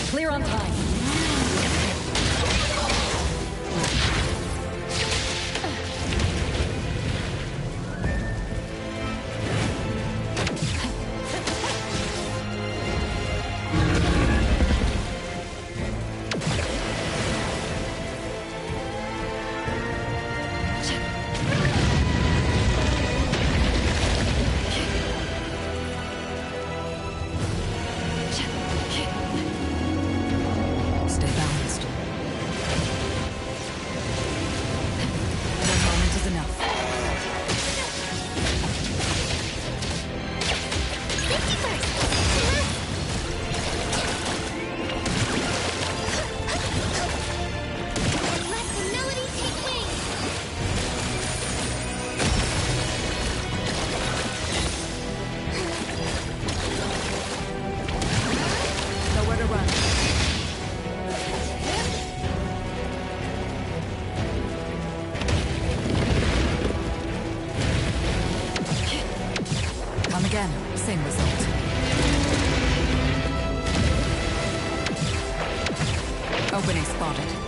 Clear on time. Again, same result. Opening spotted.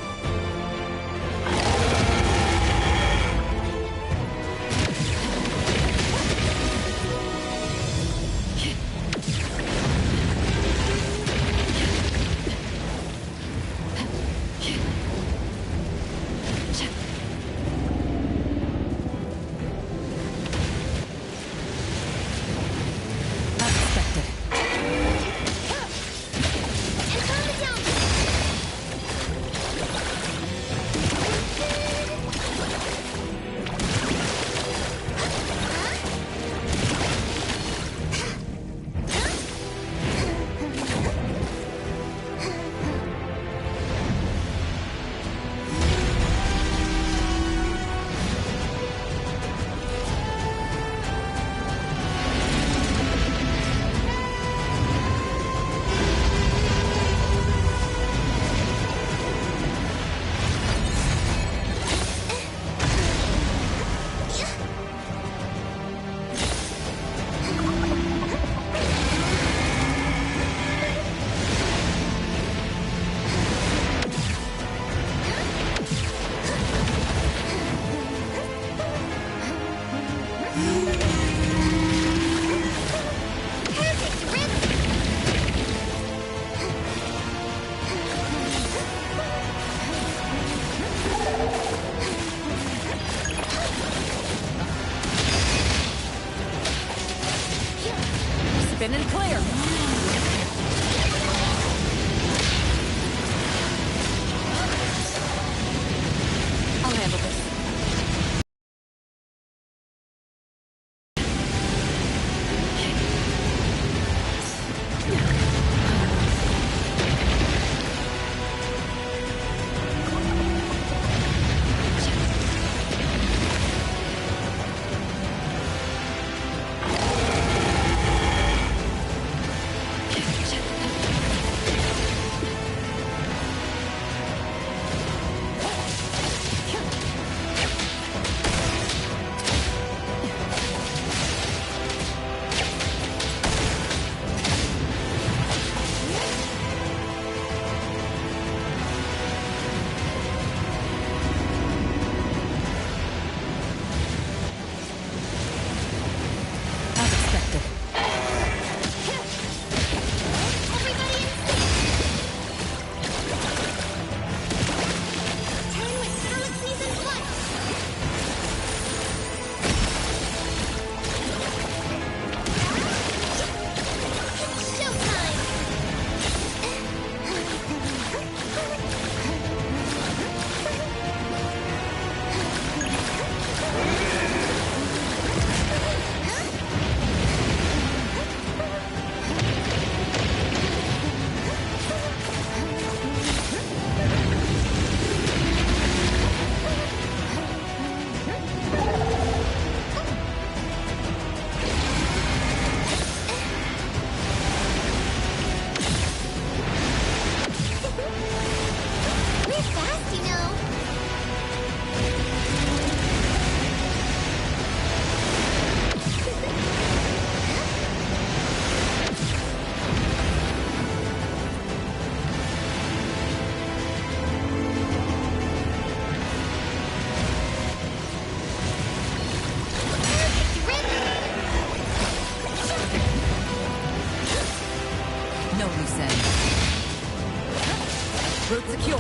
Route secured.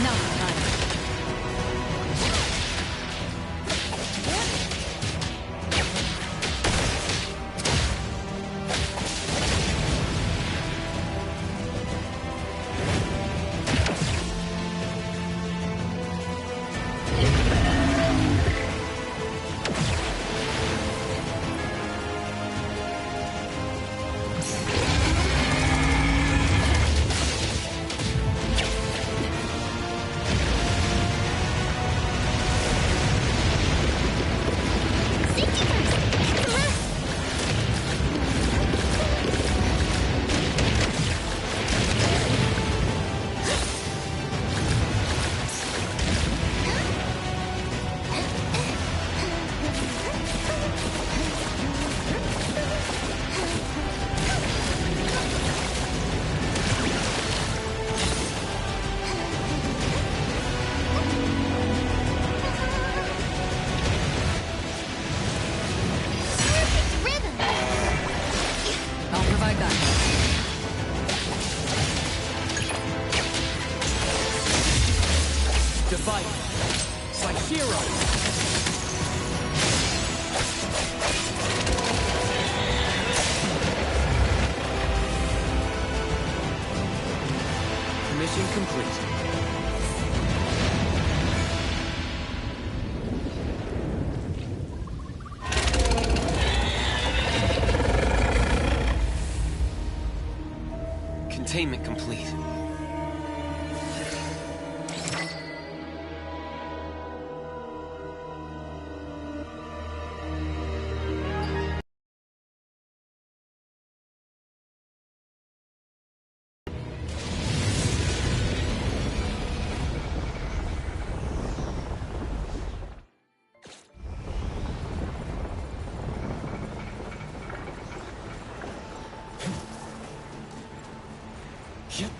Now the time. Mission complete. Containment complete. Yep.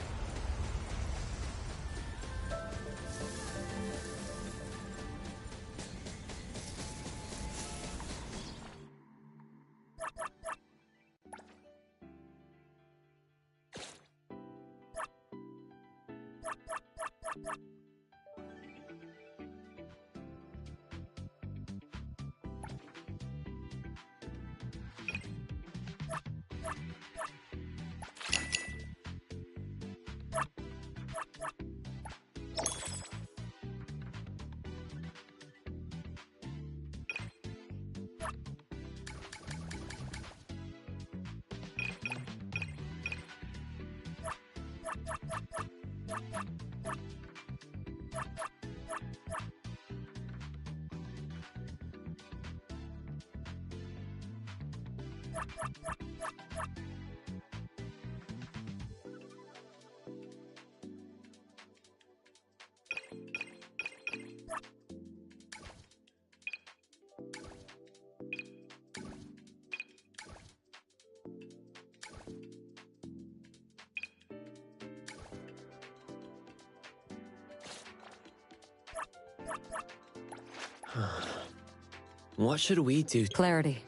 What should we do? Clarity.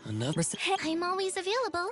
Another. I'm always available.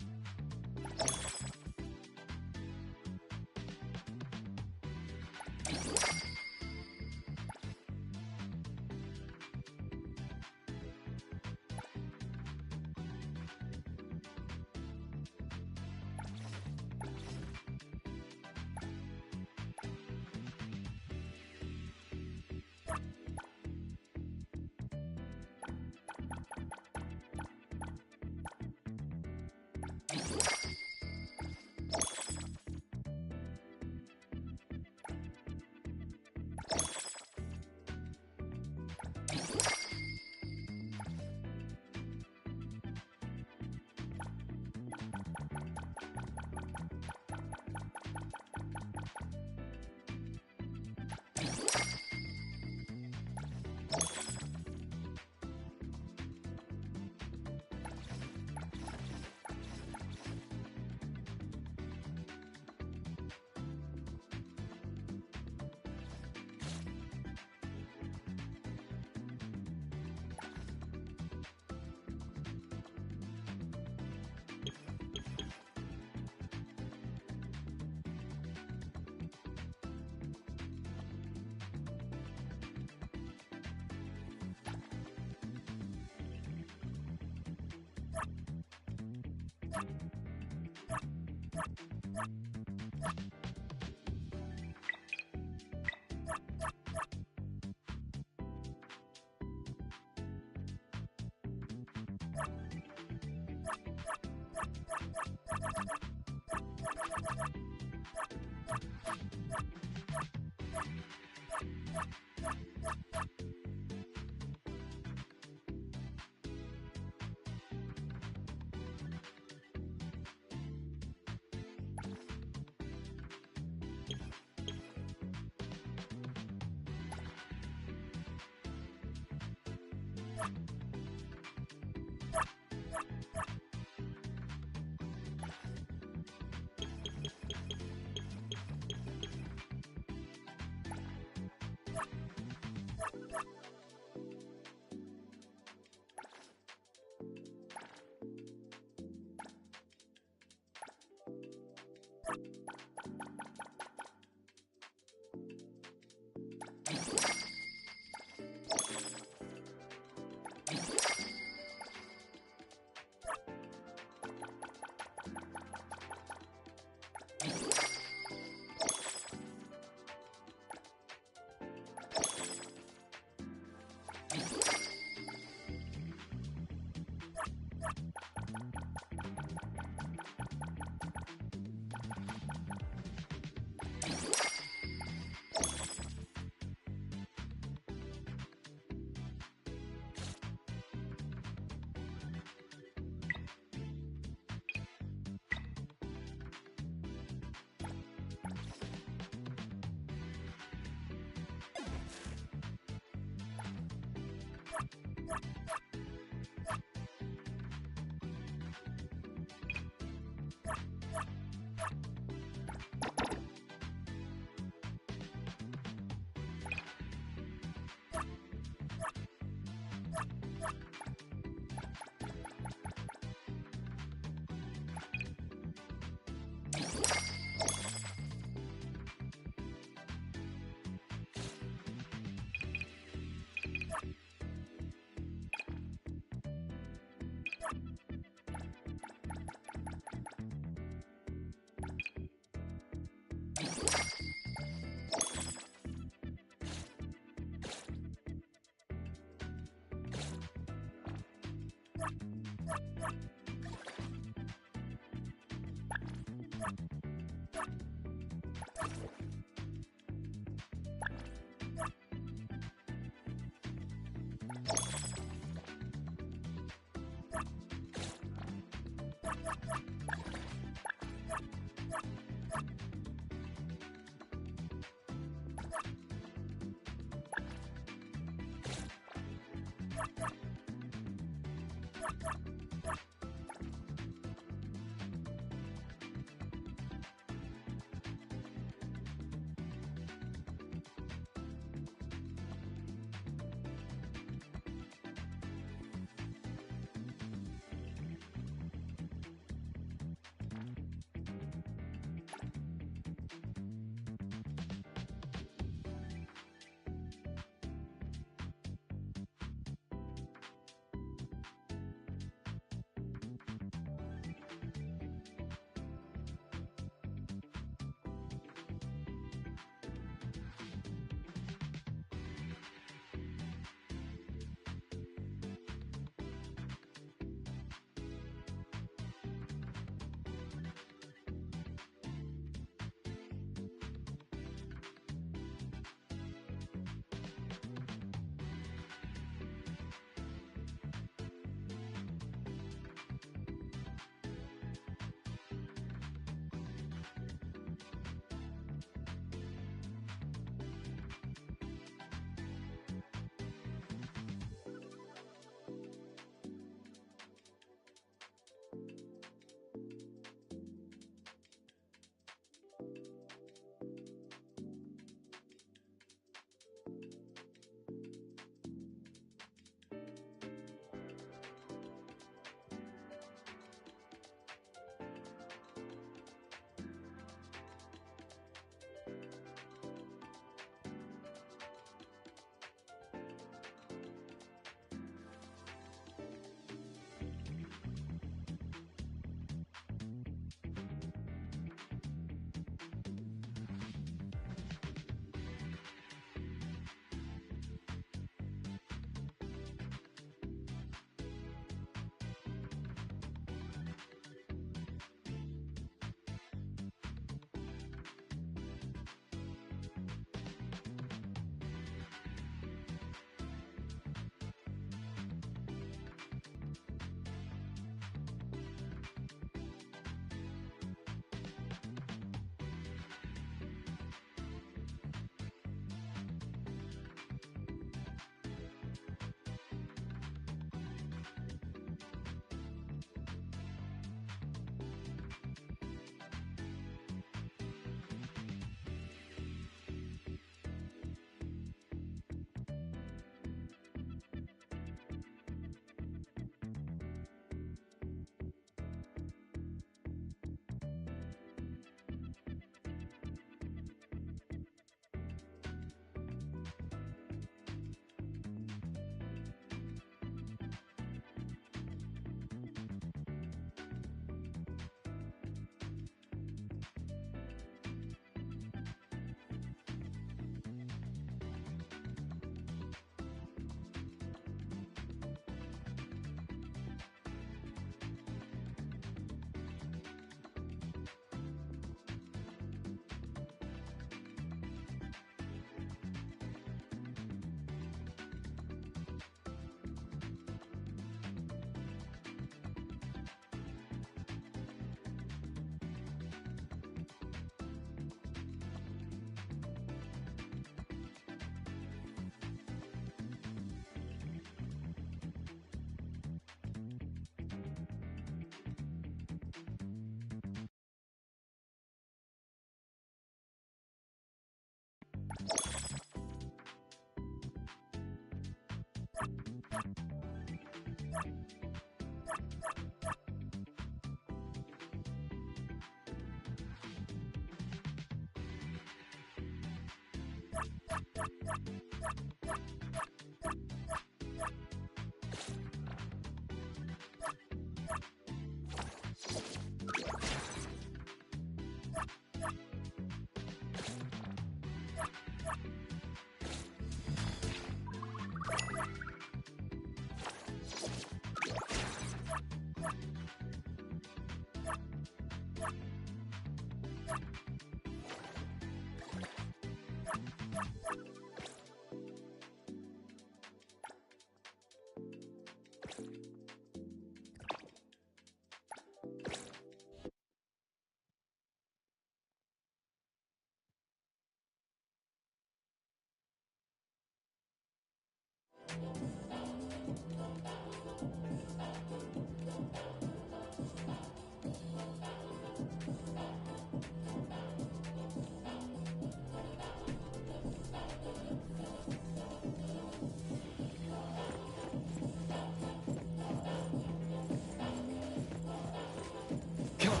Come on.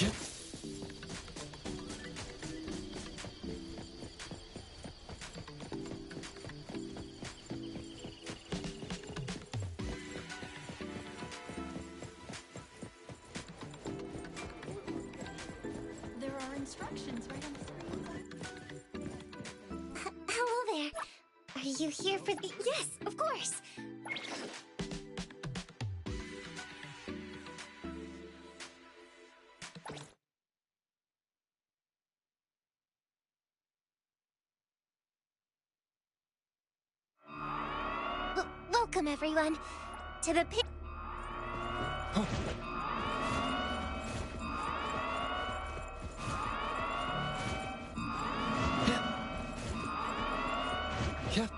Yep. There are instructions right on the screen. Hello there. Are you here for the... Yes, of course. Welcome, everyone, to the pit. Yep.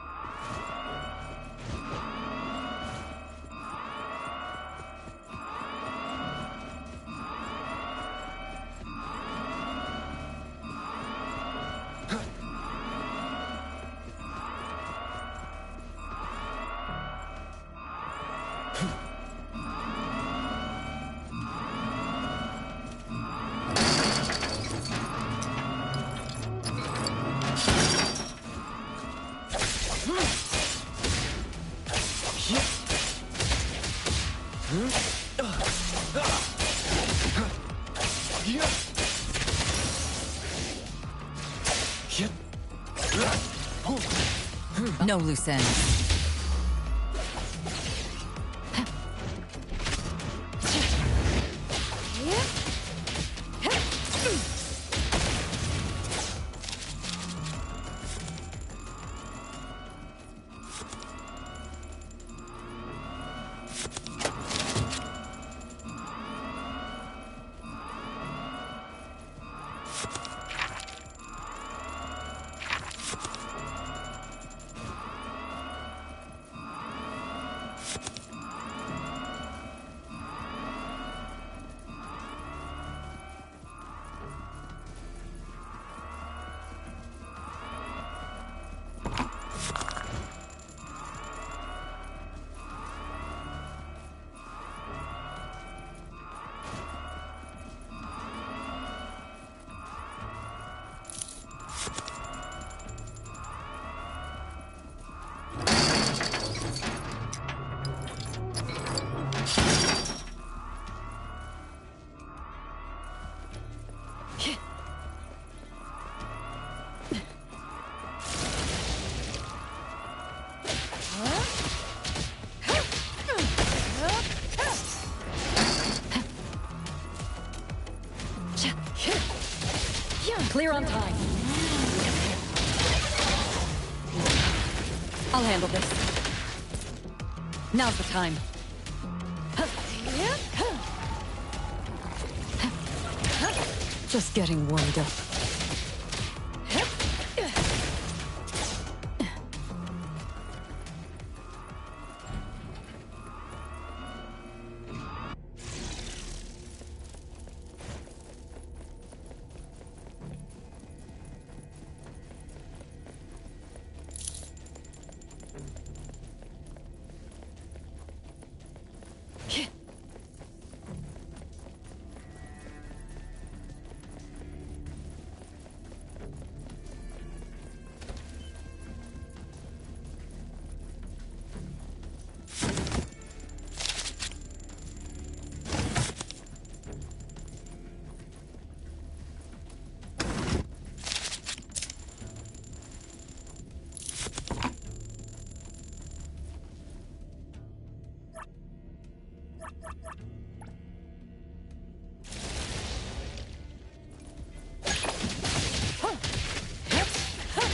No loose ends. Clear on time. I'll handle this. Now's the time. Just getting warmed up.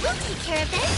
We'll take care of this.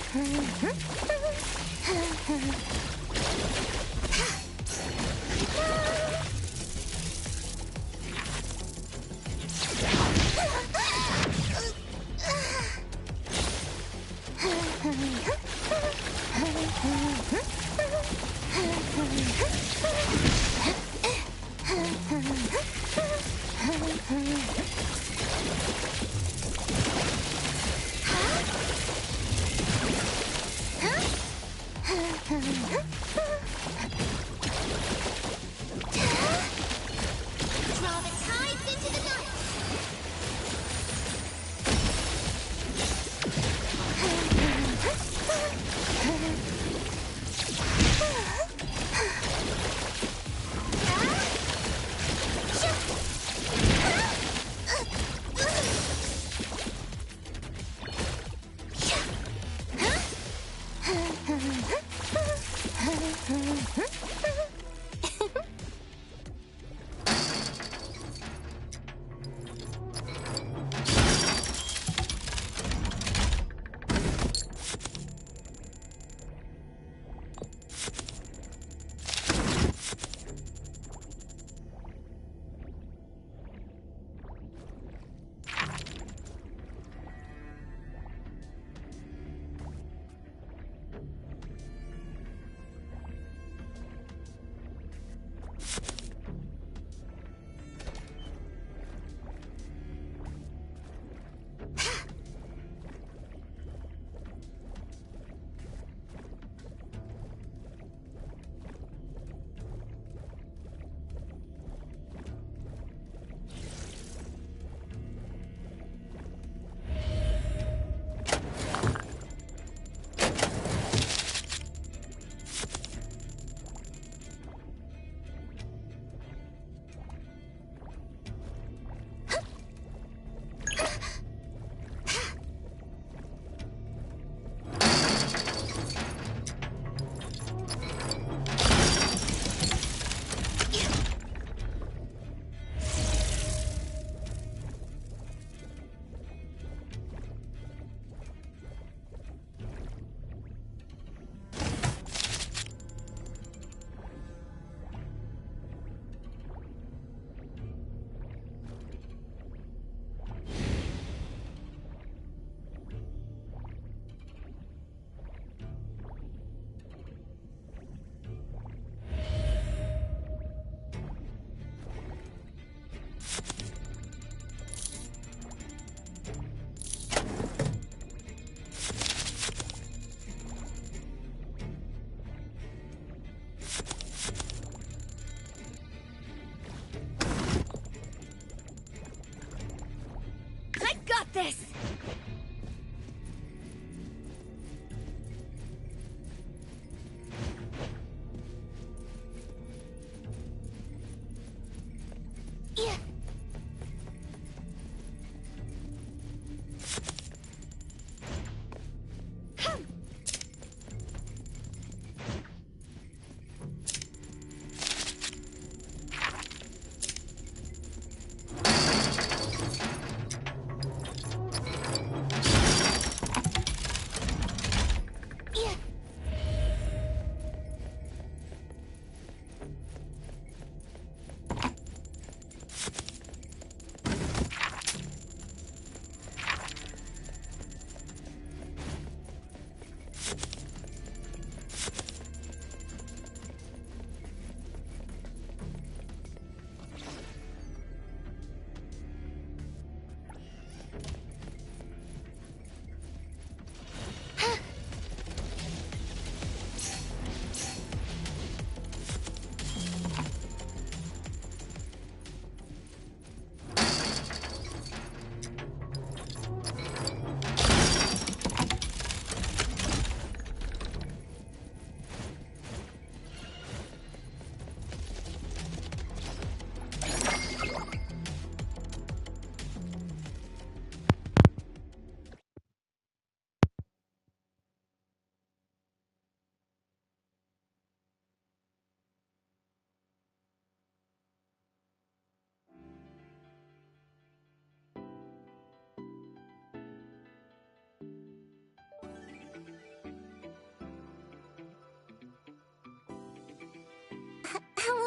Draw the tides into the night.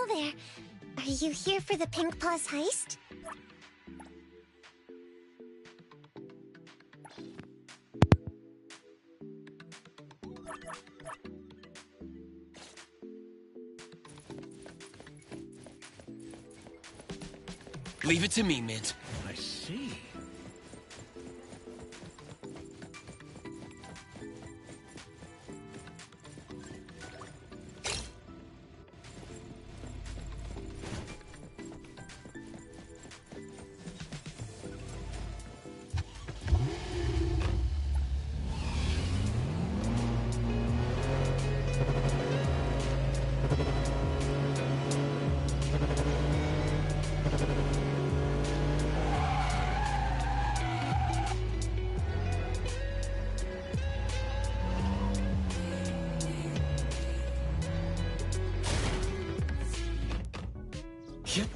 there. Are you here for the Pink Paws heist? Leave it to me, Mint. I see. Yep.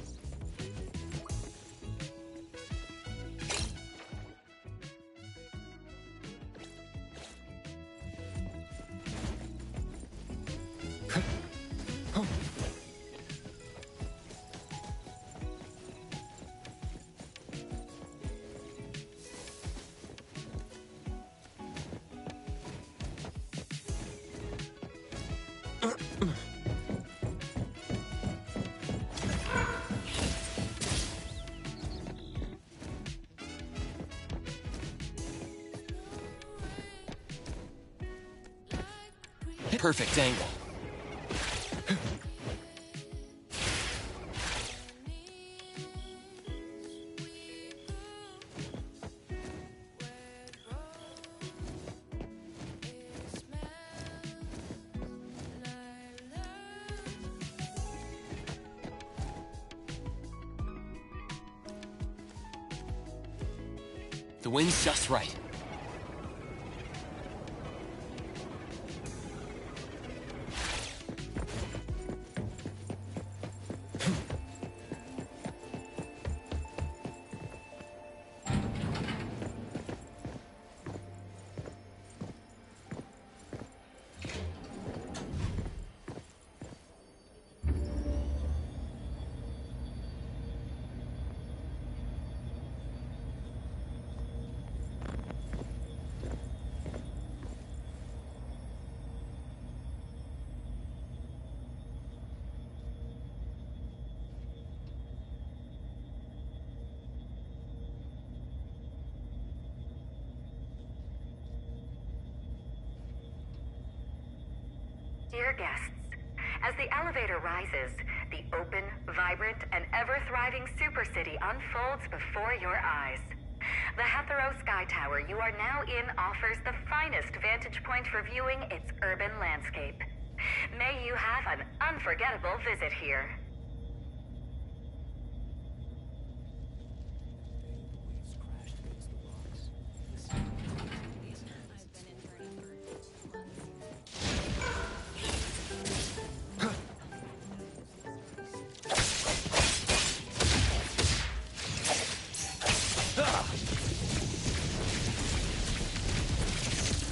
Perfect angle. The wind's just right. Dear guests, as the elevator rises, the open, vibrant, and ever-thriving Super City unfolds before your eyes. The Hetero Sky Tower you are now in offers the finest vantage point for viewing its urban landscape. May you have an unforgettable visit here.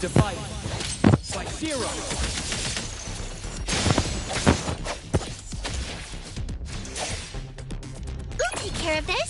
Divide. It's like zero. We'll take care of this.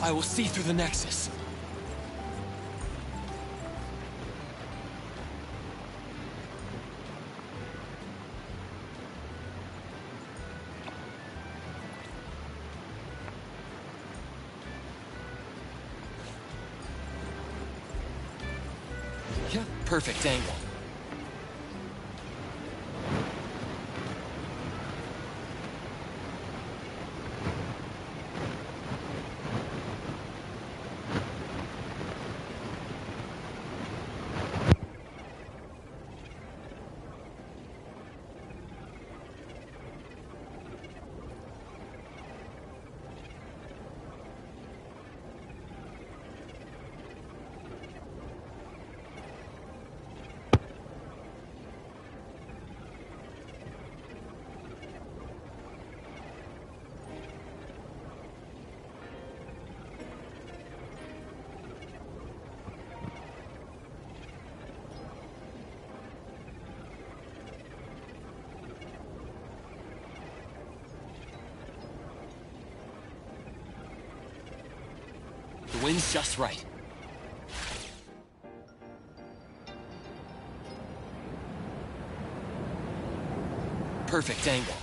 I will see through the Nexus. Yeah, perfect angle. The wind's just right. Perfect angle.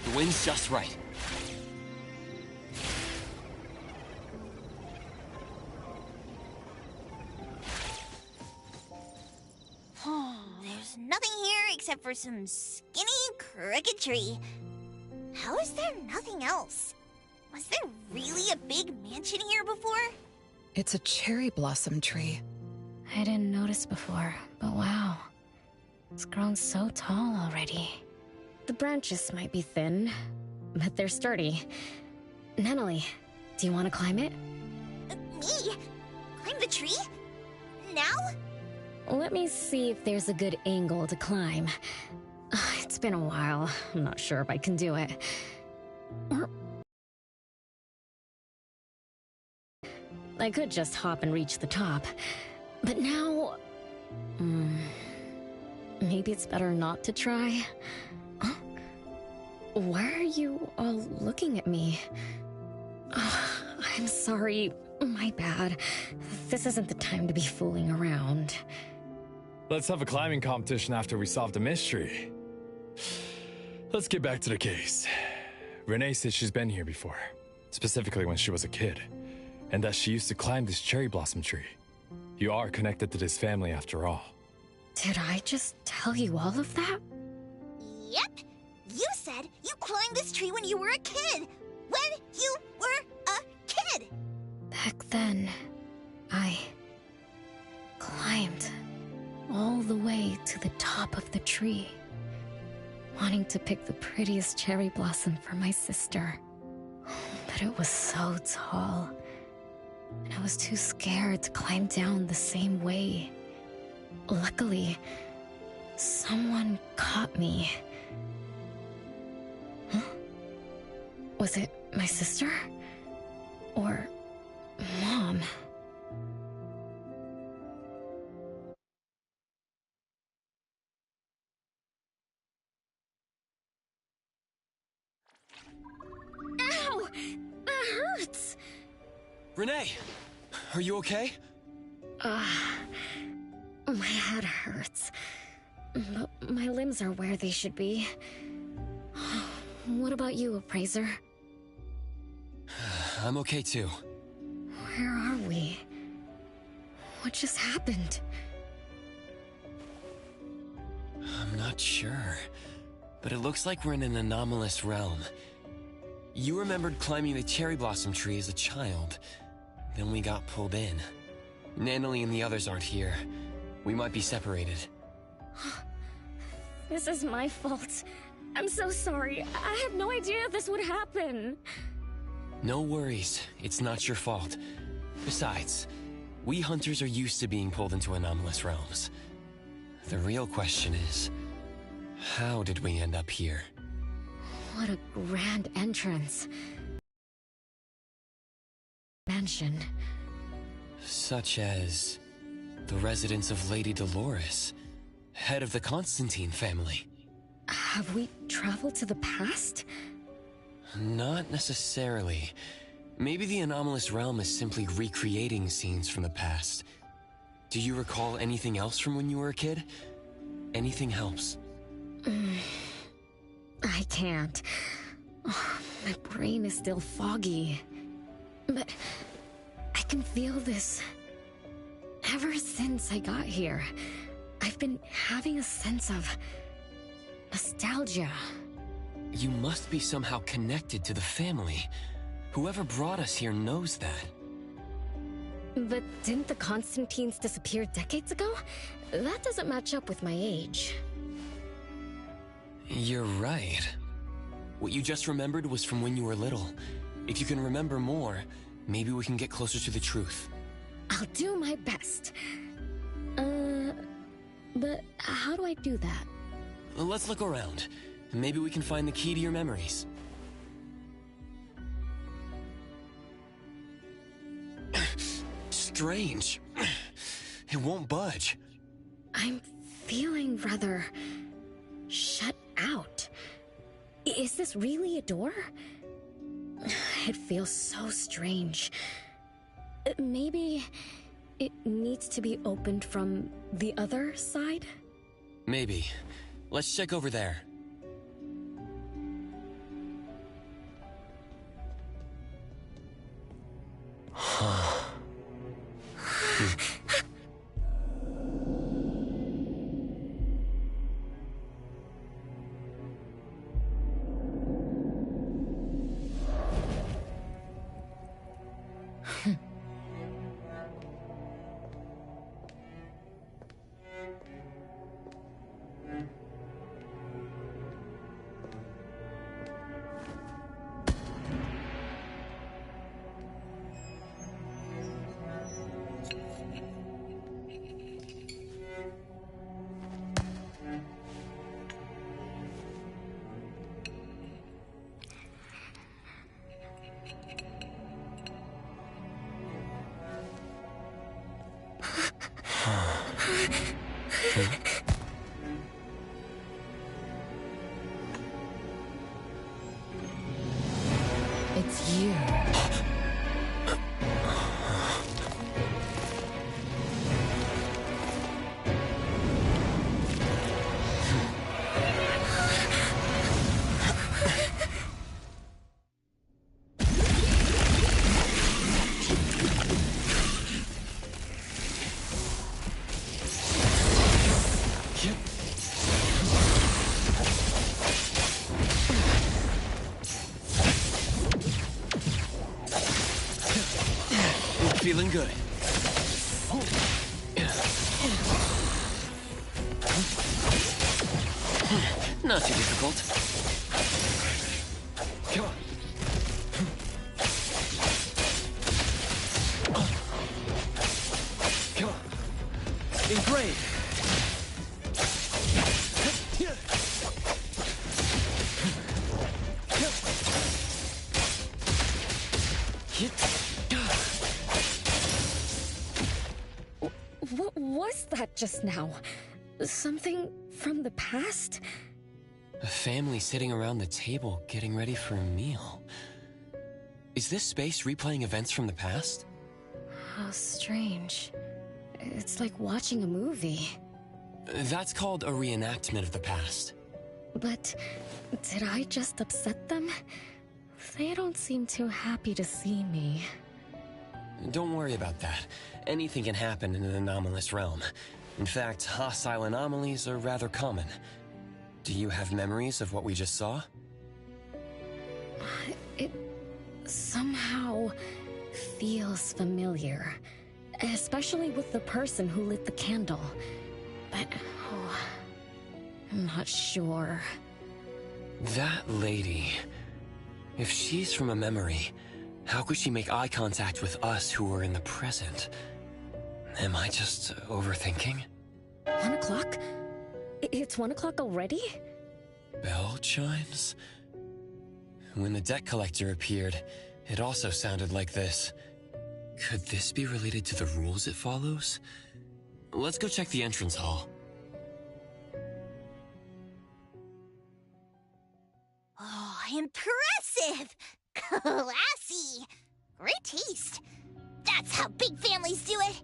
The wind's just right. There's nothing here except for some skinny, crooked tree. How is there nothing else? Was there really a big mansion here before? It's a cherry blossom tree. I didn't notice before, but wow. It's grown so tall already. The branches might be thin, but they're sturdy. Natalie, do you want to climb it? Me? Climb the tree? Now? Let me see if there's a good angle to climb. It's been a while. I'm not sure if I can do it. Or I could just hop and reach the top. But now... maybe it's better not to try. Huh? Why are you all looking at me? I'm sorry. My bad. This isn't the time to be fooling around. Let's have a climbing competition after we solve the mystery. Let's get back to the case. Renee says she's been here before, specifically when she was a kid, and that she used to climb this cherry blossom tree. You are connected to this family after all. Did I just tell you all of that? Yep. You said you climbed this tree when you were a kid. When you were a kid. Back then, I climbed all the way to the top of the tree, wanting to pick the prettiest cherry blossom for my sister. But it was so tall, and I was too scared to climb down the same way. Luckily, someone caught me. Huh? Was it my sister? Or Mom? Ow! That hurts! Renee, are you okay? My head hurts, but my limbs are where they should be. What about you, Appraiser? I'm okay too. Where are we? What just happened? I'm not sure, but it looks like we're in an anomalous realm. You remembered climbing the cherry blossom tree as a child. Then we got pulled in. Natalie and the others aren't here. We might be separated. This is my fault. I'm so sorry. I had no idea this would happen. No worries. It's not your fault. Besides, we hunters are used to being pulled into anomalous realms. The real question is, how did we end up here? What a grand entrance. Mansion. Such as the residence of Lady Dolores, head of the Constantine family. Have we traveled to the past? Not necessarily. Maybe the anomalous realm is simply recreating scenes from the past. Do you recall anything else from when you were a kid? Anything helps. I can't. Oh, my brain is still foggy. But I can feel this. Ever since I got here, I've been having a sense of nostalgia. You must be somehow connected to the family. Whoever brought us here knows that. But didn't the Constantines disappear decades ago? That doesn't match up with my age. You're right. What you just remembered was from when you were little. If you can remember more, maybe we can get closer to the truth. I'll do my best. But how do I do that? Let's look around. Maybe we can find the key to your memories. Strange. It won't budge. I'm feeling rather shut out. Is this really a door? It feels so strange. Maybe it needs to be opened from the other side? Maybe. Let's check over there. It's you. Feeling good. Not too difficult. Come on. Come on. Engrave. What was that just now? Something from the past? A family sitting around the table getting ready for a meal. Is this space replaying events from the past? How strange. It's like watching a movie. That's called a reenactment of the past. But did I just upset them? They don't seem too happy to see me. Don't worry about that. Anything can happen in an anomalous realm. In fact, hostile anomalies are rather common. Do you have memories of what we just saw? It somehow feels familiar. Especially with the person who lit the candle. But, I'm not sure. That lady... If she's from a memory, how could she make eye contact with us who are in the present? Am I just overthinking? 1 o'clock? It's 1 o'clock already? Bell chimes? When the debt collector appeared, it also sounded like this. Could this be related to the rules it follows? Let's go check the entrance hall. Oh, impressive! Classy! Great taste. That's how big families do it.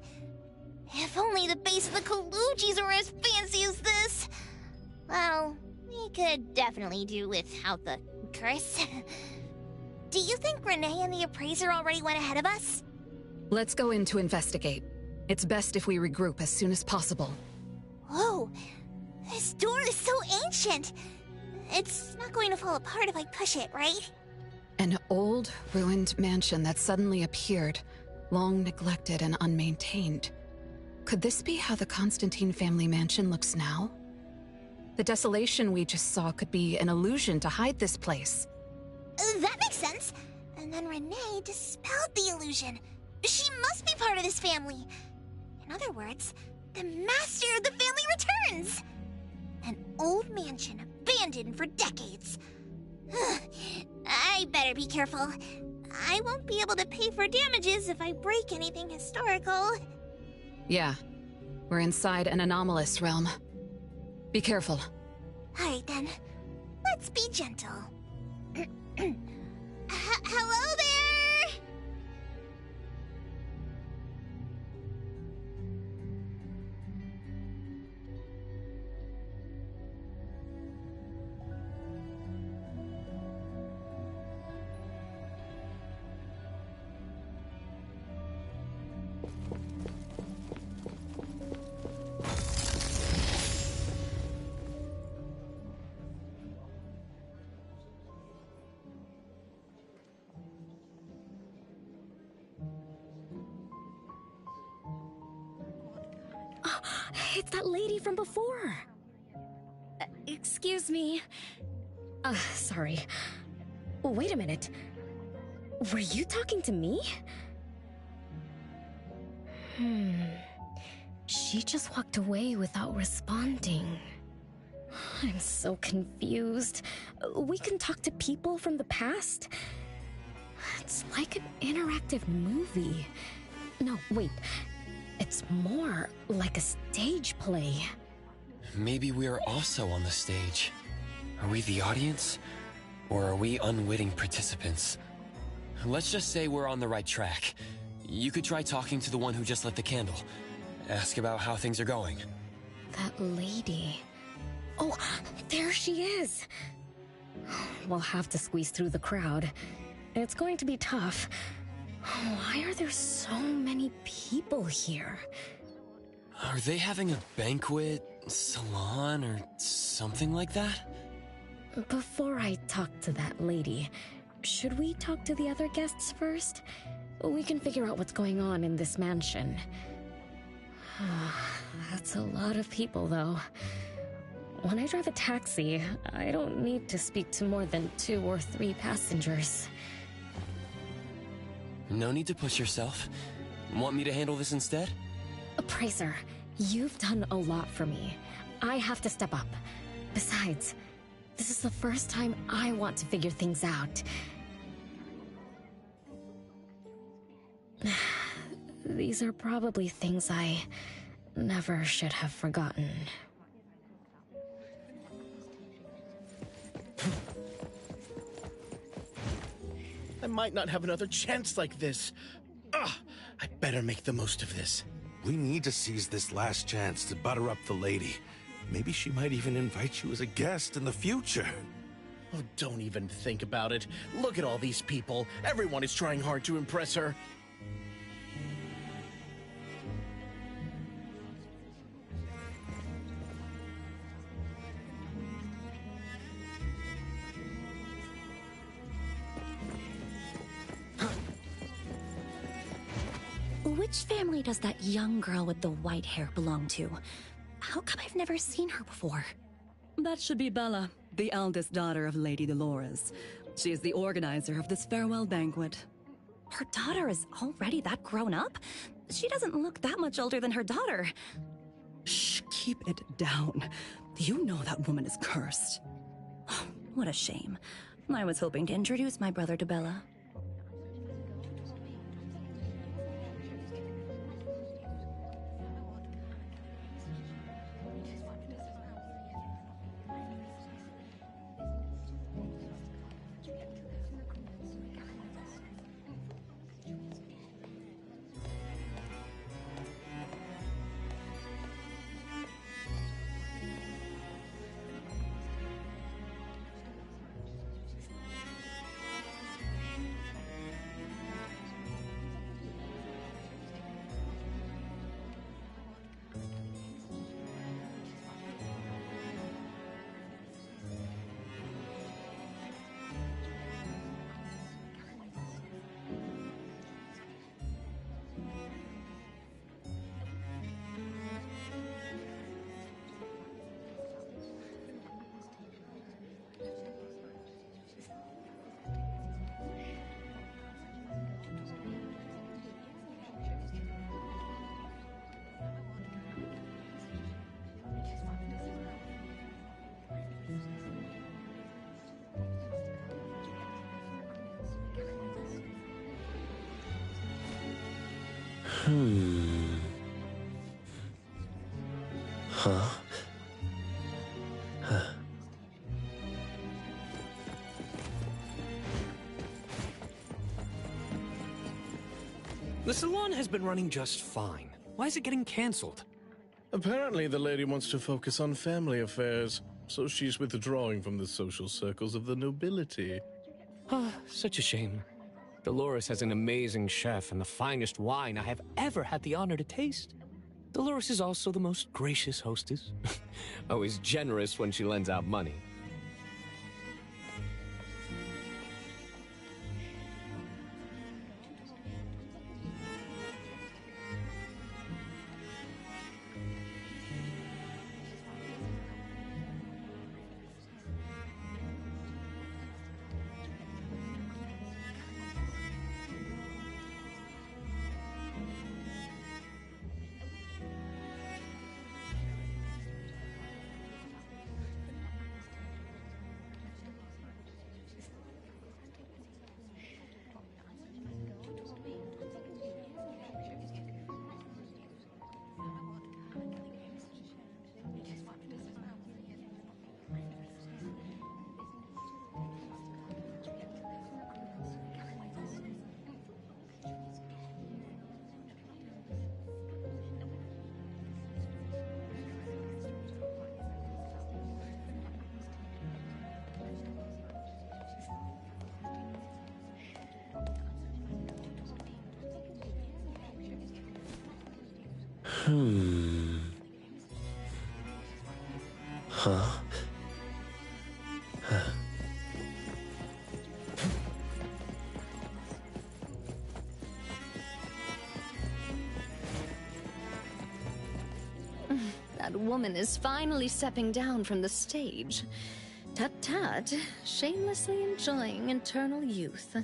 If only the base of the Kalujis were as fancy as this. Well, we could definitely do without the curse. Do you think Renee and the appraiser already went ahead of us? Let's go in to investigate. It's best if we regroup as soon as possible. Whoa, this door is so ancient. It's not going to fall apart if I push it, right? An old, ruined mansion that suddenly appeared, long neglected and unmaintained. Could this be how the Constantine family mansion looks now? The desolation we just saw could be an illusion to hide this place. That makes sense. And then Renee dispelled the illusion. She must be part of this family. In other words, the master of the family returns. An old mansion abandoned for decades. I better be careful. I won't be able to pay for damages if I break anything historical. Yeah, we're inside an anomalous realm. Be careful. Alright then, let's be gentle. Hello there! It's that lady from before. Excuse me. Sorry. Wait a minute. Were you talking to me? She just walked away without responding. I'm so confused. We can talk to people from the past? It's like an interactive movie. No, wait. It's more like a stage play. Maybe we're also on the stage. Are we the audience? Or are we unwitting participants? Let's just say we're on the right track. You could try talking to the one who just lit the candle. Ask about how things are going. That lady. Oh, there she is. We'll have to squeeze through the crowd. It's going to be tough. Why are there so many people here? Are they having a banquet, salon, or something like that? Before I talk to that lady, should we talk to the other guests first? We can figure out what's going on in this mansion. That's a lot of people, though. When I drive a taxi, I don't need to speak to more than 2 or 3 passengers. No need to push yourself. Want me to handle this instead? Appraiser, you've done a lot for me. I have to step up. Besides, this is the first time I want to figure things out. These are probably things I never should have forgotten. I might not have another chance like this. Ugh, I better make the most of this. We need to seize this last chance to butter up the lady. Maybe she might even invite you as a guest in the future. Oh, don't even think about it. Look at all these people. Everyone is trying hard to impress her. Which family does that young girl with the white hair belong to? How come I've never seen her before? That should be Bella, the eldest daughter of Lady Dolores. She is the organizer of this farewell banquet. Her daughter is already that grown up? She doesn't look that much older than her daughter. Shh, keep it down. You know that woman is cursed. What a shame. I was hoping to introduce my brother to Bella. Huh? The salon has been running just fine. Why is it getting cancelled? Apparently, the lady wants to focus on family affairs, so she's withdrawing from the social circles of the nobility. Ah, such a shame. Dolores has an amazing chef and the finest wine I have ever had the honor to taste. Dolores is also the most gracious hostess. Always generous when she lends out money. Huh? That woman is finally stepping down from the stage. Tut-tut, shamelessly enjoying eternal youth.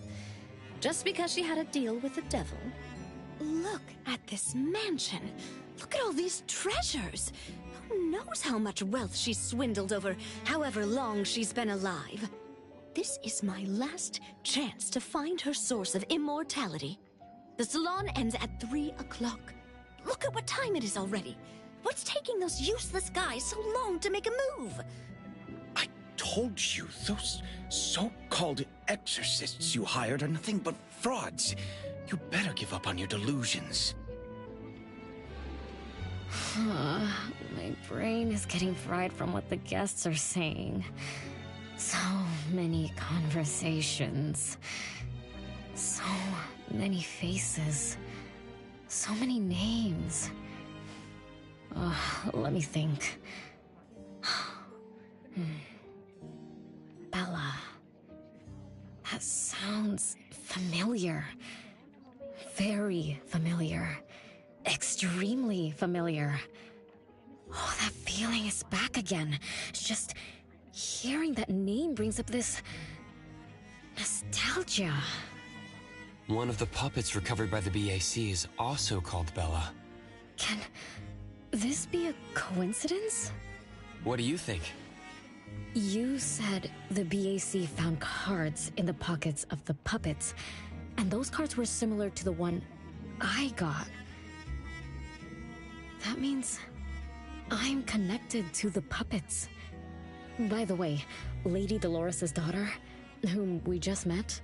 Just because she had a deal with the devil. Look at this mansion. Look at all these treasures. Who knows how much wealth she's swindled over however long she's been alive. This is my last chance to find her source of immortality. The salon ends at 3 o'clock. Look at what time it is already. What's taking those useless guys so long to make a move? I told you, those so-called exorcists you hired are nothing but frauds. You better give up on your delusions. My brain is getting fried from what the guests are saying. So many conversations. So many faces. So many names. Let me think. Bella. That sounds familiar. Very familiar. Extremely familiar. Oh, that feeling is back again. Just hearing that name brings up this nostalgia. One of the puppets recovered by the BAC is also called Bella. Can this be a coincidence? What do you think? You said the BAC found cards in the pockets of the puppets, and those cards were similar to the one I got. That means I'm connected to the puppets. By the way, Lady Dolores' daughter, whom we just met,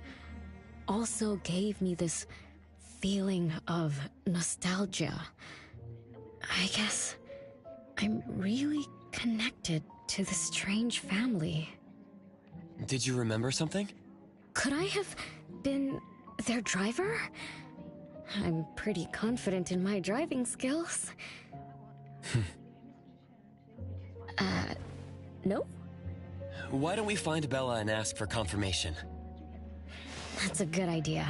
also gave me this feeling of nostalgia. I guess I'm really connected to this strange family. Did you remember something? Could I have been their driver? I'm pretty confident in my driving skills. No? Why don't we find Bella and ask for confirmation? That's a good idea.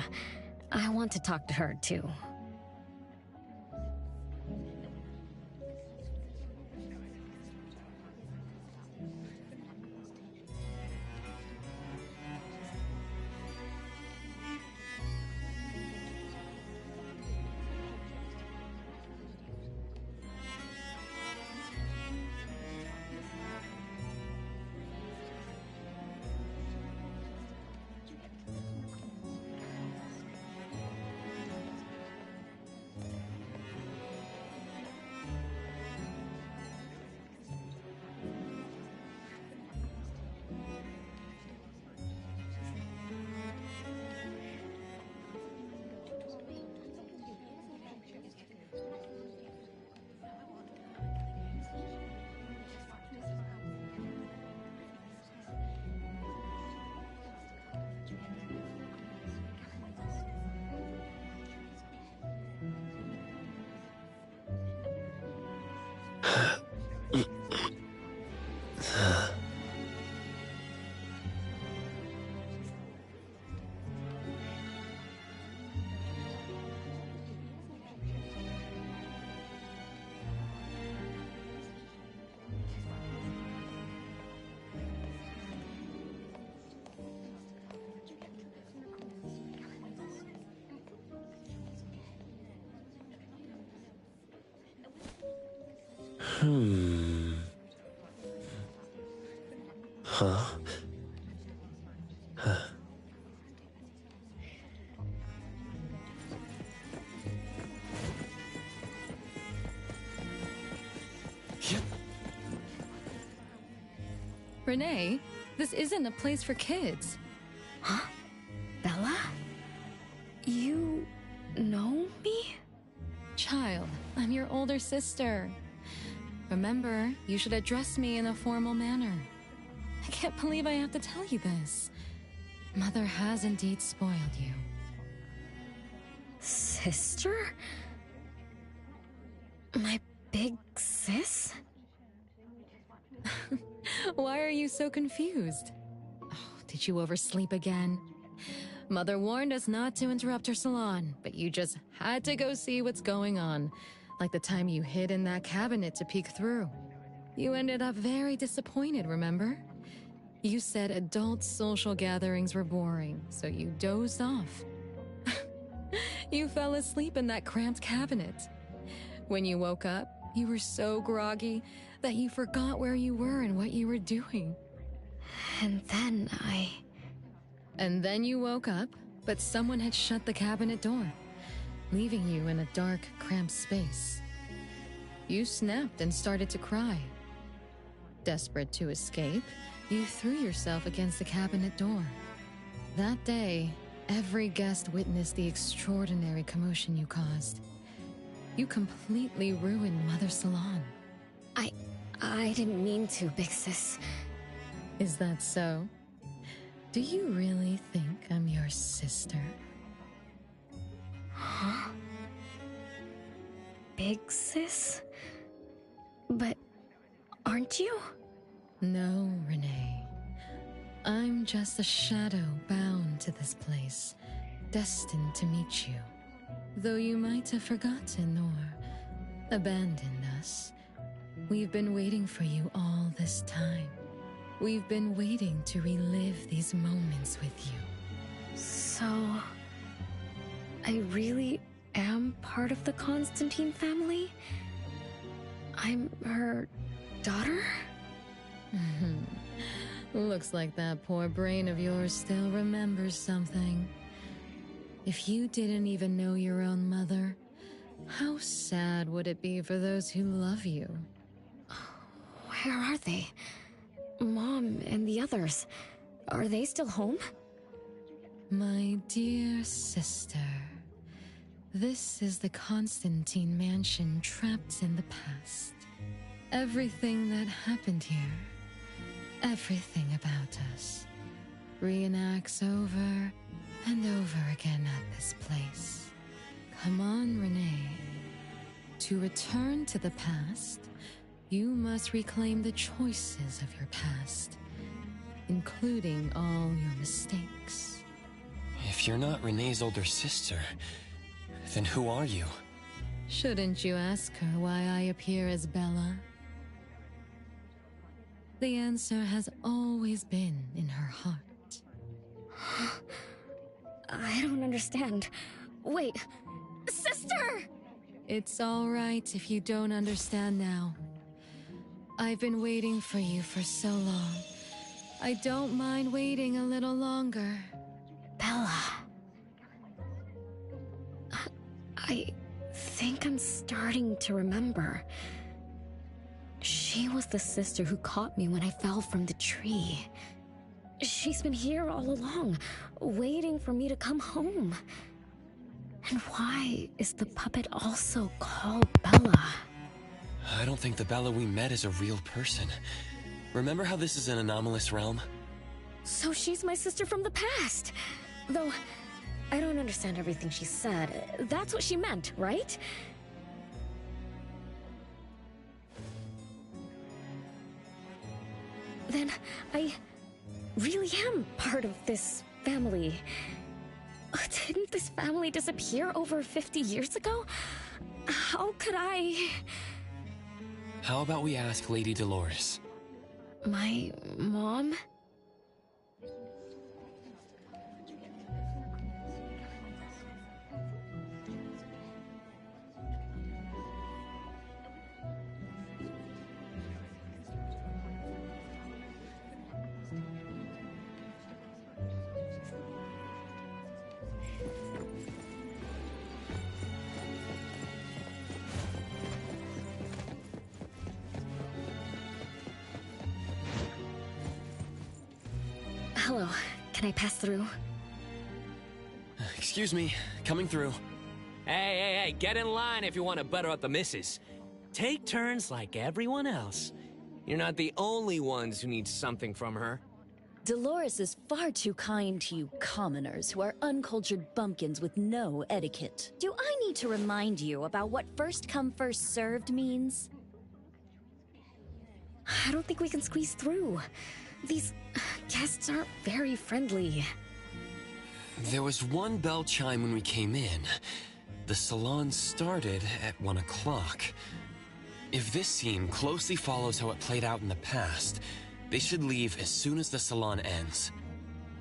I want to talk to her, too. Huh? Renee, this isn't a place for kids. Huh? Bella? You know me? Child, I'm your older sister. Remember, you should address me in a formal manner. I can't believe I have to tell you this. Mother has indeed spoiled you. Sister? My big sis? Why are you so confused? Oh, did you oversleep again? Mother warned us not to interrupt her salon, but you just had to go see what's going on. Like the time you hid in that cabinet to peek through. You ended up very disappointed, remember? You said adult social gatherings were boring, so you dozed off. You fell asleep in that cramped cabinet. When you woke up, you were so groggy that you forgot where you were and what you were doing. And then you woke up, but someone had shut the cabinet door, leaving you in a dark, cramped space. You snapped and started to cry. Desperate to escape, you threw yourself against the cabinet door. That day, every guest witnessed the extraordinary commotion you caused. You completely ruined Mother's salon. I didn't mean to, big sis. Is that so? Do you really think I'm your sister? Huh? Big sis? But aren't you? No, Renee. I'm just a shadow bound to this place, destined to meet you. Though you might have forgotten or abandoned us, we've been waiting for you all this time. We've been waiting to relive these moments with you. So, I really am part of the Constantine family? I'm her daughter? Looks like that poor brain of yours still remembers something. If you didn't even know your own mother, how sad would it be for those who love you? Where are they? Mom and the others. Are they still home? My dear sister, this is the Constantine mansion trapped in the past. Everything that happened here, everything about us, reenacts over and over again at this place. Come on, Renee. To return to the past, you must reclaim the choices of your past, including all your mistakes. If you're not Renee's older sister, then who are you? Shouldn't you ask her why I appear as Bella? The answer has always been in her heart. I don't understand. Wait, sister! It's all right if you don't understand now. I've been waiting for you for so long. I don't mind waiting a little longer. Bella. I think I'm starting to remember. She was the sister who caught me when I fell from the tree. She's been here all along, waiting for me to come home. And why is the puppet also called Bella? I don't think the Bella we met is a real person. Remember how this is an anomalous realm? So she's my sister from the past. Though, I don't understand everything she said. That's what she meant, right? Then I really am part of this family. Didn't this family disappear over 50 years ago? How could I... How about we ask Lady Dolores? My mom? Hello, can I pass through? Excuse me, coming through. Hey, get in line if you want to butter up the missus. Take turns like everyone else. You're not the only ones who need something from her. Dolores is far too kind to you commoners who are uncultured bumpkins with no etiquette. Do I need to remind you about what first come first served means? I don't think we can squeeze through. These guests aren't very friendly. There was one bell chime when we came in. The salon started at 1 o'clock. If this scene closely follows how it played out in the past, they should leave as soon as the salon ends.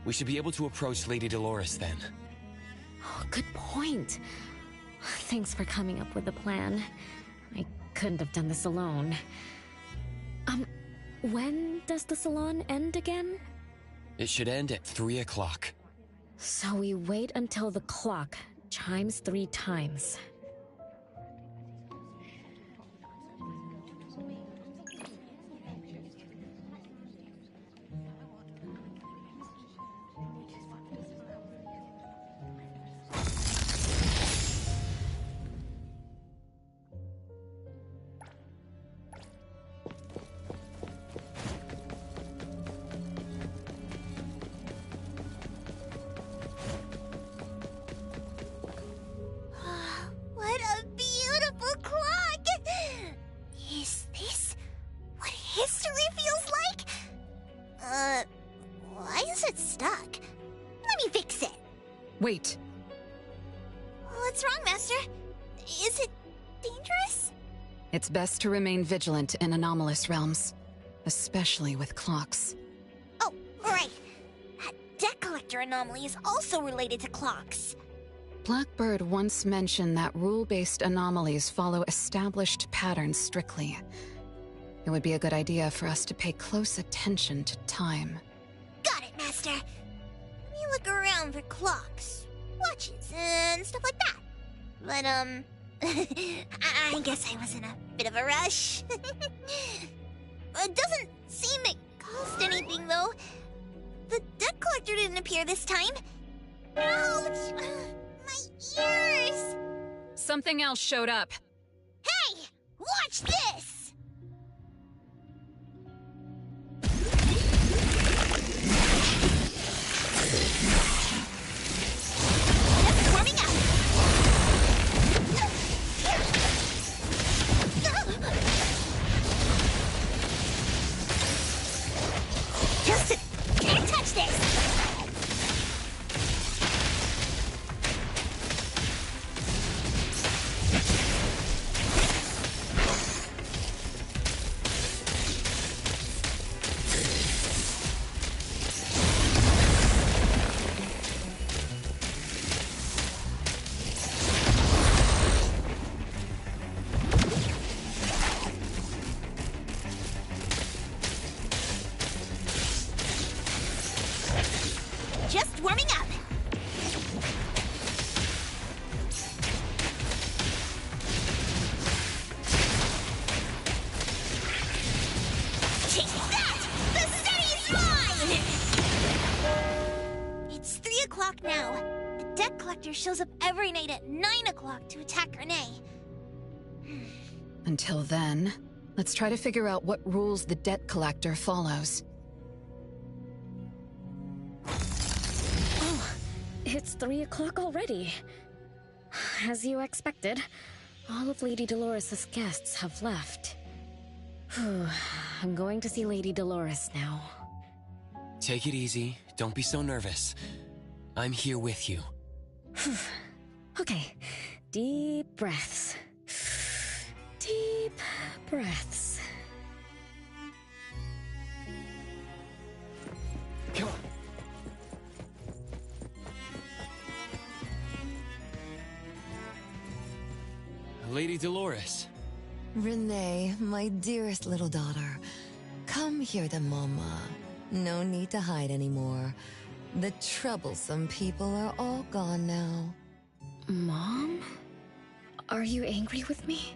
We should be able to approach Lady Dolores then. Oh, good point. Thanks for coming up with a plan. I couldn't have done this alone. When does the salon end again? It should end at 3 o'clock. So we wait until the clock chimes 3 times. What a beautiful clock! Is this what history feels like? Why is it stuck? Let me fix it. Wait. What's wrong, Master? Is it dangerous? It's best to remain vigilant in anomalous realms, especially with clocks. Oh, right. That debt collector anomaly is also related to clocks. Blackbird once mentioned that rule-based anomalies follow established patterns strictly. It would be a good idea for us to pay close attention to time. Master. We look around for clocks, watches, and stuff like that. But, I guess I was in a bit of a rush. It doesn't seem it cost anything, though. The debt collector didn't appear this time. Ouch! My ears! Something else showed up. Hey! Watch this! Just warming up. Just can't touch this! Just warming up. Take that! The city's mine! It's 3 o'clock now. The debt collector shows up every night at 9 o'clock to attack Renee. Until then, let's try to figure out what rules the debt collector follows. It's 3 o'clock already. As you expected, all of Lady Dolores' guests have left. I'm going to see Lady Dolores now. Take it easy. Don't be so nervous. I'm here with you. Okay, deep breaths. Deep breaths. Come on. Lady Dolores. Renee, my dearest little daughter. Come here to Mama. No need to hide anymore. The troublesome people are all gone now. Mom? Are you angry with me?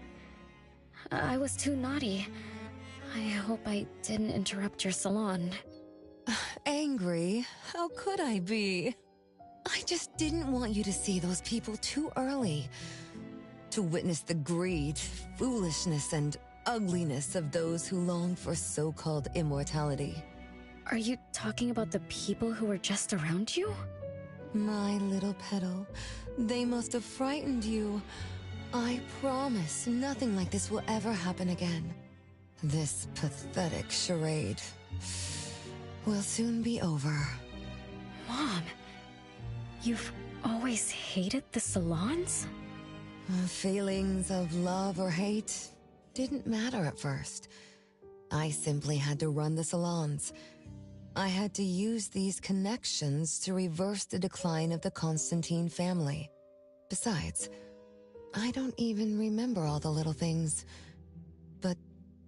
I was too naughty. I hope I didn't interrupt your salon. Angry? How could I be? I just didn't want you to see those people too early. To witness the greed, foolishness, and ugliness of those who long for so-called immortality. Are you talking about the people who were just around you? My little petal, they must have frightened you. I promise nothing like this will ever happen again. This pathetic charade will soon be over. Mom, you've always hated the salons? Feelings of love or hate didn't matter at first. I simply had to run the salons. I had to use these connections to reverse the decline of the Constantine family. Besides, I don't even remember all the little things. But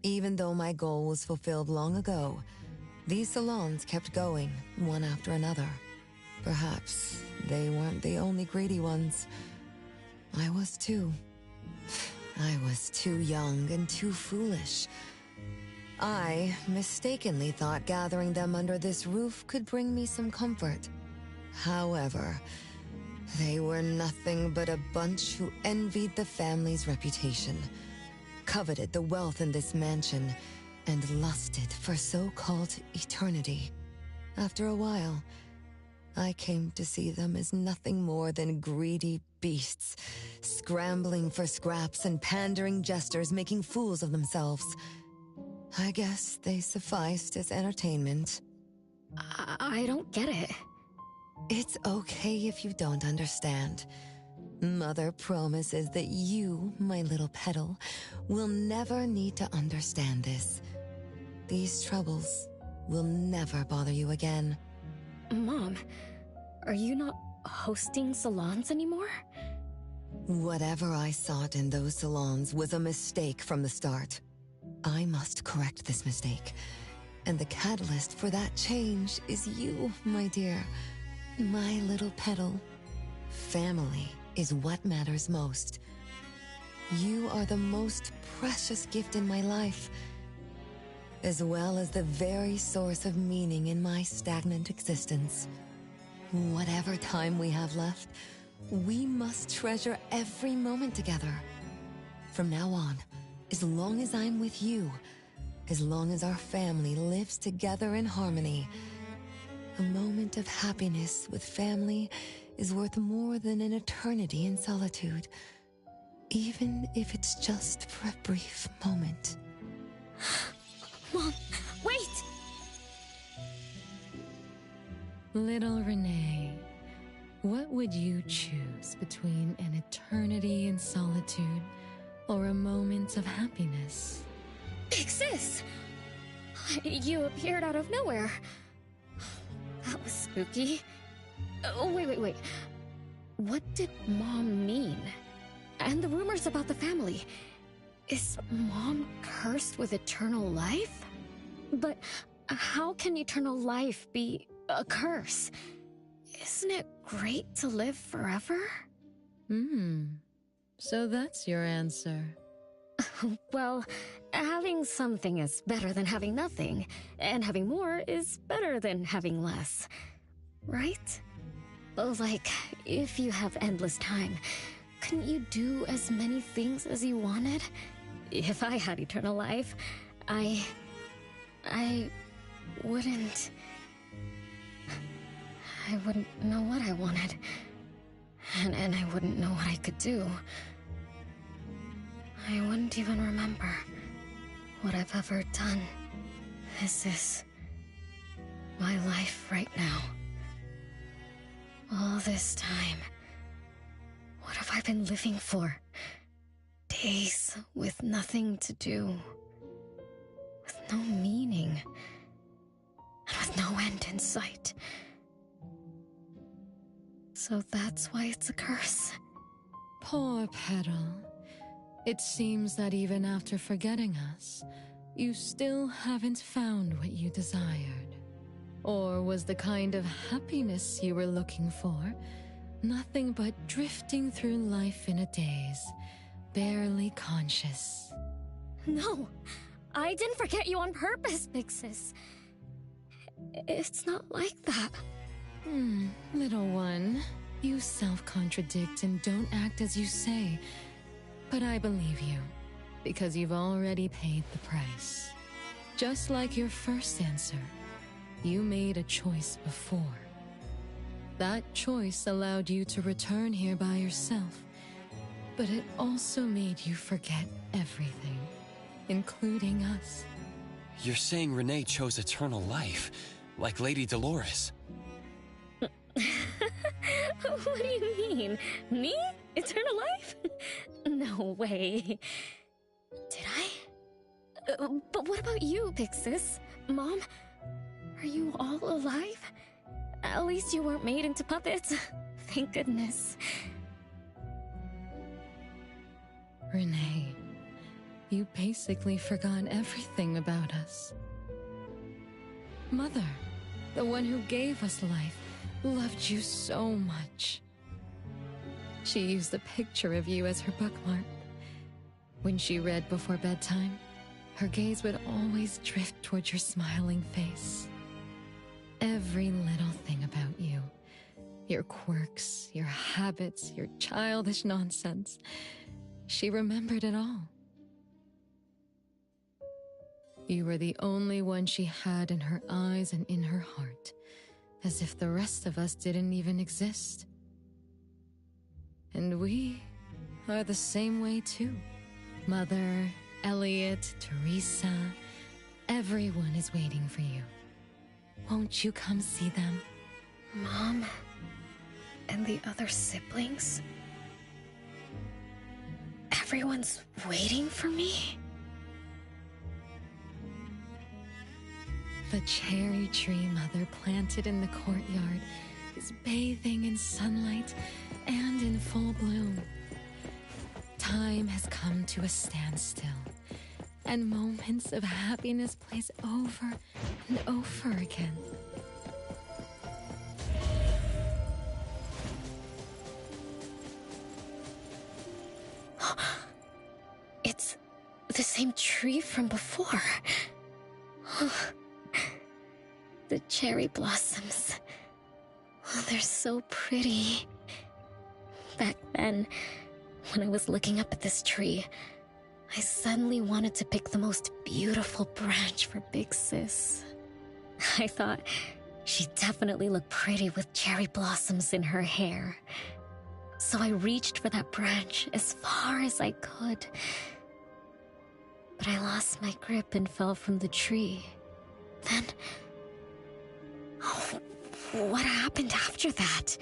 even though my goal was fulfilled long ago, these salons kept going, one after another. Perhaps they weren't the only greedy ones. I was too. I was too young and too foolish. I mistakenly thought gathering them under this roof could bring me some comfort. However, they were nothing but a bunch who envied the family's reputation, coveted the wealth in this mansion, and lusted for so-called eternity. After a while, I came to see them as nothing more than greedy beasts, scrambling for scraps and pandering jesters making fools of themselves. I guess they sufficed as entertainment. I don't get it. It's okay if you don't understand. Mother promises that you, my little petal, will never need to understand this. These troubles will never bother you again. Mom, are you not hosting salons anymore? Whatever I sought in those salons was a mistake from the start. I must correct this mistake. And the catalyst for that change is you, my dear. My little petal. Family is what matters most. You are the most precious gift in my life, as well as the very source of meaning in my stagnant existence. Whatever time we have left, we must treasure every moment together. From now on, as long as I'm with you, as long as our family lives together in harmony, a moment of happiness with family is worth more than an eternity in solitude, even if it's just for a brief moment. Mom, wait! Little Renee, what would you choose between an eternity in solitude or a moment of happiness? Big Sis! You appeared out of nowhere. That was spooky. Oh, wait. What did Mom mean? And the rumors about the family. Is Mom cursed with eternal life? But how can eternal life be a curse? Isn't it great to live forever? So that's your answer. Well, having something is better than having nothing, and having more is better than having less. Right? Like, if you have endless time, couldn't you do as many things as you wanted? If I had eternal life, I wouldn't know what I wanted. And I wouldn't know what I could do. I wouldn't even remember what I've ever done. This is my life right now. All this time. What have I been living for? Days with nothing to do. With no meaning. And with no end in sight. So that's why it's a curse. Poor Petal. It seems that even after forgetting us, you still haven't found what you desired. Or was the kind of happiness you were looking for nothing but drifting through life in a daze, barely conscious? No, I didn't forget you on purpose, Big Sis. It's not like that. Little one, you self-contradict and don't act as you say. But I believe you, because you've already paid the price. Just like your first answer, you made a choice before. That choice allowed you to return here by yourself, but it also made you forget everything, including us. You're saying Renee chose eternal life, like Lady Dolores? What do you mean? Me? Eternal life? No way. Did I? But what about you, Big Sis? Mom? Are you all alive? At least you weren't made into puppets. Thank goodness. Renee, you basically forgot everything about us. Mother, the one who gave us life, loved you so much. She used a picture of you as her bookmark. When she read before bedtime, her gaze would always drift towards your smiling face. Every little thing about you, your quirks, your habits, your childish nonsense, she remembered it all. You were the only one she had in her eyes and in her heart, as if the rest of us didn't even exist. And we are the same way too. Mother, Elliot, Teresa, everyone is waiting for you. Won't you come see them? Mom and the other siblings? Everyone's waiting for me? The cherry tree Mother planted in the courtyard is bathing in sunlight and in full bloom. Time has come to a standstill. and moments of happiness plays over and over again. It's the same tree from before. The cherry blossoms. Oh, they're so pretty. Back then, when I was looking up at this tree, I suddenly wanted to pick the most beautiful branch for Big Sis. I thought she'd definitely look pretty with cherry blossoms in her hair. So I reached for that branch as far as I could. But I lost my grip and fell from the tree. Then... oh, what happened after that?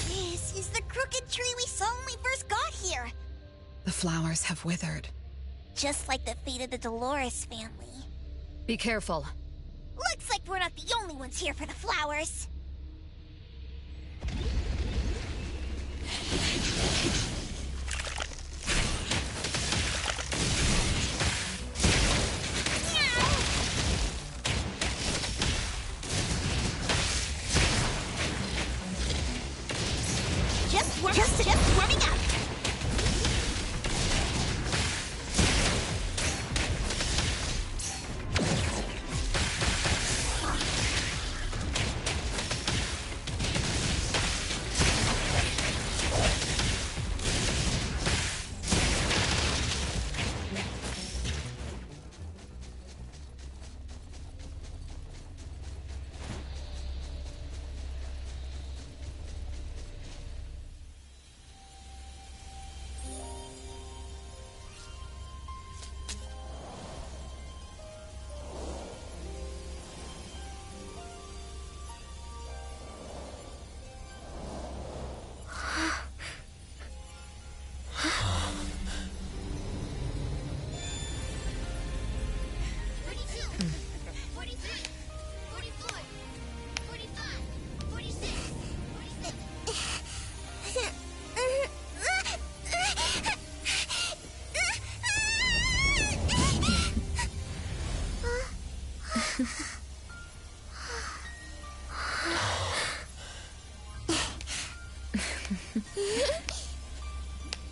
This is the crooked tree we saw when we first got here. The flowers have withered. Just like the fate of the Dolores family. Be careful. Looks like we're not the only ones here for the flowers. Just warming up.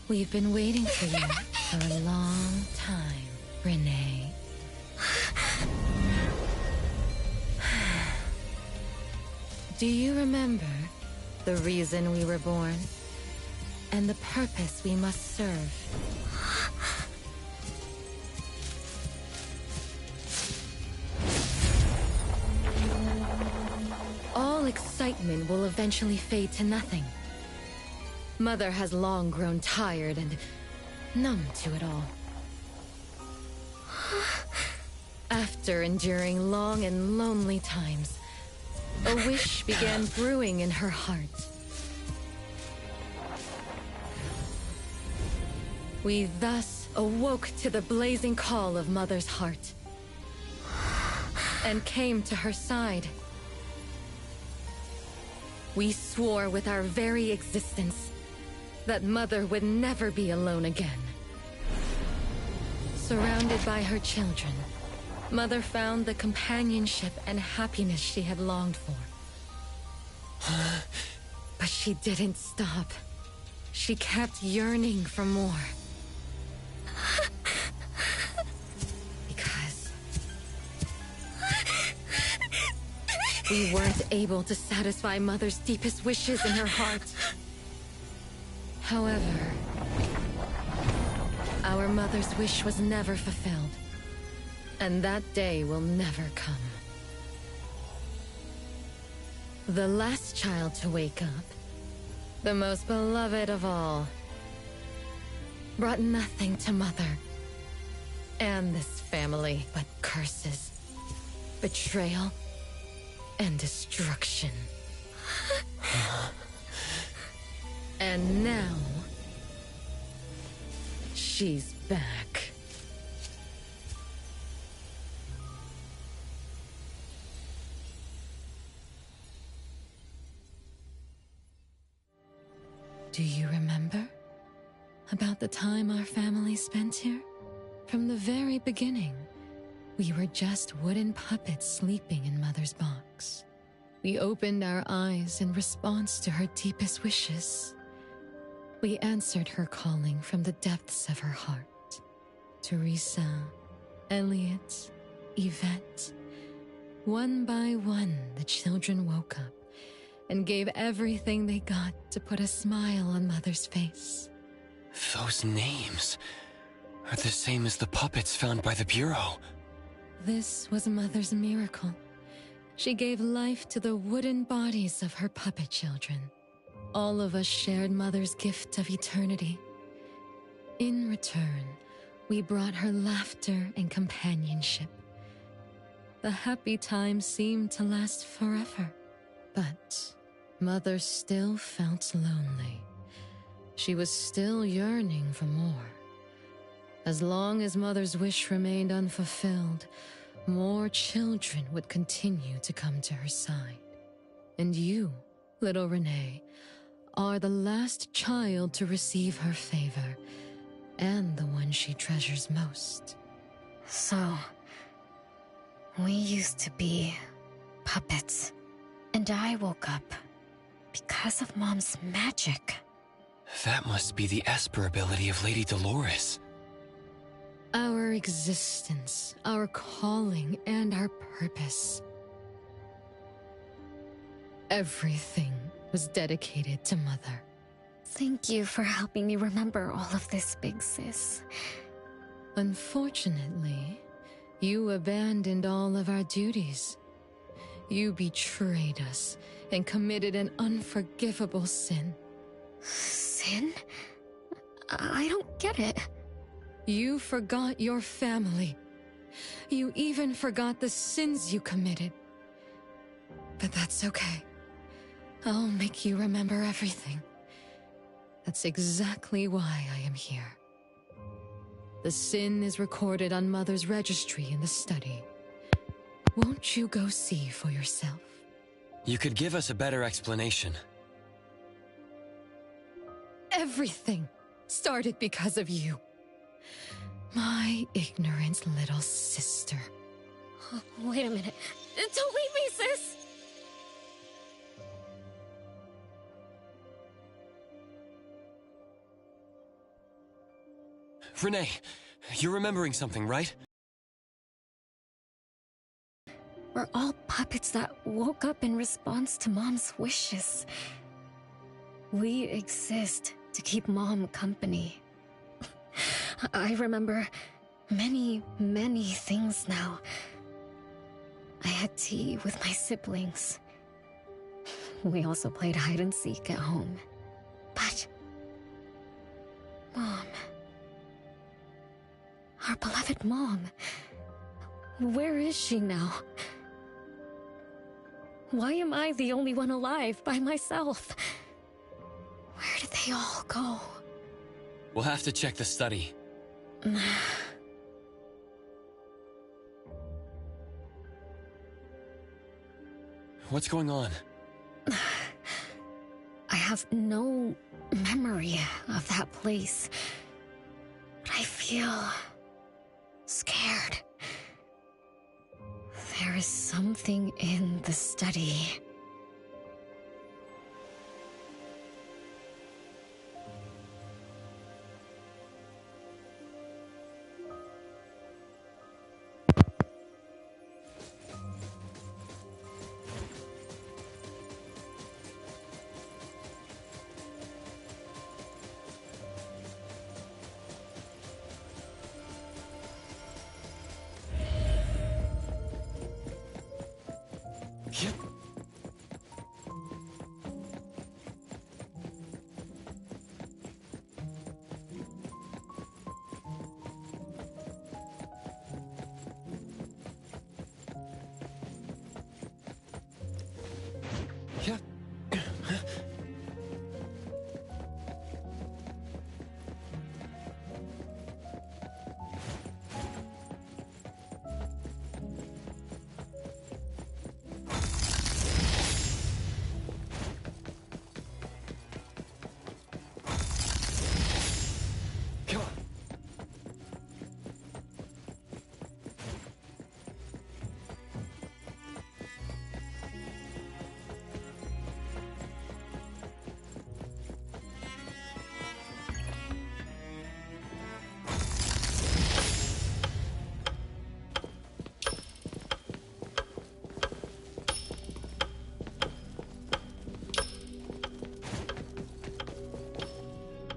We've been waiting for you for a long time, Renee. Do you remember the reason we were born? And the purpose we must serve? All excitement will eventually fade to nothing. Mother has long grown tired and numb to it all. After enduring long and lonely times, a wish began brewing in her heart. We thus awoke to the blazing call of Mother's heart and came to her side. We swore with our very existence that Mother would never be alone again. Surrounded by her children, Mother found the companionship and happiness she had longed for. But she didn't stop. She kept yearning for more. Because we weren't able to satisfy Mother's deepest wishes in her heart. However, our Mother's wish was never fulfilled, and that day will never come. The last child to wake up, the most beloved of all, brought nothing to Mother and this family but curses, betrayal, and destruction. And now, she's back. Do you remember about the time our family spent here? From the very beginning, we were just wooden puppets sleeping in Mother's box. We opened our eyes in response to her deepest wishes. We answered her calling from the depths of her heart. Teresa, Elliot, Yvette. One by one, the children woke up and gave everything they got to put a smile on Mother's face. Those names are the same as the puppets found by the Bureau. This was Mother's miracle. She gave life to the wooden bodies of her puppet children. All of us shared Mother's gift of eternity. In return, we brought her laughter and companionship. The happy times seemed to last forever, but Mother still felt lonely. She was still yearning for more. As long as Mother's wish remained unfulfilled, more children would continue to come to her side. And you, little Renee, are the last child to receive her favor, and the one she treasures most. So, we used to be puppets, and I woke up because of Mom's magic. That must be the Esper ability of Lady Dolores. Our existence, our calling, and our purpose. Everything was dedicated to Mother. Thank you for helping me remember all of this, Big Sis. Unfortunately, you abandoned all of our duties. You betrayed us and committed an unforgivable sin. Sin? I don't get it. You forgot your family. You even forgot the sins you committed. But that's okay. I'll make you remember everything. That's exactly why I am here. The sin is recorded on Mother's registry in the study. Won't you go see for yourself? You could give us a better explanation. Everything started because of you. My ignorant little sister. Oh, wait a minute. Don't leave me, sis! Renee, you're remembering something, right? We're all puppets that woke up in response to Mom's wishes. We exist to keep Mom company. I remember many, many things now. I had tea with my siblings. We also played hide and seek at home. But Mom, our beloved Mom, where is she now? Why am I the only one alive by myself? Where did they all go? We'll have to check the study. I have no memory of that place. But I feel scared. There is something in the study.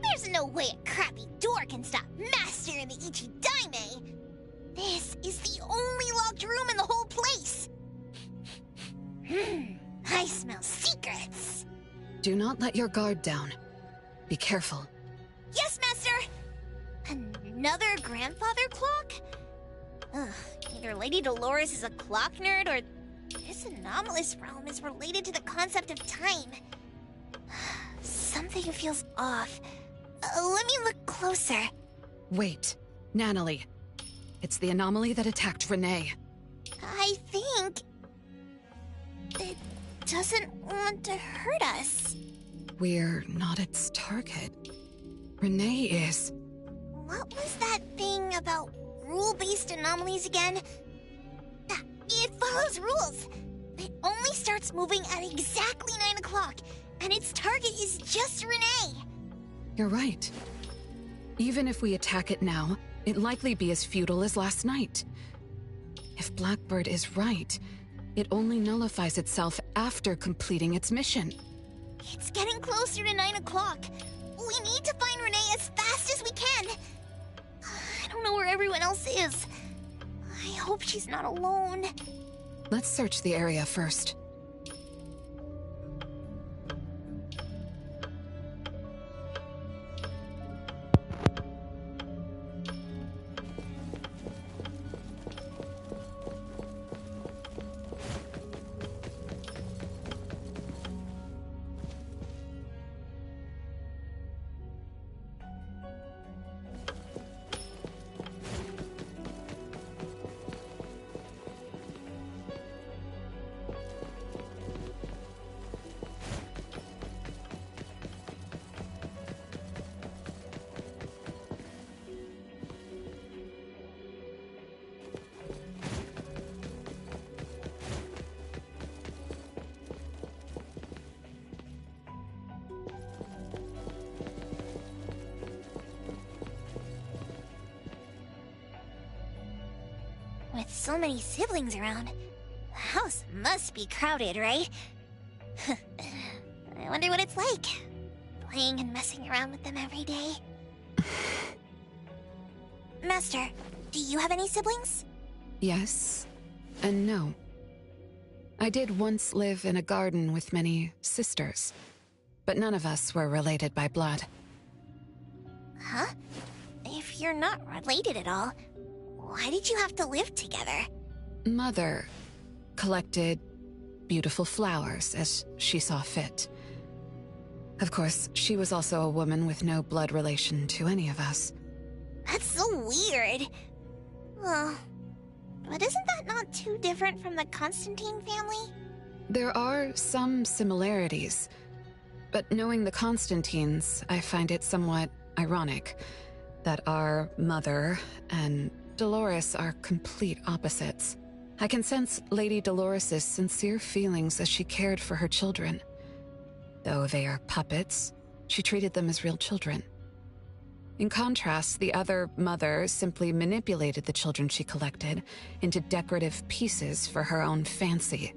There's no way a crappy door can stop Master and the Ichidaime! This is the only locked room in the whole place! I smell secrets! Do not let your guard down. Be careful. Yes, Master! Another grandfather clock? Ugh, either Lady Dolores is a clock nerd or this anomalous realm is related to the concept of time. Something feels off. Let me look closer. Wait, Nanalie. It's the anomaly that attacked Renee. I think it doesn't want to hurt us. We're not its target. Renee is. What was that thing about rule-based anomalies again? It follows rules. It only starts moving at exactly 9 o'clock, and its target is just Renee. You're right. Even if we attack it now, it'd likely be as futile as last night. If Blackbird is right, it only nullifies itself after completing its mission. It's getting closer to 9 o'clock. We need to find Renee as fast as we can. I don't know where everyone else is. I hope she's not alone. Let's search the area first. With so many siblings around, the house must be crowded, right? I wonder what it's like, playing and messing around with them every day. Master, do you have any siblings? Yes, and no. I did once live in a garden with many sisters, but none of us were related by blood. Huh? If you're not related at all, why did you have to live together? Mother collected beautiful flowers as she saw fit. Of course, she was also a woman with no blood relation to any of us. That's so weird. Well, but isn't that not too different from the Constantine family? There are some similarities, But knowing the Constantines, I find it somewhat ironic that our mother and Dolores are complete opposites. I can sense Lady Dolores' sincere feelings as she cared for her children. Though they are puppets, she treated them as real children. In contrast, the other mother simply manipulated the children she collected into decorative pieces for her own fancy.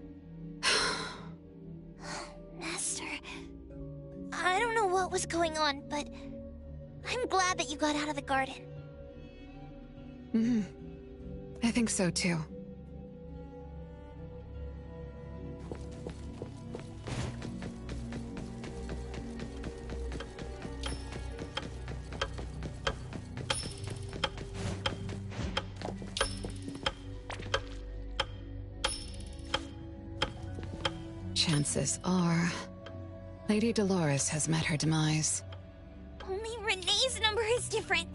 Master, I don't know what was going on, but I'm glad that you got out of the garden. I think so too. Chances are, Lady Dolores has met her demise. Only Renee's number is different.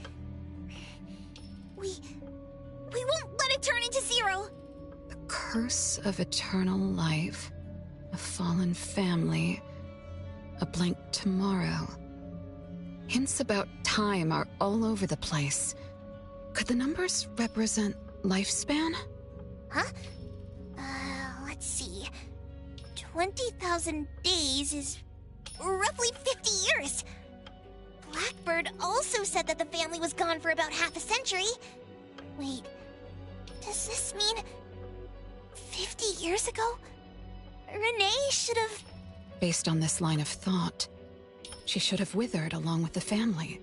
We won't let it turn into 0. The curse of eternal life, a fallen family, a blank tomorrow. Hints about time are all over the place. Could the numbers represent lifespan? Huh? Let's see. 20,000 days is roughly 50 years. Blackbird also said that the family was gone for about half a century. Wait, does this mean 50 years ago? Renee should have... Based on this line of thought, she should have withered along with the family.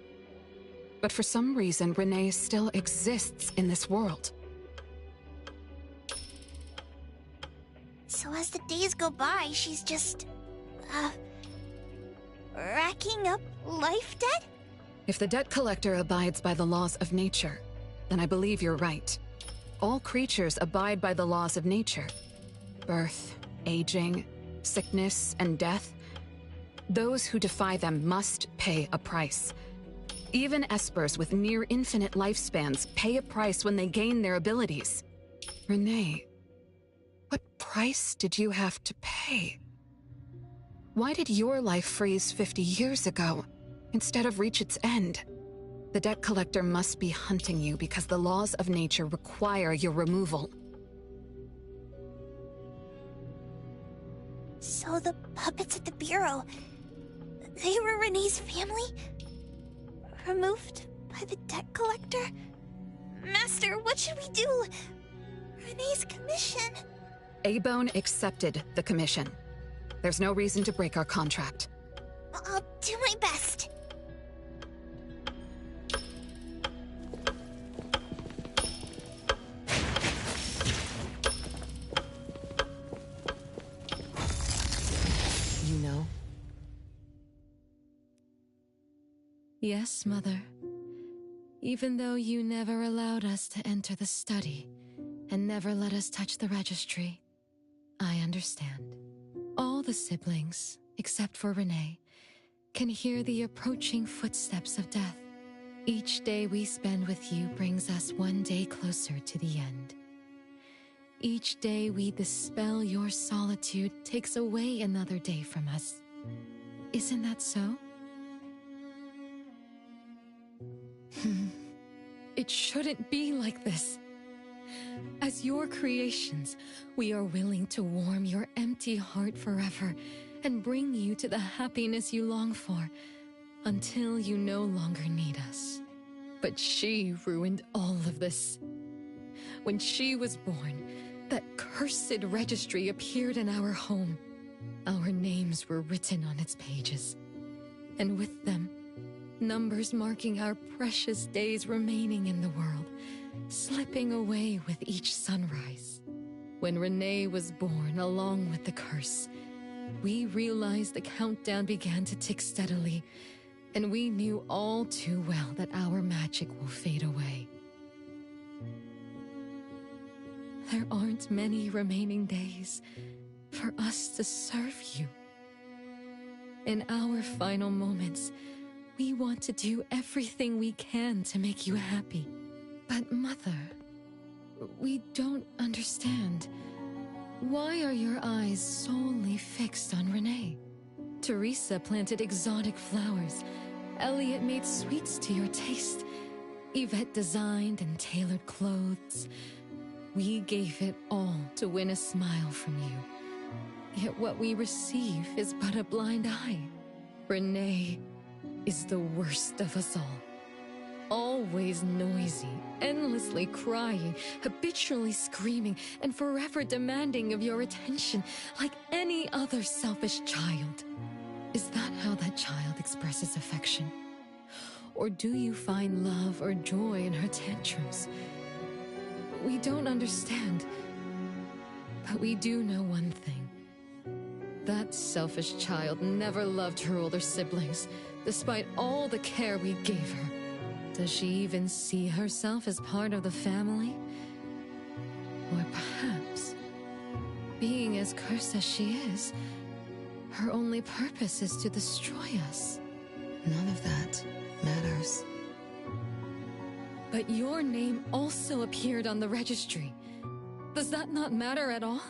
But for some reason, Renee still exists in this world. So as the days go by, she's just... racking up life debt? If the debt collector abides by the laws of nature, then I believe you're right. All creatures abide by the laws of nature. Birth, aging, sickness, and death. Those who defy them must pay a price. Even espers with near infinite lifespans pay a price when they gain their abilities. Renee, what price did you have to pay? Why did your life freeze 50 years ago, instead of reach its end? The debt collector must be hunting you because the laws of nature require your removal. So the puppets at the Bureau, they were Renee's family? Removed by the debt collector? Master, what should we do? Renee's commission... A-Bone accepted the commission. There's no reason to break our contract. I'll do my best. You know? Yes, Mother. Even though you never allowed us to enter the study and never let us touch the registry, I understand. All the siblings, except for Renee, can hear the approaching footsteps of death. Each day we spend with you brings us one day closer to the end. Each day we dispel your solitude takes away another day from us. Isn't that so? It shouldn't be like this. As your creations, we are willing to warm your empty heart forever and bring you to the happiness you long for until you no longer need us. But she ruined all of this. When she was born, that cursed registry appeared in our home. Our names were written on its pages, and with them, numbers marking our precious days remaining in the world, slipping away with each sunrise. When Renee was born along with the curse, we realized the countdown began to tick steadily, and we knew all too well that our magic will fade away. There aren't many remaining days for us to serve you. In our final moments, we want to do everything we can to make you happy. But Mother, we don't understand. Why are your eyes solely fixed on Renee? Teresa planted exotic flowers. Elliot made sweets to your taste. Yvette designed and tailored clothes. We gave it all to win a smile from you. Yet what we receive is but a blind eye. Renee is the worst of us all. Always noisy, endlessly crying, habitually screaming, and forever demanding of your attention like any other selfish child. Is that how that child expresses affection? Or do you find love or joy in her tantrums? We don't understand, but we do know one thing. That selfish child never loved her older siblings, despite all the care we gave her. Does she even see herself as part of the family? Or perhaps, being as cursed as she is, her only purpose is to destroy us. None of that matters. But your name also appeared on the registry. Does that not matter at all?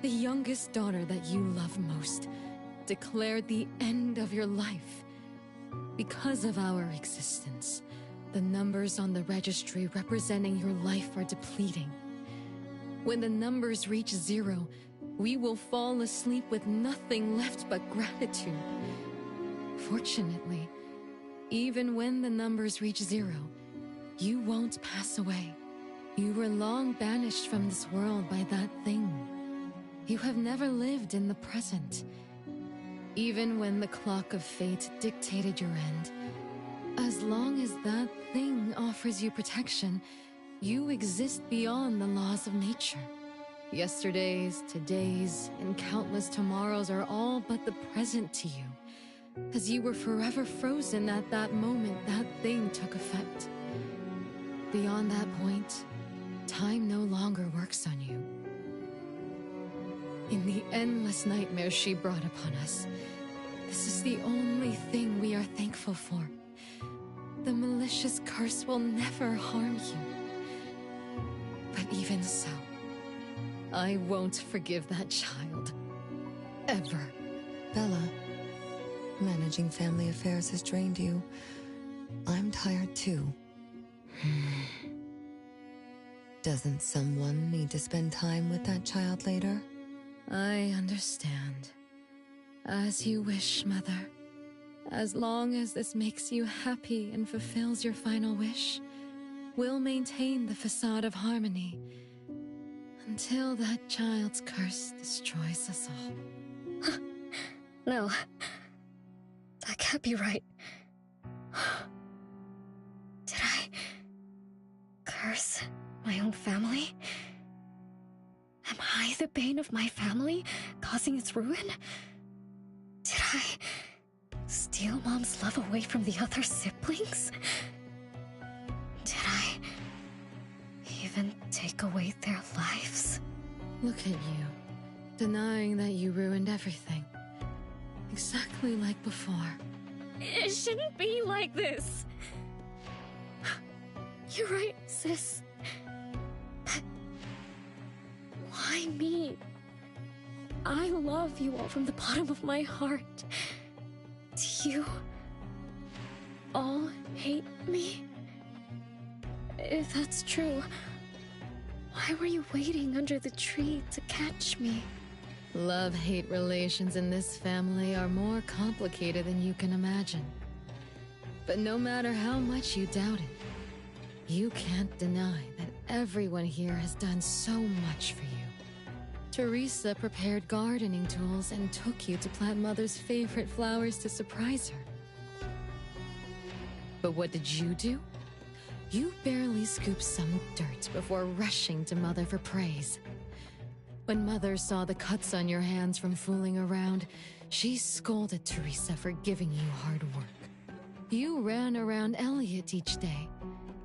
The youngest daughter that you love most declared the end of your life. Because of our existence, the numbers on the registry representing your life are depleting. When the numbers reach 0, we will fall asleep with nothing left but gratitude. Fortunately, even when the numbers reach 0, you won't pass away. You were long banished from this world by that thing. You have never lived in the present. Even when the clock of fate dictated your end, as long as that thing offers you protection, you exist beyond the laws of nature. Yesterdays, todays, and countless tomorrows are all but the present to you, as you were forever frozen at that moment that thing took effect. Beyond that point, time no longer works on you. In the endless nightmares she brought upon us, this is the only thing we are thankful for. The malicious curse will never harm you. But even so, I won't forgive that child. Ever. Bella, managing family affairs has drained you. I'm tired too. Doesn't someone need to spend time with that child later? I understand. As you wish, Mother. As long as this makes you happy and fulfills your final wish, we'll maintain the facade of harmony until that child's curse destroys us all. No. That can't be right. Did I curse my own family? Am I the bane of my family, causing its ruin? Did I steal Mom's love away from the other siblings? Did I even take away their lives? Look at you, denying that you ruined everything. Exactly like before. It shouldn't be like this. You're right, sis. But why me? I love you all from the bottom of my heart. Do you all hate me? If that's true, why were you waiting under the tree to catch me? Love-hate relations in this family are more complicated than you can imagine. But no matter how much you doubt it, you can't deny that everyone here has done so much for you. Teresa prepared gardening tools and took you to plant Mother's favorite flowers to surprise her. But what did you do? You barely scooped some dirt before rushing to Mother for praise. When Mother saw the cuts on your hands from fooling around, she scolded Teresa for giving you hard work. You ran around Elliot each day,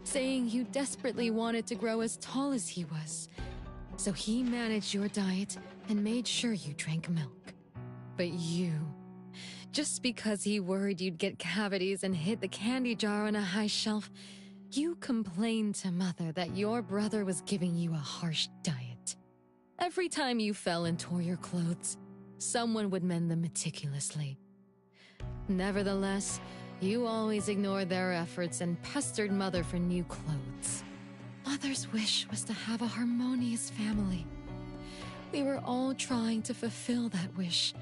saying you desperately wanted to grow as tall as he was. So he managed your diet and made sure you drank milk. But you, just because he worried you'd get cavities and hid the candy jar on a high shelf, you complained to Mother that your brother was giving you a harsh diet. Every time you fell and tore your clothes, someone would mend them meticulously. Nevertheless, you always ignored their efforts and pestered Mother for new clothes. Mother's wish was to have a harmonious family. We were all trying to fulfill that wish,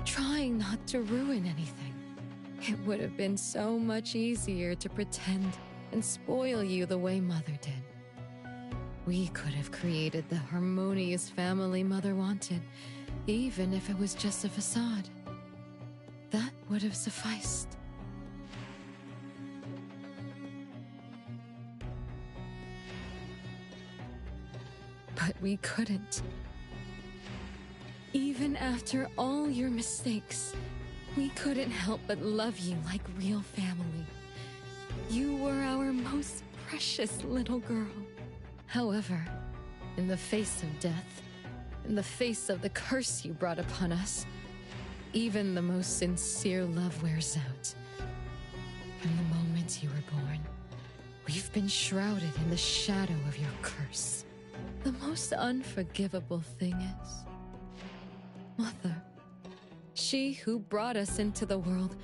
trying not to ruin anything. It would have been so much easier to pretend and spoil you the way Mother did. We could have created the harmonious family Mother wanted, even if it was just a facade. That would have sufficed. But we couldn't. Even after all your mistakes, we couldn't help but love you like real family. You were our most precious little girl. However, in the face of death, in the face of the curse you brought upon us, even the most sincere love wears out. From the moment you were born, we've been shrouded in the shadow of your curse. The most unforgivable thing is, Mother, she who brought us into the world,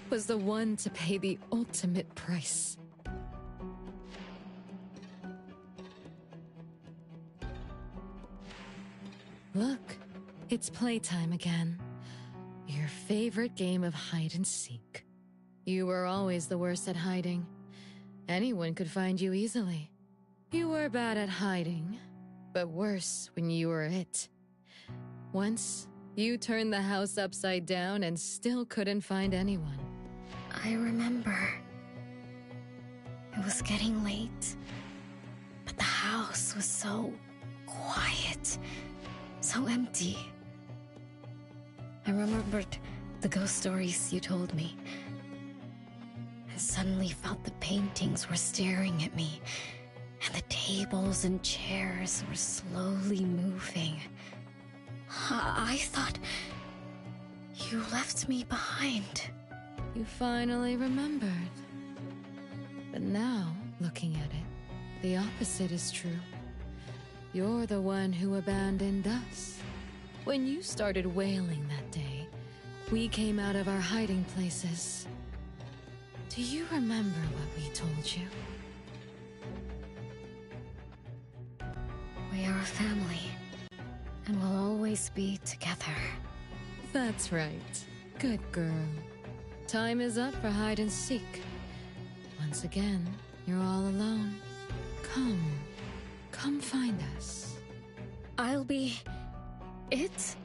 was the one to pay the ultimate price. Look, it's playtime again. Your favorite game of hide and seek. You were always the worst at hiding. Anyone could find you easily. You were bad at hiding, but worse when you were it. Once, you turned the house upside down and still couldn't find anyone. I remember. It was getting late, but the house was so quiet, so empty. I remembered the ghost stories you told me. I suddenly felt the paintings were staring at me, and the tables and chairs were slowly moving. I thought you left me behind. You finally remembered. But now, looking at it, the opposite is true. You're the one who abandoned us. When you started wailing that day, we came out of our hiding places. Do you remember what we told you? We are a family, and we'll always be together. That's right. Good girl. Time is up for hide and seek. Once again, you're all alone. Come find us. I'll be it?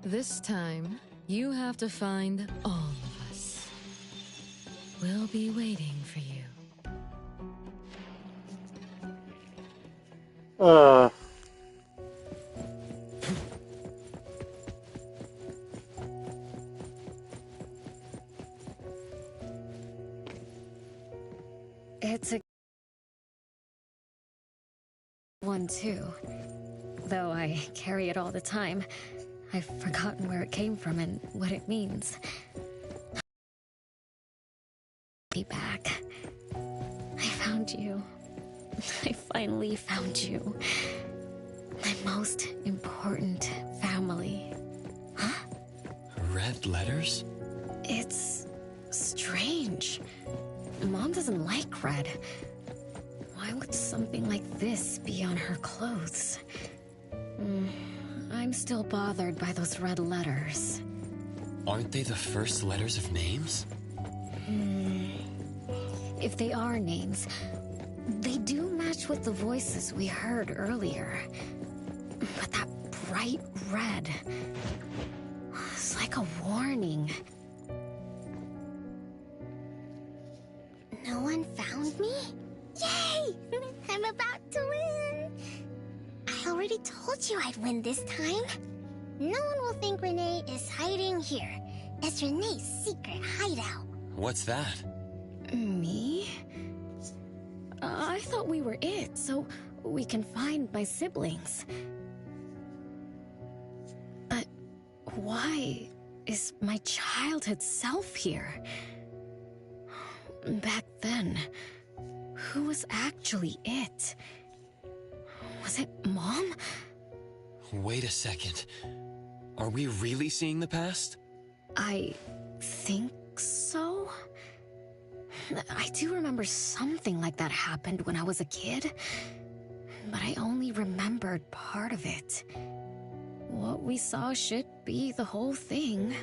This time, you have to find all of us. We'll be waiting for you. It's a one too. Though I carry it all the time, I've forgotten where it came from and what it means. Be back. I found you. I finally found you. My most important family. Huh? Red letters? It's strange. Mom doesn't like red. Why would something like this be on her clothes? I'm still bothered by those red letters. Aren't they the first letters of names? If they are names, they do match with the voices we heard earlier. But that bright red, it's like a warning. No one found me? Yay! I'm about to win! I already told you I'd win this time. No one will think Renee is hiding here. It's Renee's secret hideout. What's that? Me? I thought we were it, so we can find my siblings. But why is my childhood self here? Back then, who was actually it? Was it Mom? Wait a second. Are we really seeing the past? I think so. I do remember something like that happened when I was a kid, but I only remembered part of it. What we saw should be the whole thing.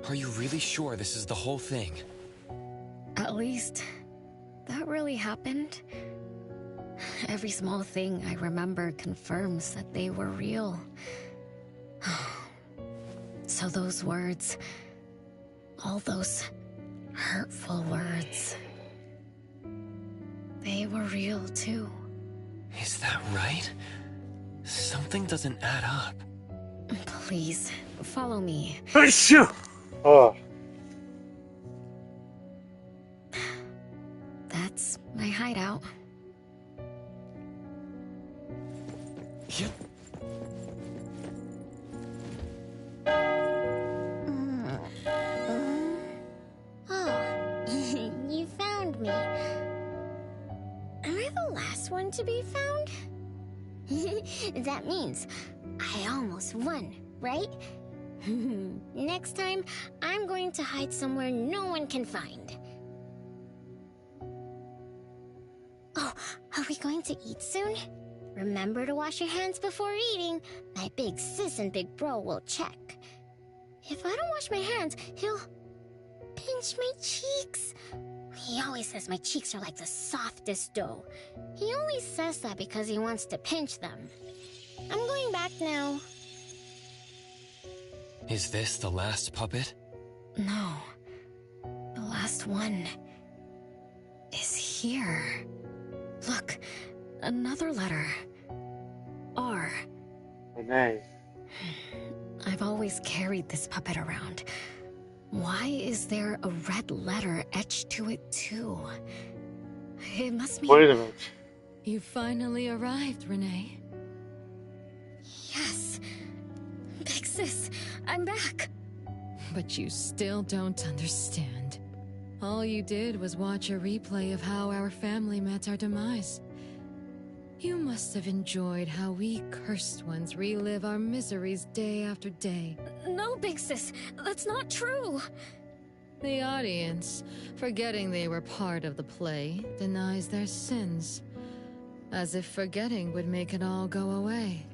Are you really sure this is the whole thing? At least, that really happened. Every small thing I remember confirms that they were real. So those words, all those hurtful words, they were real too. Is that right? Something doesn't add up. Please, follow me. Oh, That's my hideout. Yep. Oh, you found me. Am I the last one to be found? That means I almost won, right? Next time, I'm going to hide somewhere no one can find. Oh, are we going to eat soon? Remember to wash your hands before eating. My big sis and big bro will check. If I don't wash my hands, he'll pinch my cheeks. He always says my cheeks are like the softest dough. He only says that because he wants to pinch them. I'm going back now. Is this the last puppet? No. The last one is here. Look, another letter. R. Renee. I've always carried this puppet around. Why is there a red letter etched to it too? It must mean... Wait a minute. You finally arrived, Renee. Yes. Big sis, I'm back. But you still don't understand. All you did was watch a replay of how our family met our demise. You must have enjoyed how we cursed ones relive our miseries day after day. No, Big Sis, that's not true. The audience, forgetting they were part of the play, denies their sins. As if forgetting would make it all go away.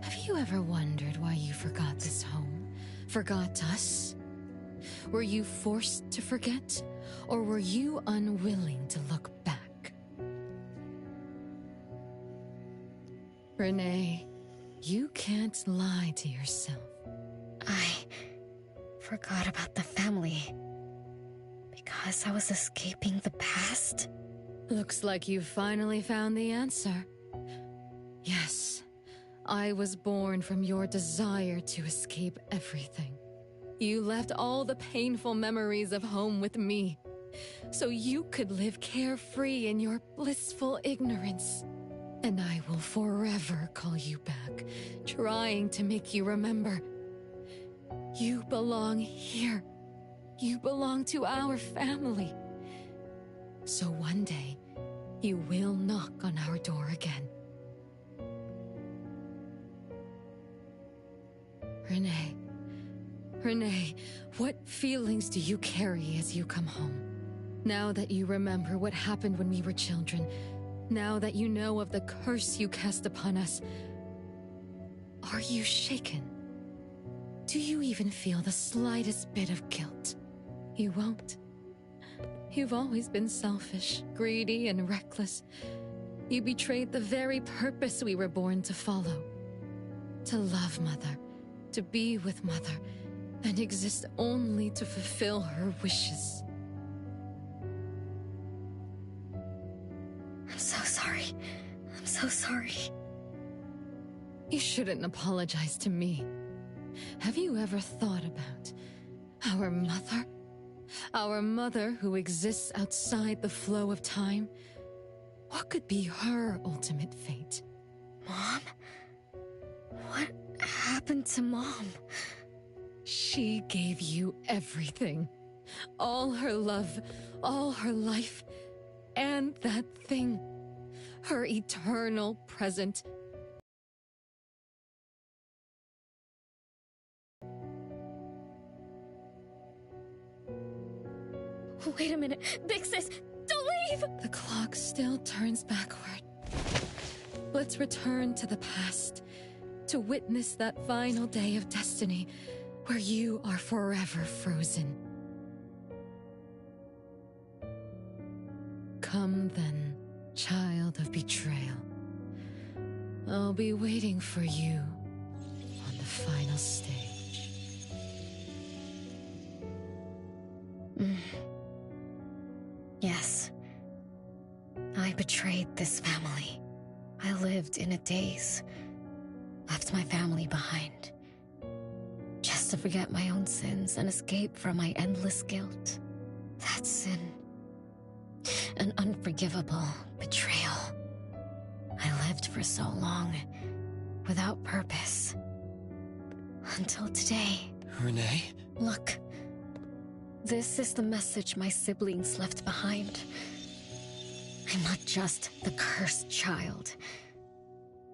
Have you ever wondered why you forgot this home? Forgot us? Were you forced to forget? Or were you unwilling to look back? Renee, you can't lie to yourself. I forgot about the family because I was escaping the past. Looks like you finally found the answer. Yes, I was born from your desire to escape everything. You left all the painful memories of home with me, so you could live carefree in your blissful ignorance. And I will forever call you back, trying to make you remember. You belong here. You belong to our family. So one day, you will knock on our door again. Renee, what feelings do you carry as you come home? Now that you remember what happened when we were children, now that you know of the curse you cast upon us, are you shaken? Do you even feel the slightest bit of guilt? You won't. You've always been selfish, greedy, and reckless. You betrayed the very purpose we were born to follow. To love Mother, to be with Mother, and exist only to fulfill her wishes. I'm so sorry. I'm so sorry. You shouldn't apologize to me. Have you ever thought about our mother? Our mother who exists outside the flow of time? What could be her ultimate fate? Mom? What happened to Mom? She gave you everything. All her love, all her life, and that thing. Her eternal present Wait a minute. Big sis, don't leave! The clock still turns backward. Let's return to the past to witness that final day of destiny where you are forever frozen. Come then, child of betrayal. I'll be waiting for you on the final stage. Yes. I betrayed this family. I lived in a daze. Left my family behind. Just to forget my own sins and escape from my endless guilt. That sin. An unforgivable betrayal. I lived for so long, without purpose. Until today. Renee? Look. This is the message my siblings left behind. I'm not just the cursed child.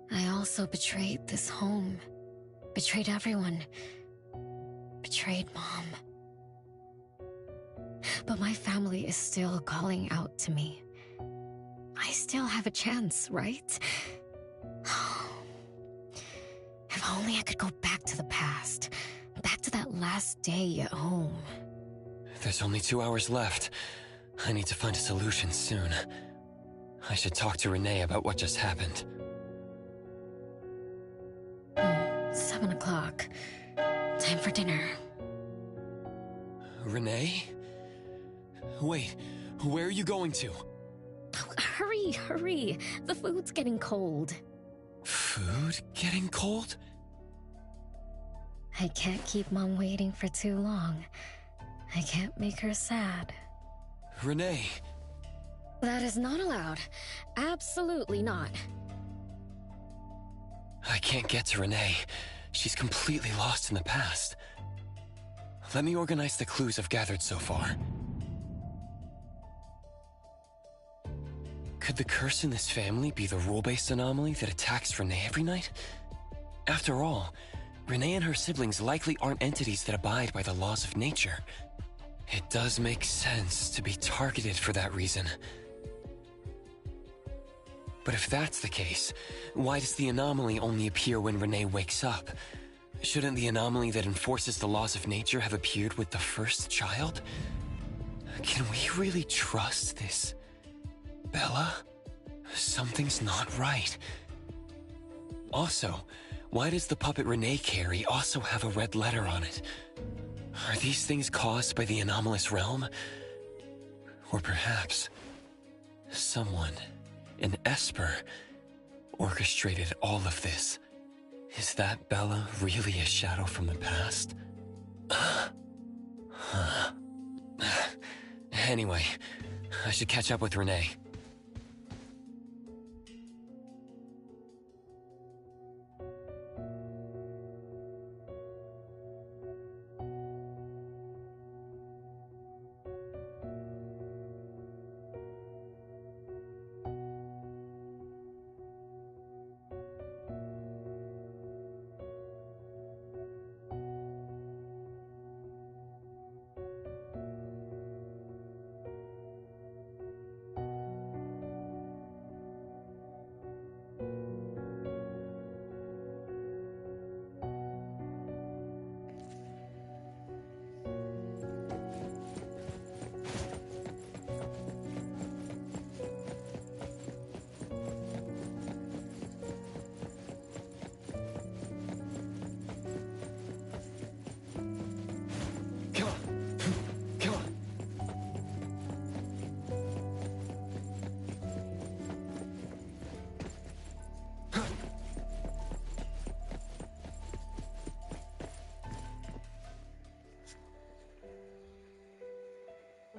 I also betrayed this home. Betrayed everyone. Betrayed Mom. But my family is still calling out to me. I still have a chance, right? If only I could go back to the past. Back to that last day at home. There's only 2 hours left. I need to find a solution soon. I should talk to Renee about what just happened. 7 o'clock. Time for dinner. Renee? Wait, where are you going to? Oh, hurry, hurry. The food's getting cold. Food getting cold? I can't keep Mom waiting for too long. I can't make her sad. Renee! That is not allowed. Absolutely not. I can't get to Renee. She's completely lost in the past. Let me organize the clues I've gathered so far. Could the curse in this family be the rule-based anomaly that attacks Renee every night? After all, Renee and her siblings likely aren't entities that abide by the laws of nature. It does make sense to be targeted for that reason. But if that's the case, why does the anomaly only appear when Renee wakes up? Shouldn't the anomaly that enforces the laws of nature have appeared with the first child? Can we really trust this Bella? Something's not right. Also, why does the puppet Renee carry also have a red letter on it? Are these things caused by the anomalous realm? Or perhaps someone, an Esper, orchestrated all of this? Is that Bella really a shadow from the past? Anyway, I should catch up with Renee.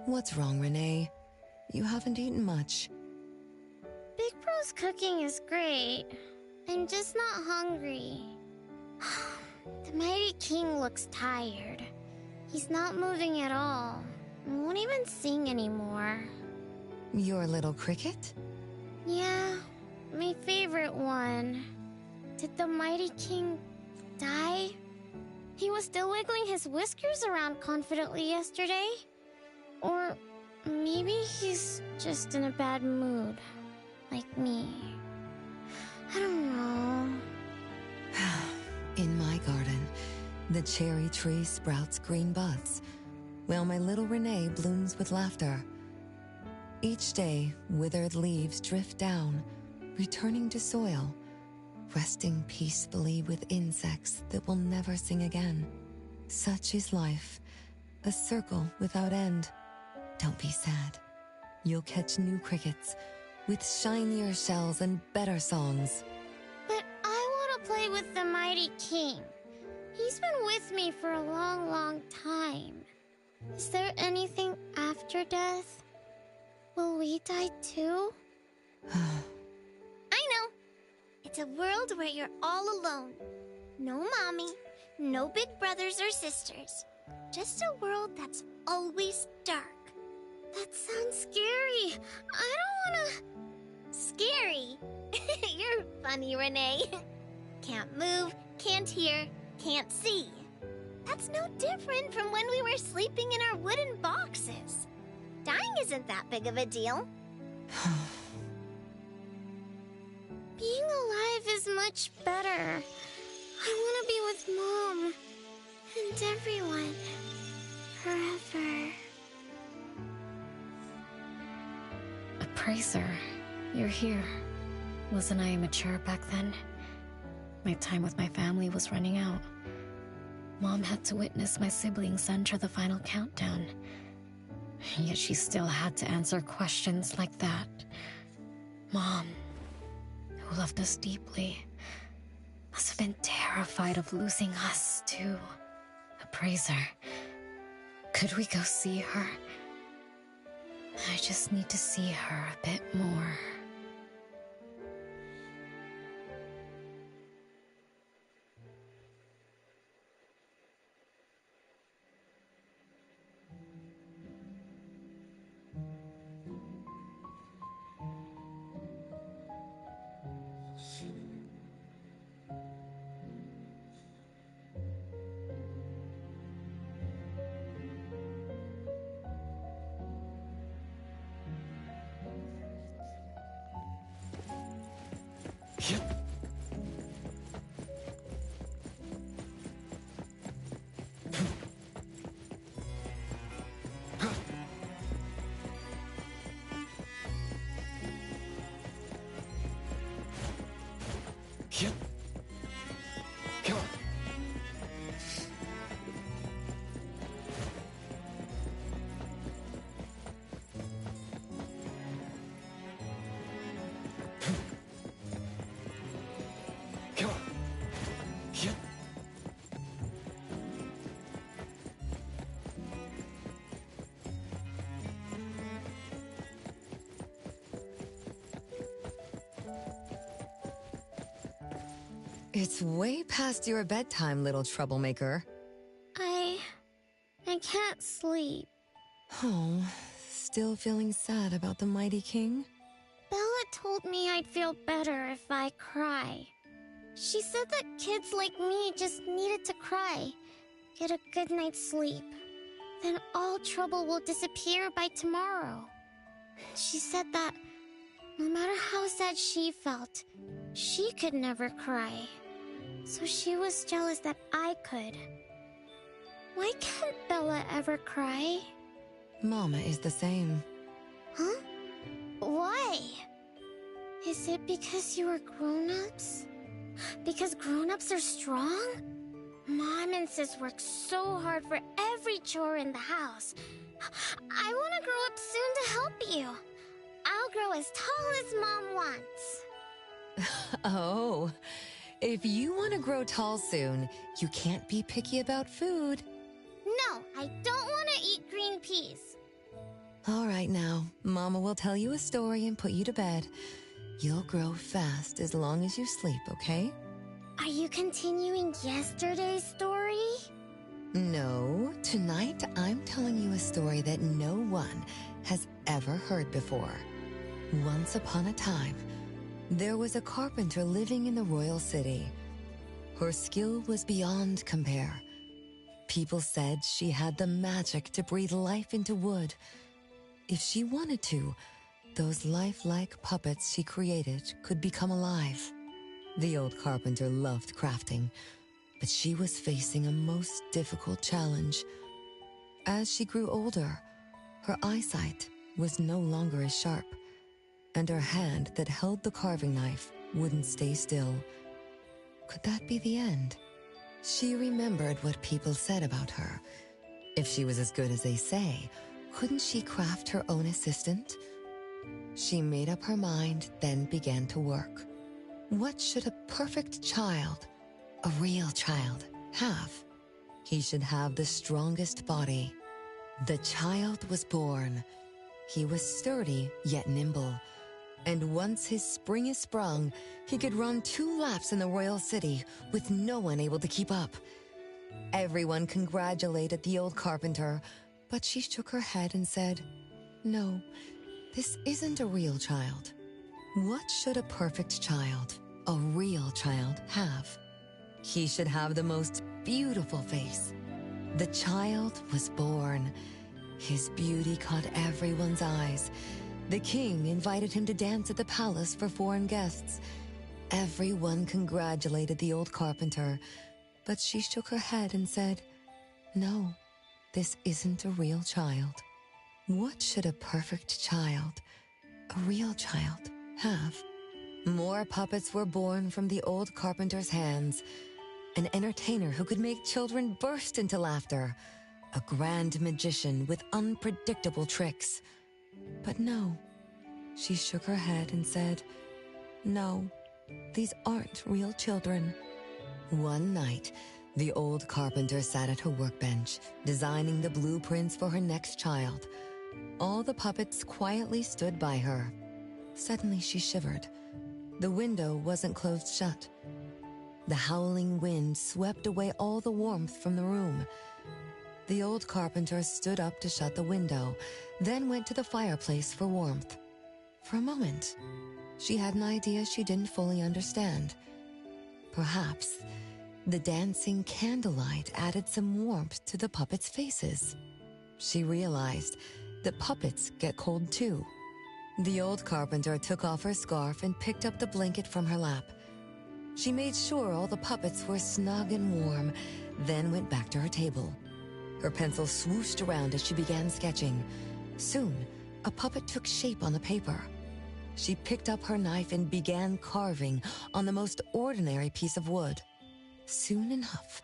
What's wrong, Renee? You haven't eaten much. Big Bro's cooking is great. I'm just not hungry. The Mighty King looks tired. He's not moving at all. Won't even sing anymore. Your little cricket? Yeah, my favorite one. Did the Mighty King die? He was still wiggling his whiskers around confidently yesterday. Or Maybe he's just in a bad mood. Like me. I don't know. In my garden, the cherry tree sprouts green buds, while my little Renee blooms with laughter. Each day, withered leaves drift down, returning to soil, resting peacefully with insects that will never sing again. Such is life, a circle without end. Don't be sad. You'll catch new crickets, with shinier shells and better songs. But I want to play with the Mighty King. He's been with me for a long, long time. Is there anything after death? Will we die too? I know. It's a world where you're all alone. No mommy, no big brothers or sisters. Just a world that's always dark. That sounds scary. I don't wanna... Scary? You're funny, Renee. Can't move, can't hear, can't see. That's no different from when we were sleeping in our wooden boxes. Dying isn't that big of a deal. Being alive is much better. I want to be with Mom and everyone forever. Appraiser, you're here. Wasn't I immature back then? My time with my family was running out. Mom had to witness my siblings enter the final countdown. Yet she still had to answer questions like that. Mom, who loved us deeply, must have been terrified of losing us, too. Appraiser, could we go see her? I just need to see her a bit more. Come on. Come on. Yep. It's way past your bedtime, little troublemaker. I can't sleep. Oh, still feeling sad about the Mighty King? Bella told me I'd feel better if I cry. She said that kids like me just needed to cry, get a good night's sleep. Then all trouble will disappear by tomorrow. She said that no matter how sad she felt, she could never cry. So she was jealous that I could. Why can't Bella ever cry? Mama is the same. Huh? Why? Is it because you were grown-ups? Because grown-ups are strong? Mom and Sis work so hard for every chore in the house. I want to grow up soon to help you. I'll grow as tall as Mom wants. Oh, if you want to grow tall soon, you can't be picky about food. No, I don't want to eat green peas. All right now, Mama will tell you a story and put you to bed. You'll grow fast as long as you sleep, okay? Are you continuing yesterday's story? No, tonight I'm telling you a story that no one has ever heard before. Once upon a time, there was a carpenter living in the royal city. Her skill was beyond compare. People said she had the magic to breathe life into wood. If she wanted to, those lifelike puppets she created could become alive. The old carpenter loved crafting, but she was facing a most difficult challenge. As she grew older, her eyesight was no longer as sharp, and her hand that held the carving knife wouldn't stay still. Could that be the end? She remembered what people said about her. If she was as good as they say, couldn't she craft her own assistant? She made up her mind, then began to work. What should a perfect child, a real child, have? He should have the strongest body. The child was born. He was sturdy yet nimble, and once his spring is sprung, he could run 2 laps in the royal city with no one able to keep up. Everyone congratulated the old carpenter, but she shook her head and said, "No, this isn't a real child." What should a perfect child, a real child, have? He should have the most beautiful face. The child was born. His beauty caught everyone's eyes. The king invited him to dance at the palace for foreign guests. Everyone congratulated the old carpenter, but she shook her head and said, "No, this isn't a real child." What should a perfect child, a real child, have? More puppets were born from the old carpenter's hands. An entertainer who could make children burst into laughter. A grand magician with unpredictable tricks. But no, she shook her head and said, "No, these aren't real children." One night, the old carpenter sat at her workbench, designing the blueprints for her next child. All the puppets quietly stood by her. Suddenly she shivered. The window wasn't closed shut. The howling wind swept away all the warmth from the room. The old carpenter stood up to shut the window, then went to the fireplace for warmth. For a moment, she had an idea she didn't fully understand. Perhaps the dancing candlelight added some warmth to the puppets' faces. She realized that puppets get cold too. The old carpenter took off her scarf and picked up the blanket from her lap. She made sure all the puppets were snug and warm, then went back to her table. Her pencil swooshed around as she began sketching. Soon, a puppet took shape on the paper. She picked up her knife and began carving on the most ordinary piece of wood. Soon enough,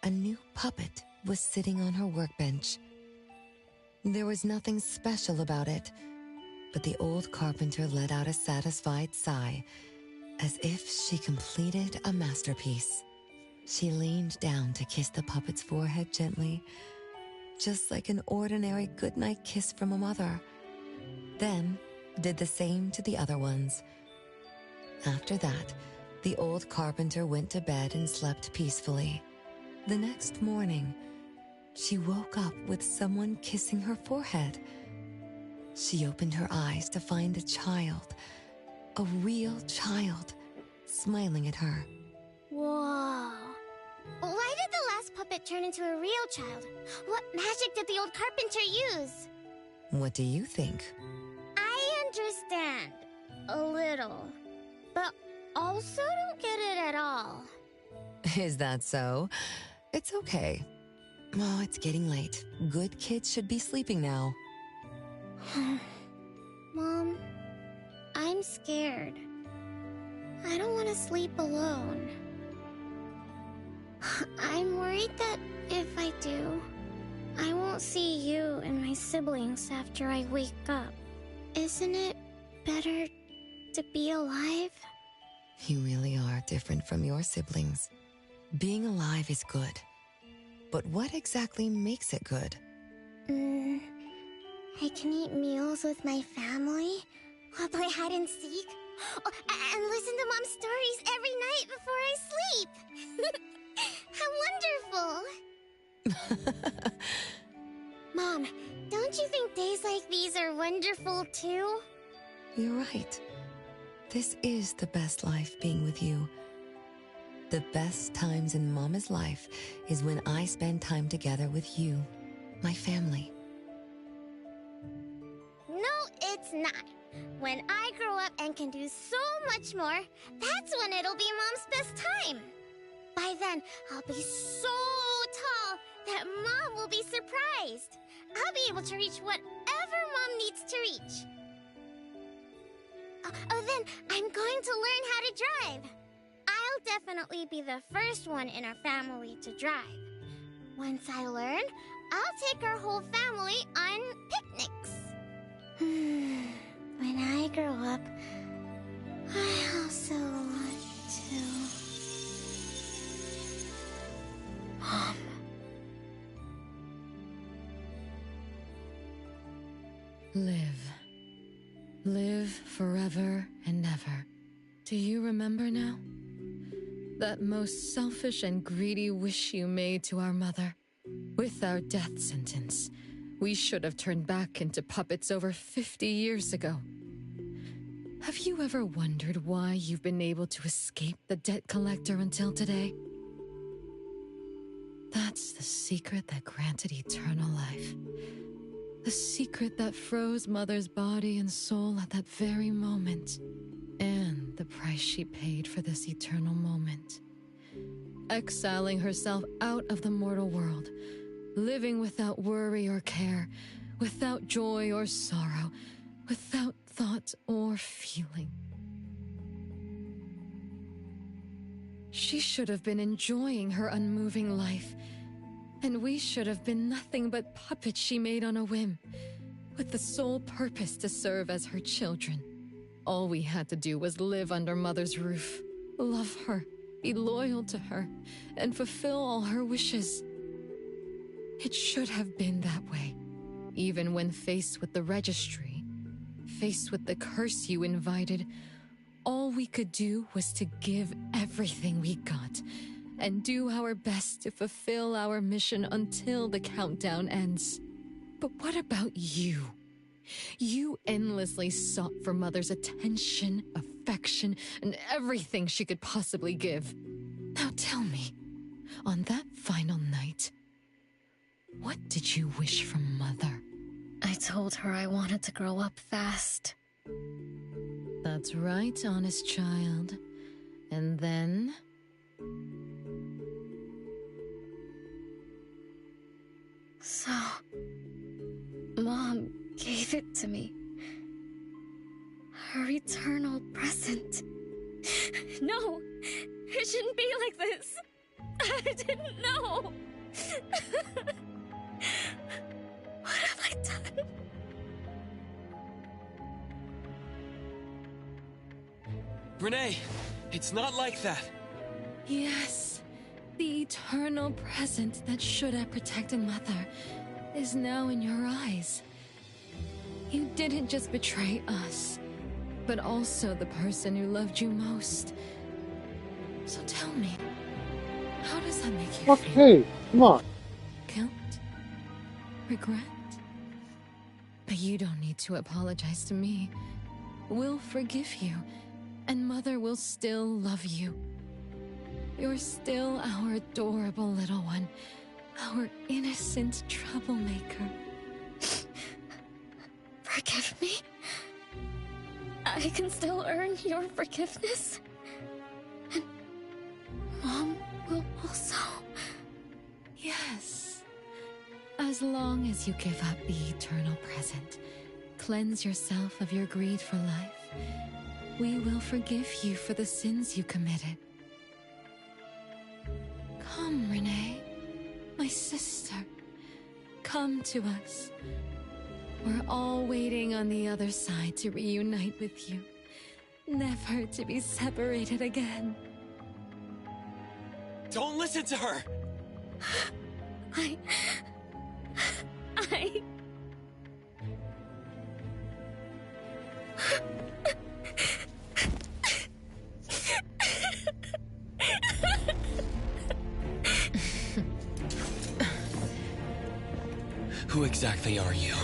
a new puppet was sitting on her workbench. There was nothing special about it, but the old carpenter let out a satisfied sigh, as if she completed a masterpiece. She leaned down to kiss the puppet's forehead gently, just like an ordinary goodnight kiss from a mother. Then did the same to the other ones. After that, the old carpenter went to bed and slept peacefully. The next morning, she woke up with someone kissing her forehead. She opened her eyes to find a child, a real child, smiling at her. Whoa. Why did the last puppet turn into a real child? What magic did the old carpenter use? What do you think? I understand. A little. But also don't get it at all. Is that so? It's okay. Oh, it's getting late. Good kids should be sleeping now. Mom, I'm scared. I don't want to sleep alone. I'm worried that if I do, I won't see you and my siblings after I wake up. Isn't it better to be alive? You really are different from your siblings. Being alive is good. But what exactly makes it good? I can eat meals with my family, or play hide and seek, and listen to Mom's stories every night before I sleep. How wonderful! Mom, don't you think days like these are wonderful too? You're right. This is the best life being with you. The best times in Mama's life is when I spend time together with you, my family. not. When I grow up and can do so much more, that's when it'll be Mom's best time. By then, I'll be so tall that Mom will be surprised. I'll be able to reach whatever Mom needs to reach. Then I'm going to learn how to drive. I'll definitely be the first one in our family to drive. Once I learn, I'll take our whole family on picnics. When I grow up, I also want to... Mom. Live. Live forever and ever. Do you remember now? That most selfish and greedy wish you made to our mother. With our death sentence, we should have turned back into puppets over 50 years ago. Have you ever wondered why you've been able to escape the debt collector until today? That's the secret that granted eternal life. The secret that froze Mother's body and soul at that very moment. And the price she paid for this eternal moment. Exiling herself out of the mortal world. Living without worry or care. Without joy or sorrow. Without thought or feeling. She should have been enjoying her unmoving life. And we should have been nothing but puppets she made on a whim, with the sole purpose to serve as her children. All we had to do was live under Mother's roof, love her, be loyal to her, and fulfill all her wishes. It should have been that way, even when faced with the registry, faced with the curse you invited. All we could do was to give everything we got, and do our best to fulfill our mission until the countdown ends. But what about you? You endlessly sought for Mother's attention, affection, and everything she could possibly give. Now tell me, on that final night, what did you wish from Mother? I told her I wanted to grow up fast. That's right, honest child. And then... So, Mom gave it to me. Her eternal present. No! It shouldn't be like this! I didn't know! What have I done? Renee, it's not like that. Yes. The eternal present that should have protected Mother is now in your eyes. You didn't just betray us, but also the person who loved you most. So tell me, how does that make you feel? Okay, come on. Guilt? Regret? But you don't need to apologize to me. We'll forgive you, and Mother will still love you. You're still our adorable little one, our innocent troublemaker. Forgive me? I can still earn your forgiveness? And Mom will also? Yes. As long as you give up the eternal present, cleanse yourself of your greed for life, we will forgive you for the sins you committed. Come, Renee, my sister. Come to us. We're all waiting on the other side to reunite with you, never to be separated again. Don't listen to her! I... Who exactly are you?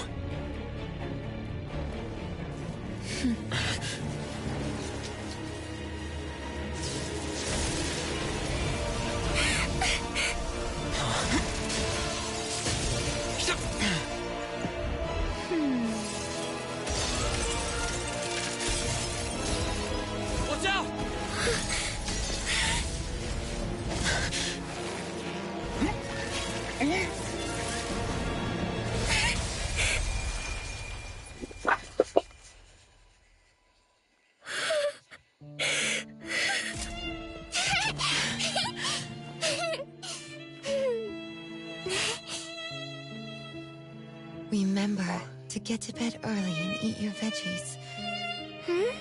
Remember to get to bed early and eat your veggies.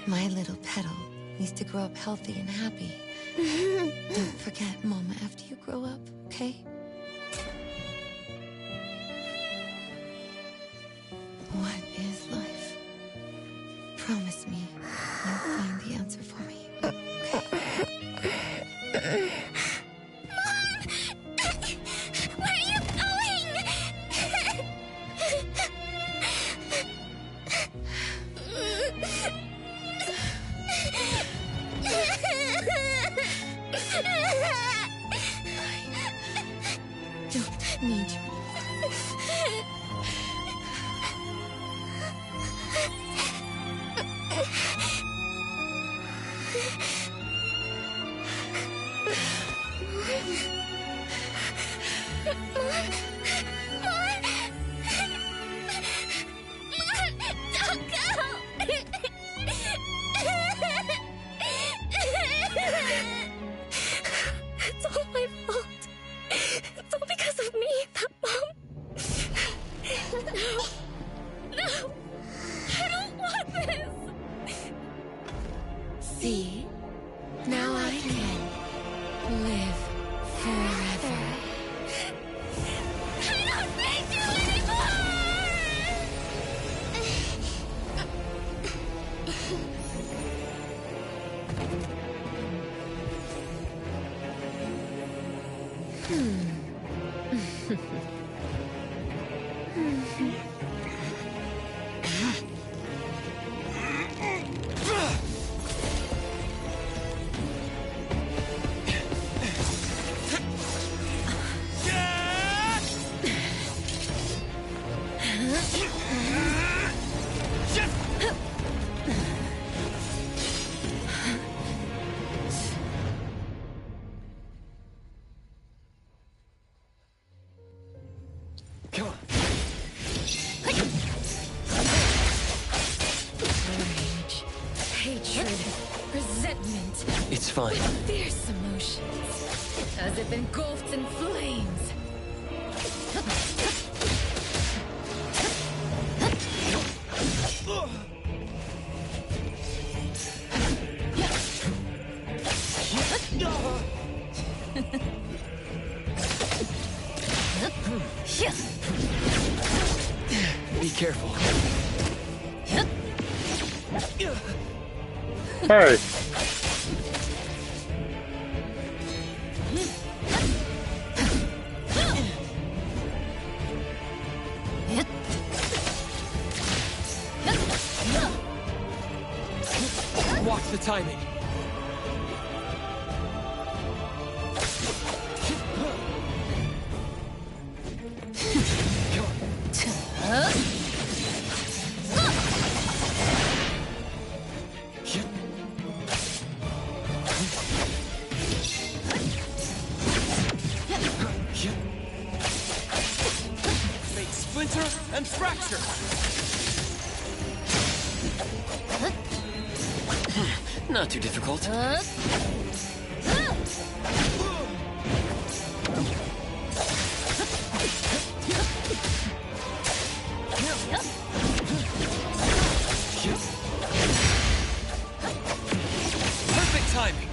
My little petal needs to grow up healthy and happy. Don't forget Mama after you grow up, okay? What is life? Promise me you'll find the answer for me. Where are you going? Don't need you. It's all my fault. It's all because of me that Mom... No! I don't want this! See? Now I can live forever. I don't need you anymore! Come on. Rage, hatred, resentment. It's fine. Fierce emotions, as if engulfed in flames. Be careful. Hey. Watch the timing. Make splinter and fracture. Not too difficult. Perfect timing.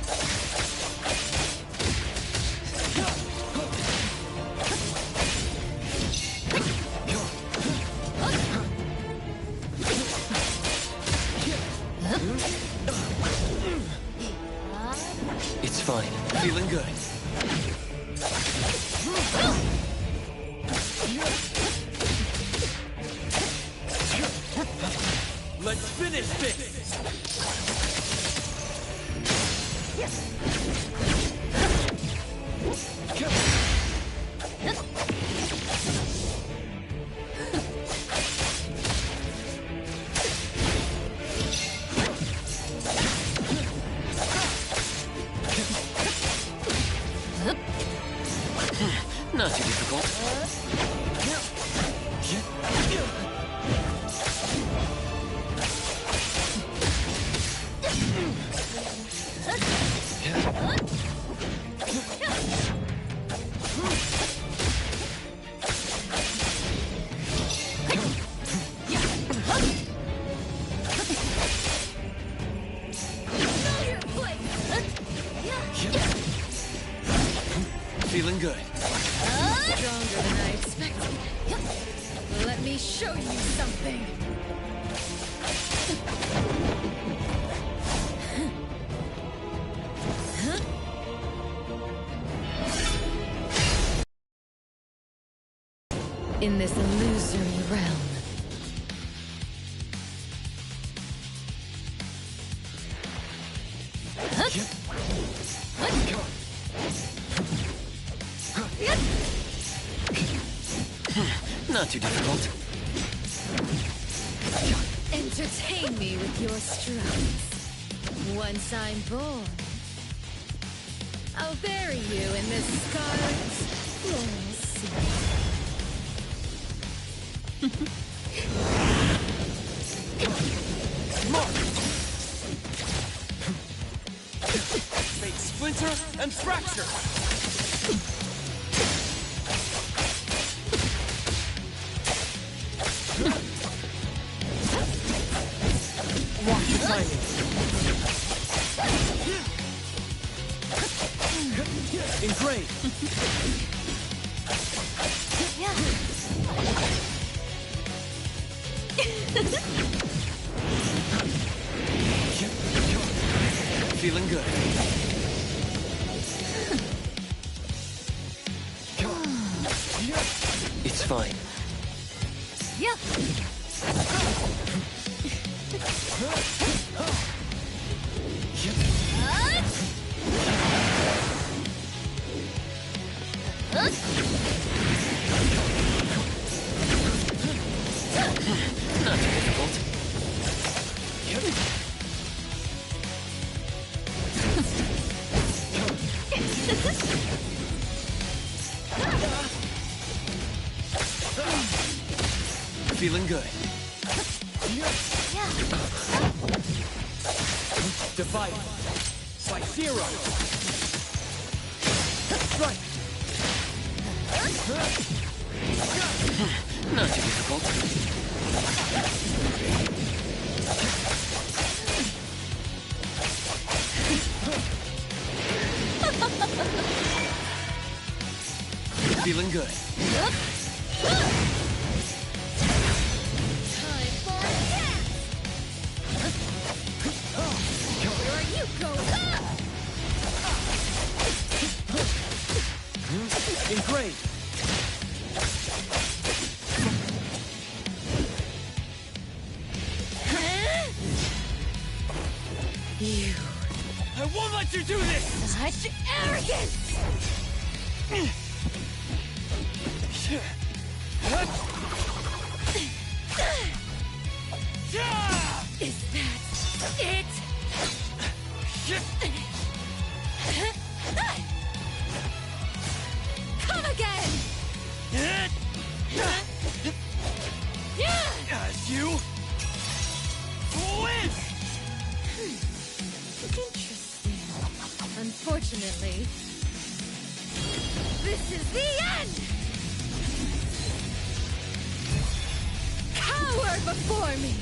It's fine. Feeling good. Let's finish this! Not too difficult. Feeling good. Stronger than I expected. Let me show you something. In this illusory realm, Not too difficult. entertain me with your struts. Once I'm born, I'll bury you in this scarlet floral sea. Make splinter and fracture. Watch your timing. Engrave. Feeling good. It's fine. Yeah. Not too difficult. Feeling good. Divide. Slice zero. Right. Not too difficult. Feeling good. Time for a dance! Where are you going? Engrave. You. I won't let you do this! Such arrogance! Is that it? Come again! You win! Interesting. Unfortunately, this is the end! Cower before me!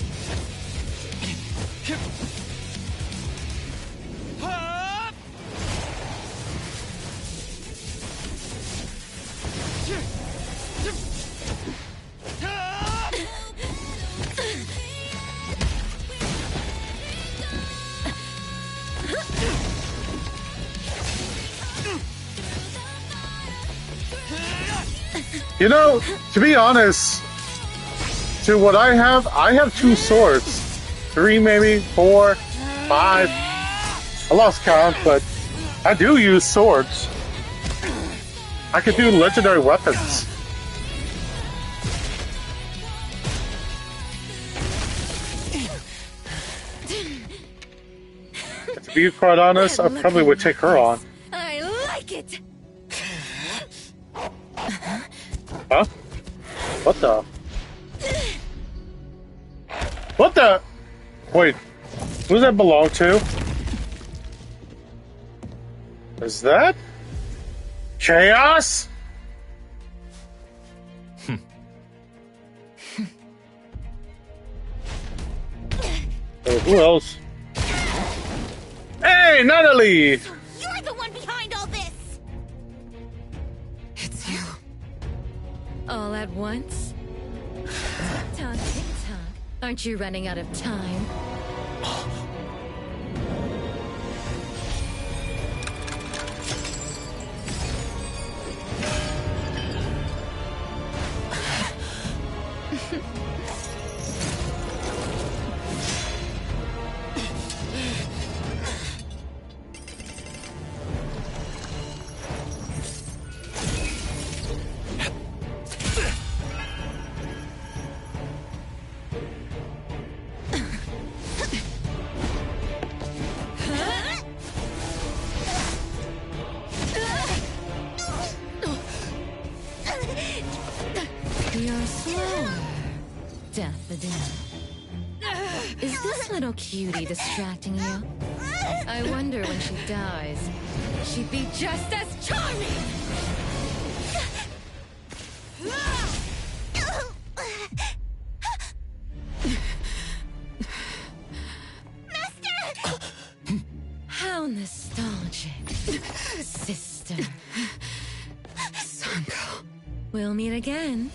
You know, to be honest, to what I have 2 swords. 3 maybe, 4, 5. I lost count, but I do use swords. I could do legendary weapons. To be quite honest, I probably would take her on. I like it! Huh? What the? What the? Wait, who does that belong to? Is that Chaos? Who else? Hey, Natalie! You're the one behind all this! All at once? Tick-tock, tick-tock. Aren't you running out of time? You're slower, Daffodil. Is this little cutie distracting you? I wonder when she dies, she'd be just as charming! How nostalgic, sister. Sanko. We'll meet again.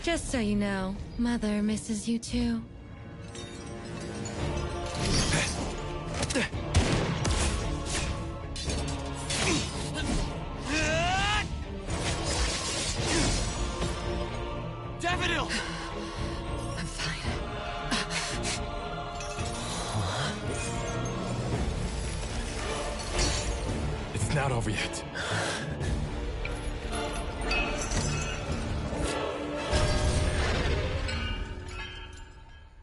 Just so you know, Mother misses you too. Daffodil! I'm fine. It's not over yet.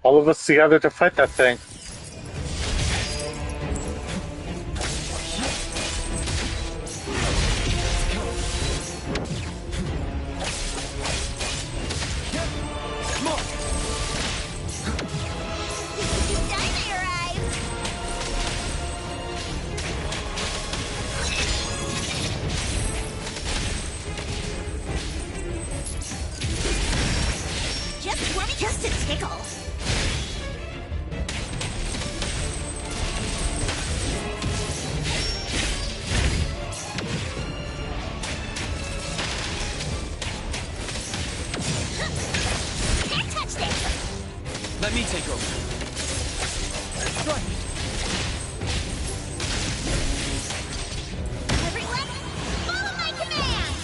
All of us together to fight that thing. Just a tickle. Can't touch this. Let me take over. Strike. Everyone, follow my command.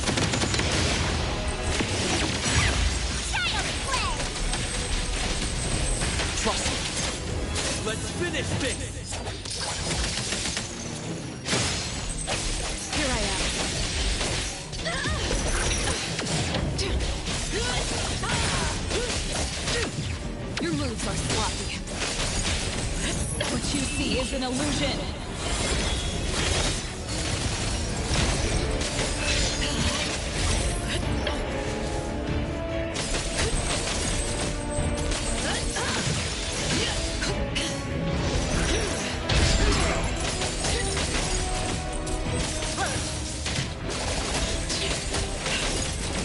Child's play. Trust me. Let's finish this! Here I am. Your moves are sloppy. What you see is an illusion.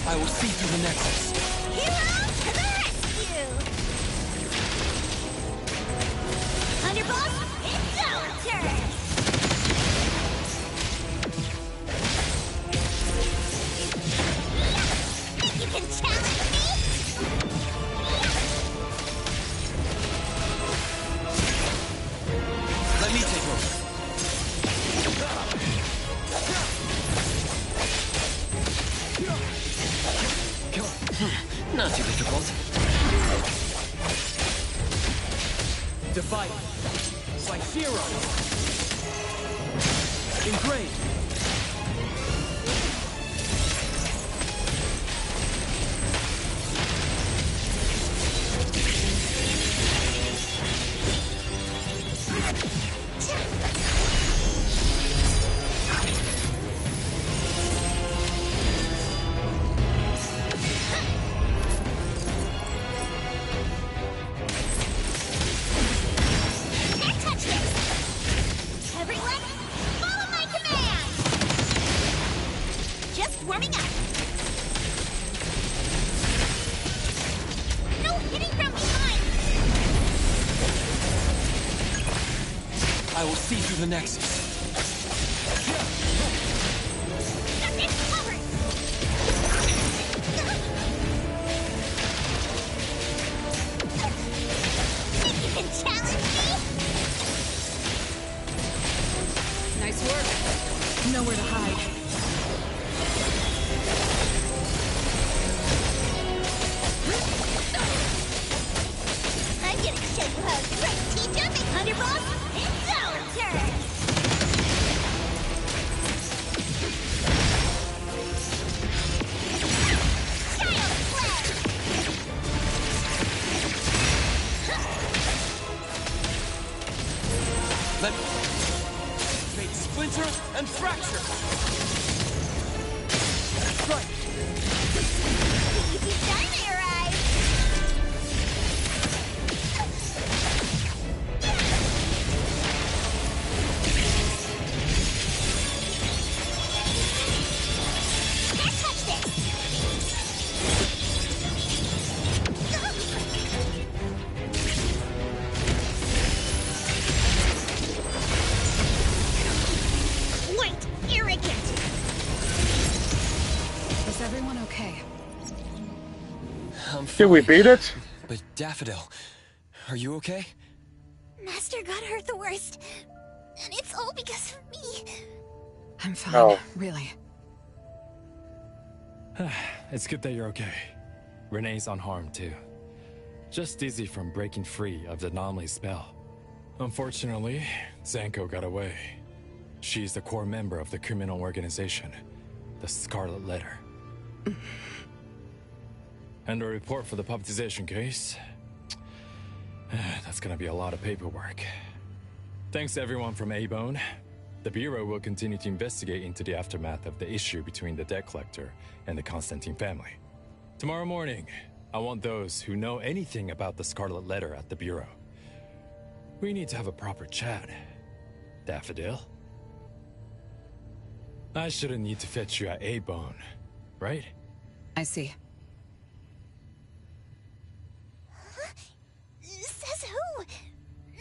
I will see through the nexus. Heroes to the rescue! Thunderbolt, it's our turn! Think you can challenge me? Let me take over. Not too difficult. Divide. By zero. Engrave. Can't touch this! Everyone, follow my command! Just warming up. No hitting from behind! I will see through the nexus. Got this covered! Nice work. Nowhere to hide. I'm gonna show you how a great teacher makes Thunderbolt its own turn! Child play! Let make splinter and fracture. That's right. Easy time to arrive! Can't touch this! Wait! Arrogant! Is everyone okay? I'm Did we fine. beat it? But Daffodil, are you okay? Master got hurt the worst. And it's all because of me. I'm fine, Oh. really. It's good that you're okay. Renee's unharmed too. Just dizzy from breaking free of the anomaly spell. Unfortunately, Zanko got away. She's the core member of the criminal organization, the Scarlet Letter. And a report for the puppetization case. That's gonna be a lot of paperwork. Thanks to everyone from A-Bone. The Bureau will continue to investigate into the aftermath of the issue between the debt collector and the Constantine family. Tomorrow morning, I want those who know anything about the Scarlet Letter at the Bureau. We need to have a proper chat. Daffodil? I shouldn't need to fetch you at A-Bone, right? I see. Says who?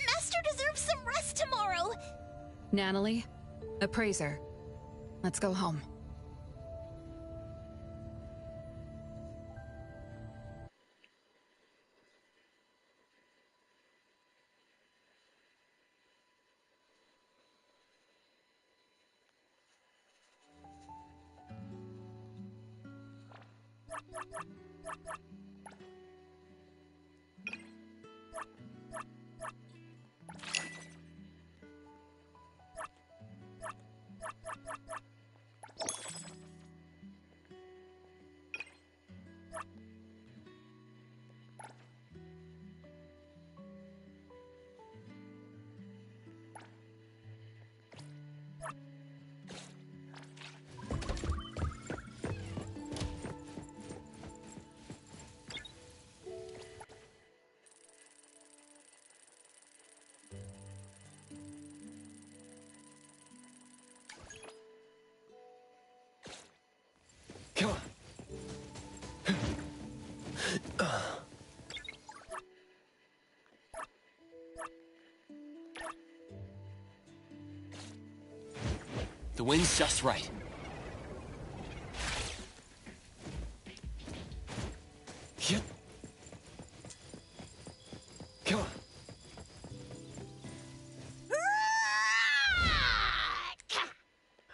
Master deserves some rest tomorrow. Natalie, appraiser. Let's go home. Come on. The wind's just right. Yep. Come on.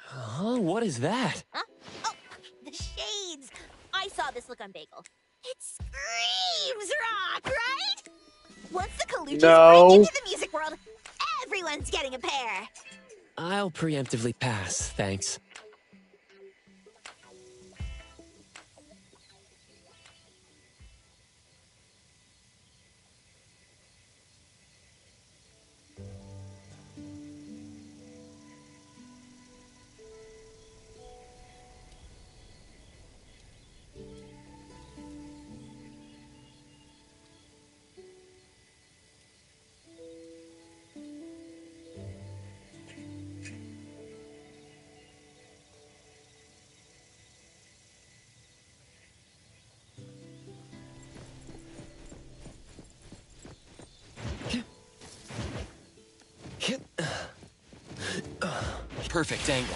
Huh? What is that? Huh? Oh, the shades. I saw this look on Bagel. It screams rock, right? Once the Kaluchis No. break into the music world, everyone's getting a pair. I'll preemptively pass, thanks. Perfect angle.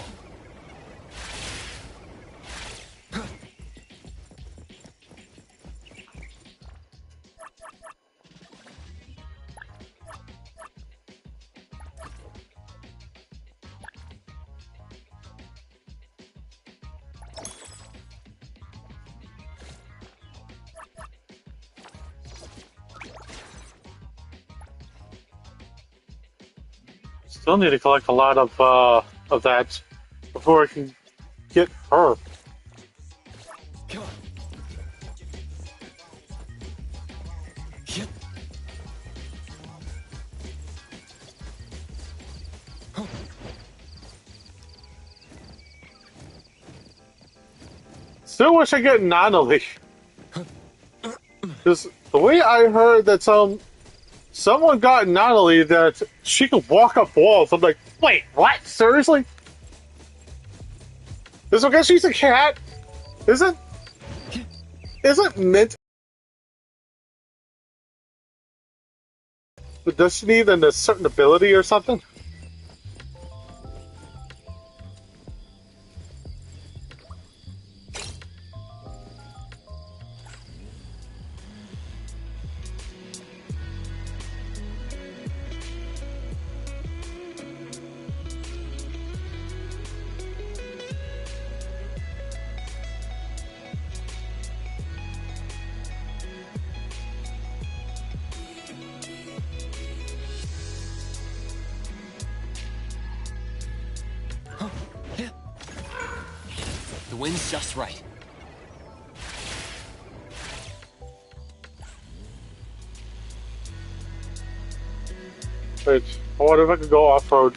Still need to collect a lot of that before I can get her. Come on. Still wish I get Natalie. Because the way I heard that someone got Natalie that she could walk up walls. I'm like, wait, what? Seriously? Is it because she's a cat? Isn't Mint does she need a certain ability or something? The wind's just right. Wait, I wonder if I could go off-road.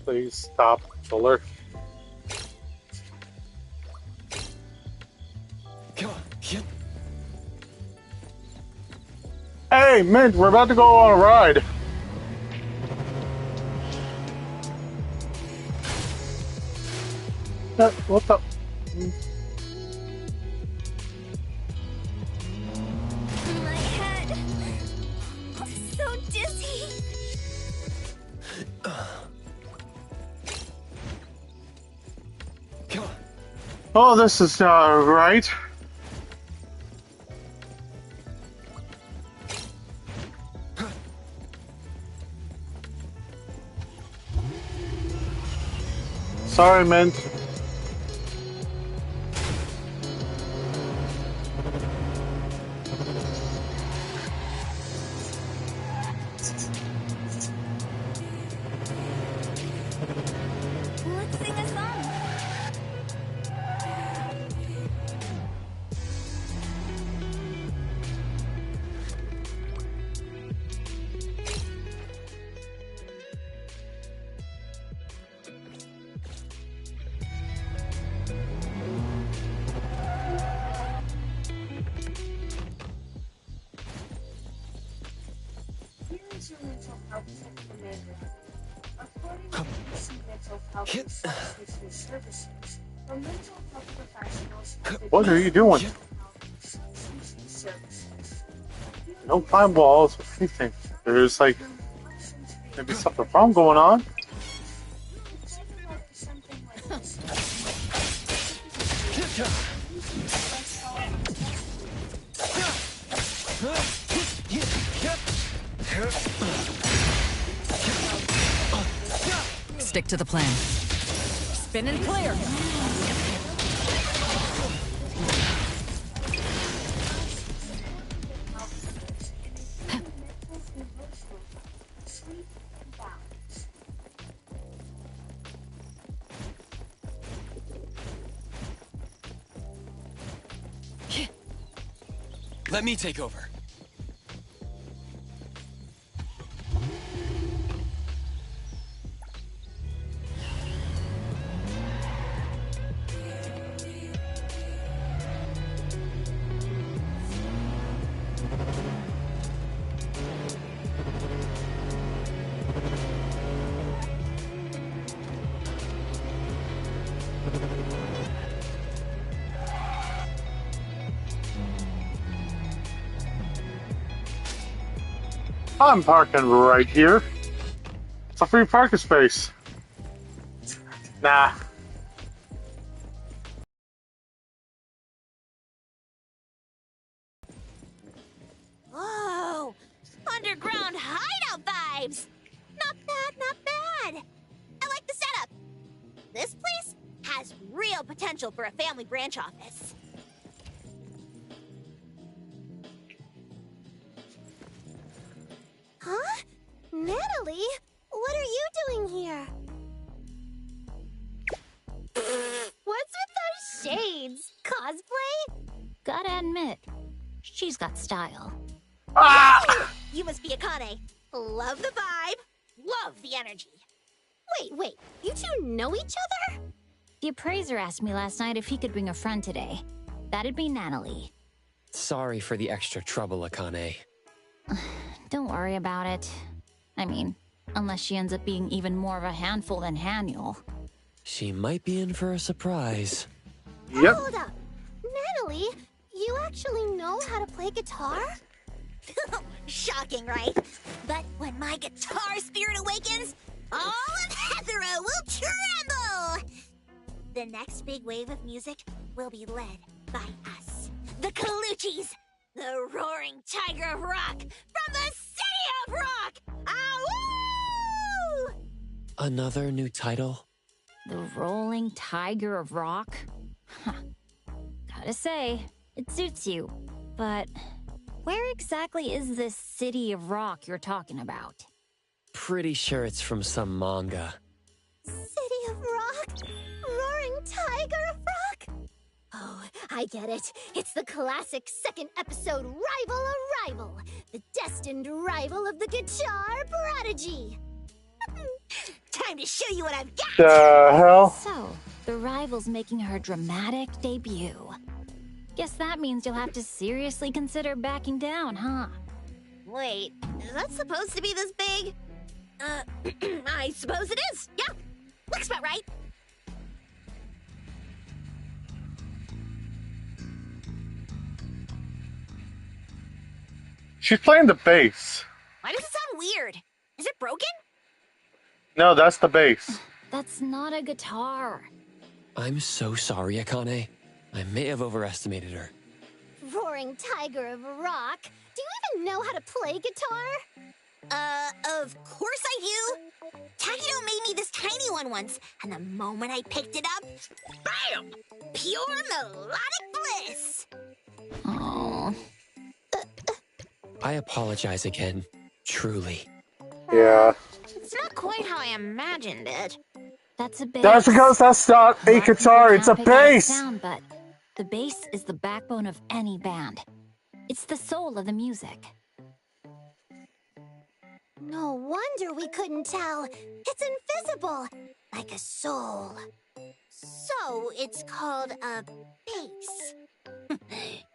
Please stop, Fuller. Come on. Hey, Mint, we're about to go on a ride. What the? My head. I'm so dizzy. Come on. Oh, this is right. Sorry, Mint. Let's sing a song. Here is your mental health tip commander. According to PC Mental Health and Substance Services, the mental health professionals have been What are you doing? Don't climb walls or anything. There's like maybe something wrong going on. Stick to the plan. Spin and clear. Let me take over. I'm parking right here. It's a free parking space. Nah. Whoa! Underground hideout vibes! Not bad, not bad. I like the setup. This place has real potential for a family branch office. Huh? Natalie? What are you doing here? What's with those shades? Cosplay? Gotta admit, she's got style. You must be Akane. Love the vibe, love the energy. Wait, you two know each other? The appraiser asked me last night if he could bring a friend today. That'd be Natalie. Sorry for the extra trouble, Akane. Don't worry about it. I mean, unless she ends up being even more of a handful than Haniel. She might be in for a surprise. Yep. Hold up. Natalie, you actually know how to play guitar? Shocking, right? But when my guitar spirit awakens, all of Hetero will tremble! The next big wave of music will be led by us, the Colucci's, the roaring tiger of rock from the city of rock! Ow! Another new title? The Rolling Tiger of Rock? Huh. Gotta say, it suits you. But where exactly is this city of rock you're talking about? Pretty sure it's from some manga. City of Rock? Roaring Tiger of Rock? Oh, I get it. It's the classic second episode rival, the destined rival of the guitar prodigy. Time to show you what I've got! The hell? So, the rival's making her dramatic debut. Guess that means you'll have to seriously consider backing down, huh? Wait, is that supposed to be this big? I suppose it is. Yeah, looks about right. She's playing the bass. Why does it sound weird? Is it broken? No, that's the bass. That's not a guitar. I'm so sorry, Akane. I may have overestimated her. Roaring Tiger of Rock? Do you even know how to play guitar? Of course I do. Takito made me this tiny one once, and the moment I picked it up, bam! Pure melodic bliss! Oh. I apologize again. Truly. Yeah. It's not quite how I imagined it. That's a bass. That's because that's not a guitar, it's a bass! Sound, but the bass is the backbone of any band. It's the soul of the music. No wonder we couldn't tell. It's invisible, like a soul. So it's called a bass.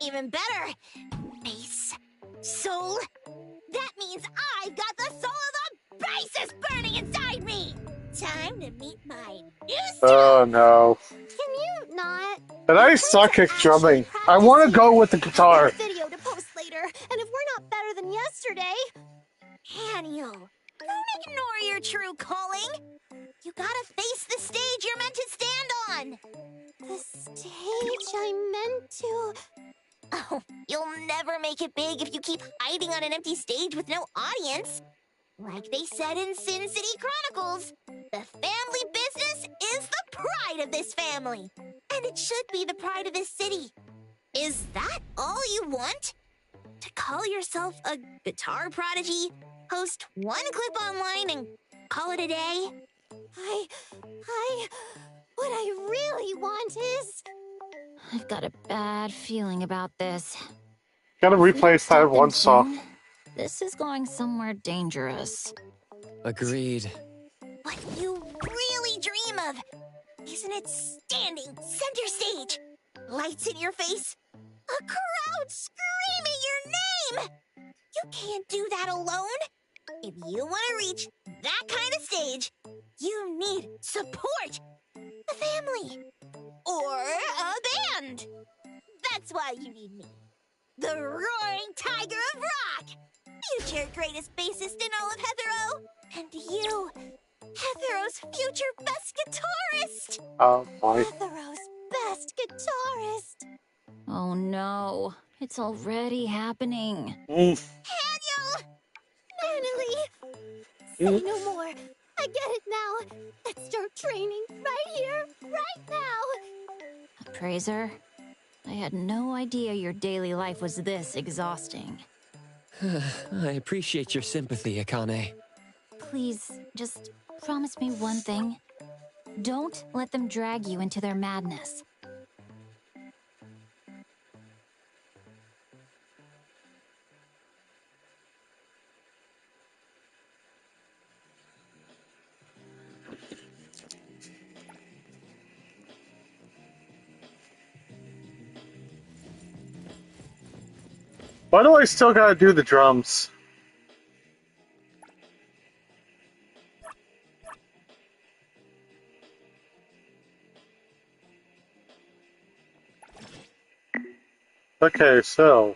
Even better. Bass. Soul. That means I've got the soul of the bassist burning inside me. Time to meet my new Oh no. Can you not? And I suck at drumming. I want to go with the guitar. Video to post later, and if we're not better than yesterday. Haniel, don't ignore your true calling. You gotta face the stage you're meant to stand on. The stage I meant to. Oh, you'll never make it big if you keep hiding on an empty stage with no audience. Like they said in Sin City Chronicles, the family business is the pride of this family. And it should be the pride of this city. Is that all you want? To call yourself a guitar prodigy, post one clip online, and call it a day? What I really want is... I've got a bad feeling about this. Gotta replace that one song. This is going somewhere dangerous. Agreed. What you really dream of, isn't it standing center stage? Lights in your face, a crowd screaming your name! You can't do that alone. If you want to reach that kind of stage, you need support. A family. Or a band. That's why you need me. The Roaring Tiger of Rock! Future greatest bassist in all of Hetero! And you, Hethero's future best guitarist! Oh boy. Hethero's best guitarist! Oh no, it's already happening. Haniel! Natalie! Say no more. I get it now. Let's start training right here, right now. Appraiser, I had no idea your daily life was this exhausting. I appreciate your sympathy, Akane. Please, just promise me one thing. Don't let them drag you into their madness. Why do I still gotta do the drums? Okay, so...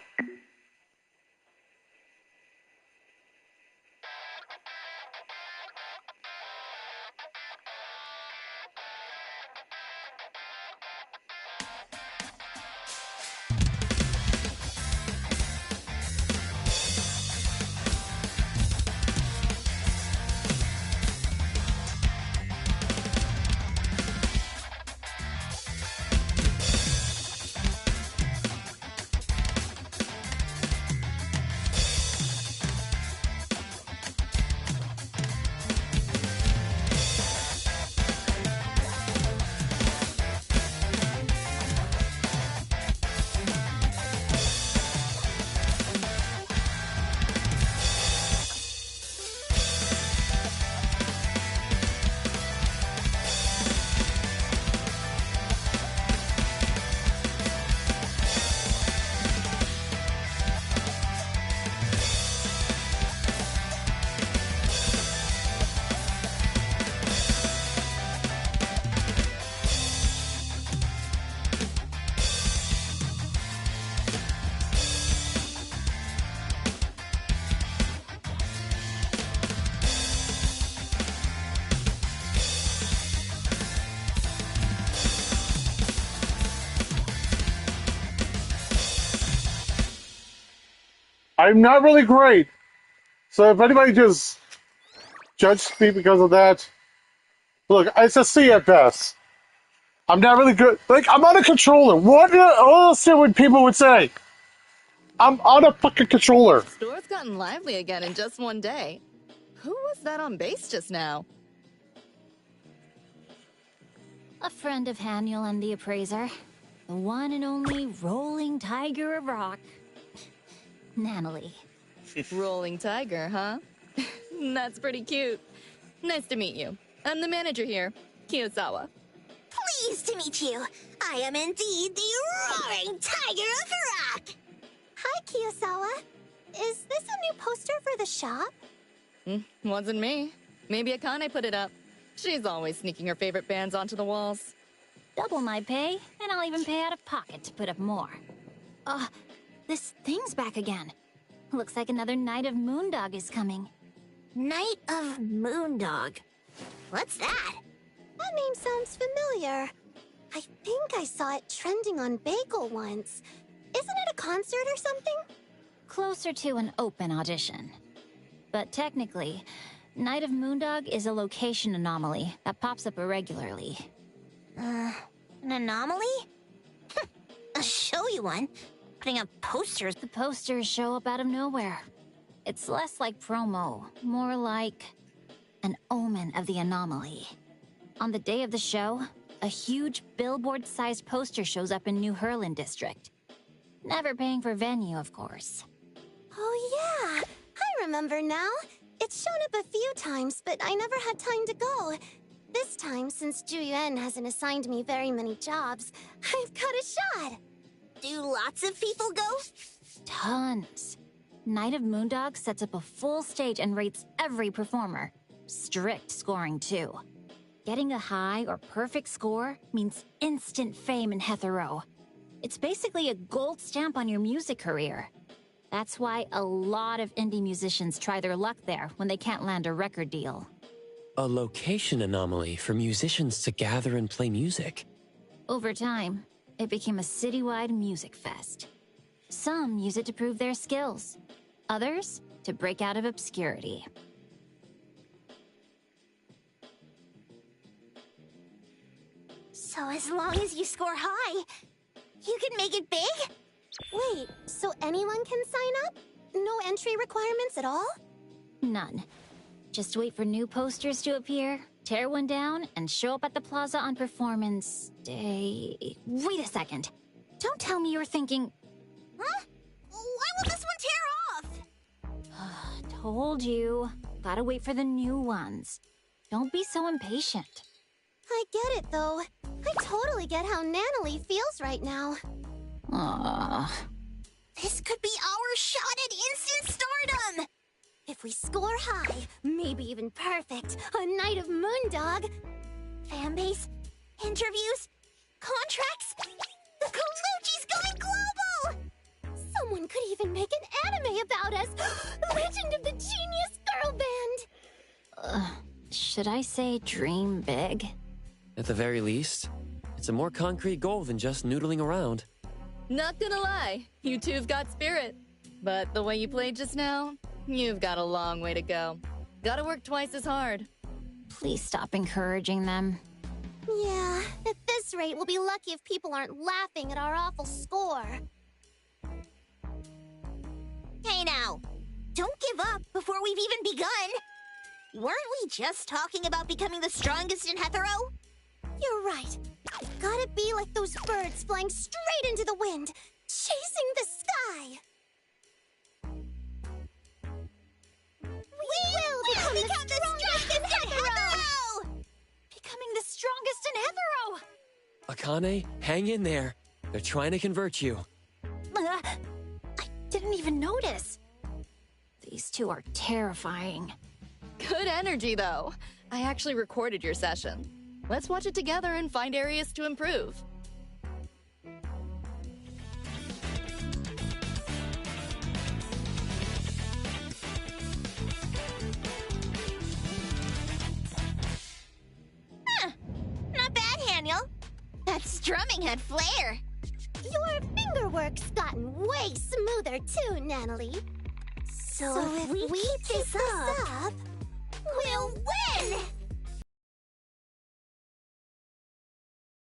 I'm not really great. So if anybody just judges me because of that, look, it's a C at best. I'm not really good. Like, I'm on a controller. What else would people would say? I'm on a fucking controller. Store's gotten lively again in just one day. Who was that on base just now? A friend of Haniel and the Appraiser. The one and only Rolling Tiger of Rock. Nanalie. Rolling Tiger, huh? That's pretty cute. Nice to meet you. I'm the manager here, Kiyosawa. Pleased to meet you. I am indeed the Roaring Tiger of Rock. Hi, Kiyosawa. Is this a new poster for the shop? Wasn't me. Maybe Akane put it up. She's always sneaking her favorite bands onto the walls. Double my pay, and I'll even pay out of pocket to put up more. This thing's back again. Looks like another Night of Moondog is coming. Night of Moondog. What's that? That name sounds familiar. I think I saw it trending on Bagel once. Isn't it a concert or something? Closer to an open audition. But technically, Night of Moondog is a location anomaly that pops up irregularly. An anomaly? I'll show you one. Putting up posters. The posters show up out of nowhere. It's less like promo, more like an omen of the anomaly. On the day of the show, a huge billboard-sized poster shows up in New Herlin District. Never paying for venue, of course. Oh yeah, I remember now. It's shown up a few times, but I never had time to go. This time, since Juyuan hasn't assigned me very many jobs, I've got a shot. Do lots of people go? Tons. Night of Moondog sets up a full stage and rates every performer. Strict scoring, too. Getting a high or perfect score means instant fame in Hetero. It's basically a gold stamp on your music career. That's why a lot of indie musicians try their luck there when they can't land a record deal. A location anomaly for musicians to gather and play music. Over time, it became a citywide music fest. Some use it to prove their skills. Others, to break out of obscurity. So as long as you score high, you can make it big? Wait, so anyone can sign up? No entry requirements at all? None. Just wait for new posters to appear, tear one down, and show up at the plaza on performance day. Wait a second. Don't tell me you're thinking... Huh? Why will this one tear off? Told you. Gotta wait for the new ones. Don't be so impatient. I get it, though. I totally get how Nanalie feels right now. This could be our shot at instant stardom! If we score high, maybe even perfect, a night of Moondog. Fanbase, interviews, contracts. The Colucci's going global! Someone could even make an anime about us. Legend of the Genius Girl Band. Should I say dream big? At the very least, it's a more concrete goal than just noodling around. Not gonna lie, you two've got spirit. But the way you played just now, you've got a long way to go. Gotta work twice as hard. Please stop encouraging them. Yeah, at this rate, we'll be lucky if people aren't laughing at our awful score. Hey now, don't give up before we've even begun. Weren't we just talking about becoming the strongest in Hetero? You're right. We've gotta be like those birds flying straight into the wind, chasing the sky. We will become the strongest in Hetero! Becoming the strongest in Hetero! Akane, hang in there. They're trying to convert you. I didn't even notice. These two are terrifying. Good energy, though. I actually recorded your session. Let's watch it together and find areas to improve. Not bad, Haniel. That strumming had flair. Your fingerwork's gotten way smoother too, Nanalie. So if we keep this up, we'll win!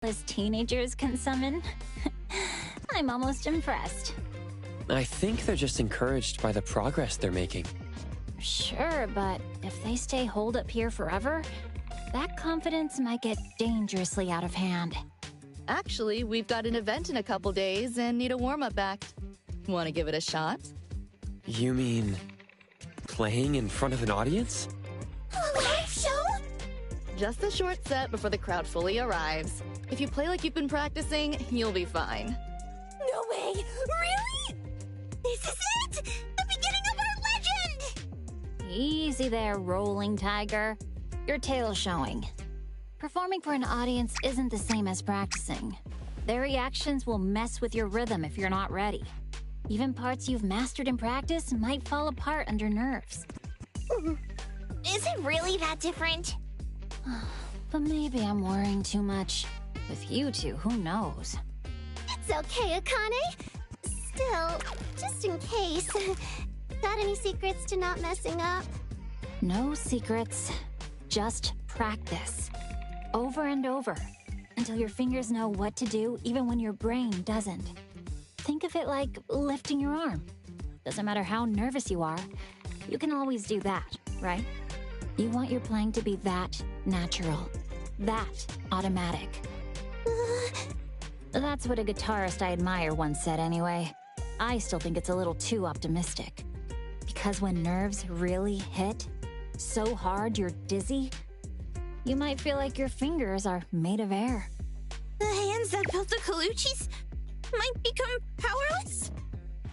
As teenagers can summon, I'm almost impressed. I think they're just encouraged by the progress they're making. Sure, but if they stay holed up here forever, that confidence might get dangerously out of hand. Actually, we've got an event in a couple days and need a warm-up act. Want to give it a shot? You mean playing in front of an audience? A live show? Just a short set before the crowd fully arrives. If you play like you've been practicing, you'll be fine. No way! Really? This is it! The beginning of our legend! Easy there, rolling tiger. Your tail's showing. Performing for an audience isn't the same as practicing. Their reactions will mess with your rhythm if you're not ready. Even parts you've mastered in practice might fall apart under nerves. Is it really that different? But maybe I'm worrying too much. With you two, who knows? It's okay, Akane. Still, just in case. Got any secrets to not messing up? No secrets. Just practice. Over and over. Until your fingers know what to do even when your brain doesn't. Think of it like lifting your arm. Doesn't matter how nervous you are, you can always do that, right? You want your playing to be that natural. That automatic. That's what a guitarist I admire once said anyway. I still think it's a little too optimistic. Because when nerves really hit, so hard you're dizzy, you might feel like your fingers are made of air. The hands that built the Colucci's might become powerless?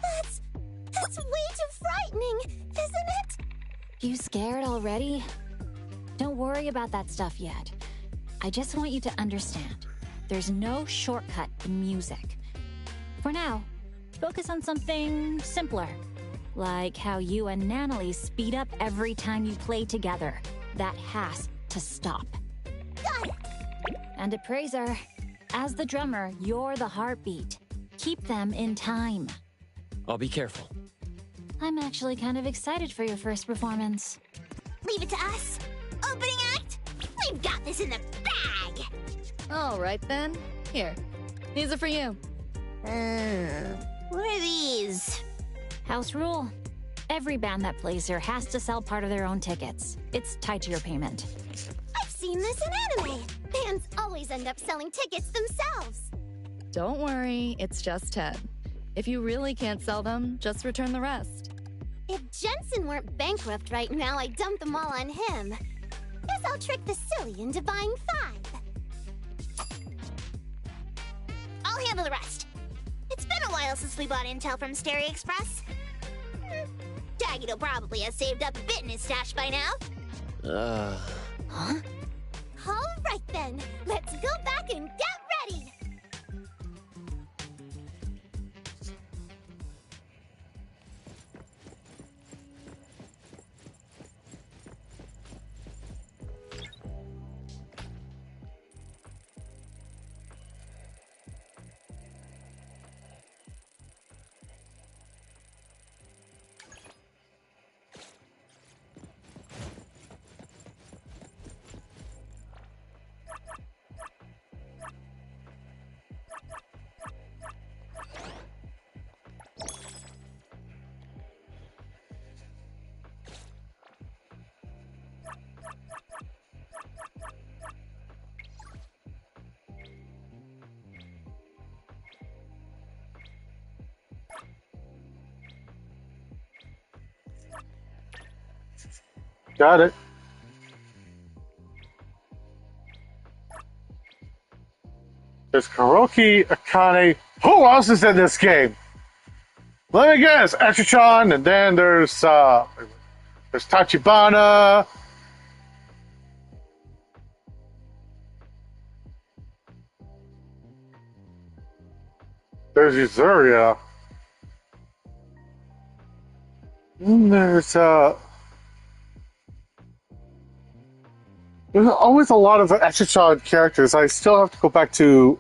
That's way too frightening, isn't it? You scared already? Don't worry about that stuff yet. I just want you to understand. There's no shortcut in music. For now, focus on something simpler. Like how you and Nanalie speed up every time you play together. That has to stop. Got it! And Appraiser, as the drummer, you're the heartbeat. Keep them in time. I'll be careful. I'm actually kind of excited for your first performance. Leave it to us. Opening act? We've got this in the bag. All right then. Here. These are for you. What are these? House rule. Every band that plays here has to sell part of their own tickets. It's tied to your payment. I've seen this in anime. Bands always end up selling tickets themselves. Don't worry, it's just Ted. If you really can't sell them, just return the rest. If Jensen weren't bankrupt right now, I'd dump them all on him. Guess I'll trick the silly into buying 5. I'll handle the rest. It's been a while since we bought intel from Stereo Express. Dagito probably has saved up a bit in his stash by now. Huh? All right then, let's go back and get ready. Got it. There's Kuroki, Akane. Who else is in this game? Let me guess. Etchichan, and then there's Tachibana. There's Yuzuria. And there's always a lot of Etchichan characters. I still have to go back to.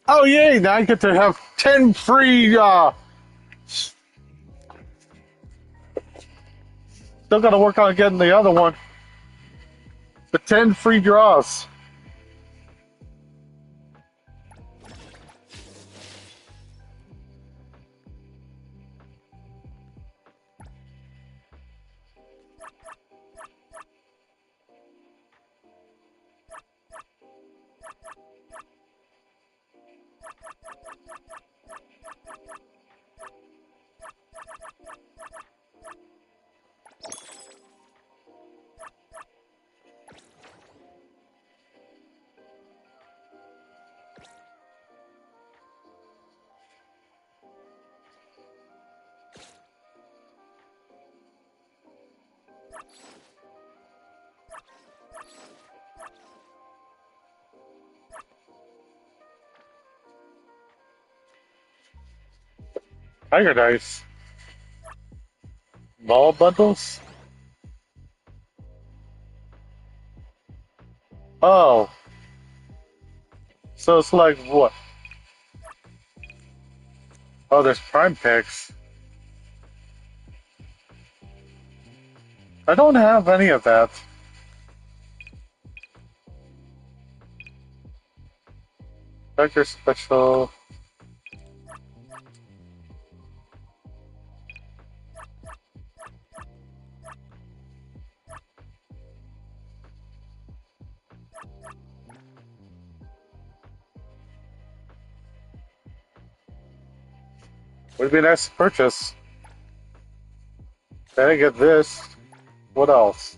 Oh yay! Now I get to have 10 free. Still got to work on getting the other one. The 10 free draws. Tiger dice. Ball bundles? Oh. So it's like what? Oh, there's prime picks. I don't have any of that. Tiger special. Would be a nice purchase. Then I get this. What else?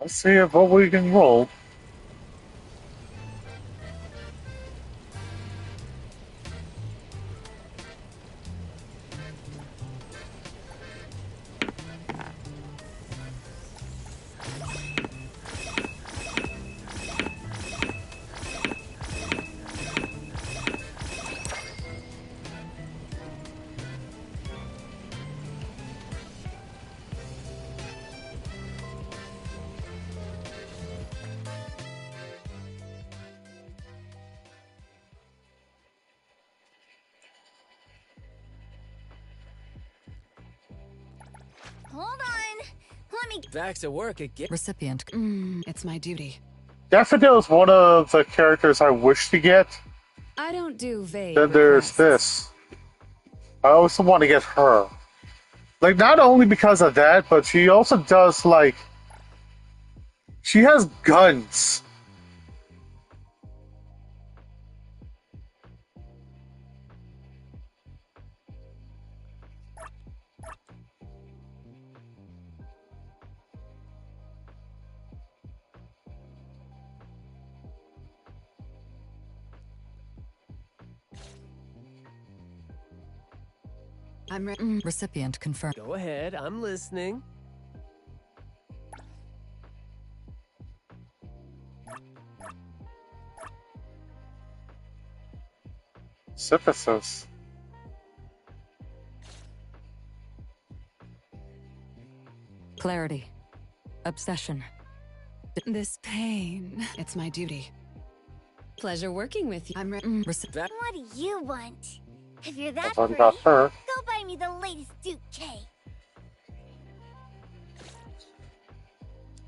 Let's see if what we can roll. Hold on. Let me... Back to work again. Recipient. It's my duty. Daffodil is one of the characters I wish to get. I don't do vague Then there's requests. this. I also want to get her. Like, not only because of that, but she also does, like... She has guns. I'm ready. Recipient confirmed. Go ahead, I'm listening. Synthesis. Clarity. Obsession. This pain. It's my duty. Pleasure working with you. I'm ready. What do you want? If you're that I've already free, got her. go buy me the latest Duke K.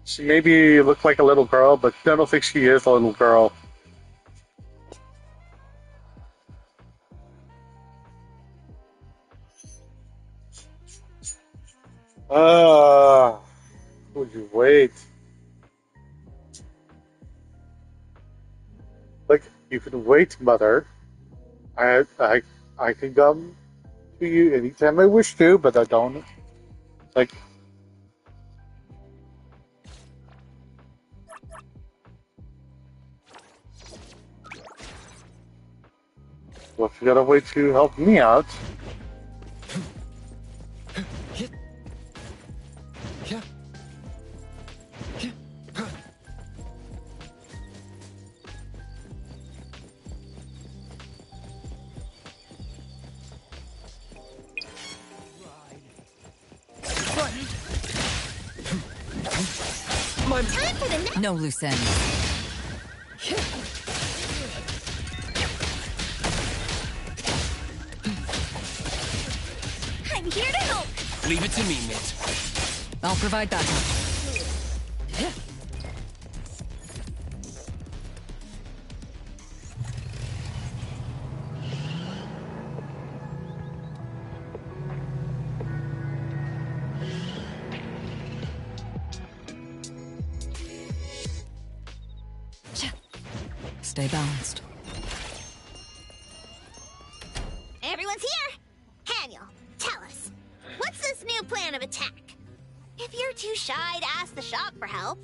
She maybe look like a little girl, but I don't think she is a little girl. Would you wait? Like, you can wait, mother. I can come to you anytime I wish to, but I don't. Like, well, if you got a way to help me out. No loose ends. I'm here to help. Leave it to me, Mint. I'll provide backup. Stay balanced. Everyone's here. Haniel, tell us, what's this new plan of attack? If you're too shy to ask the shop for help,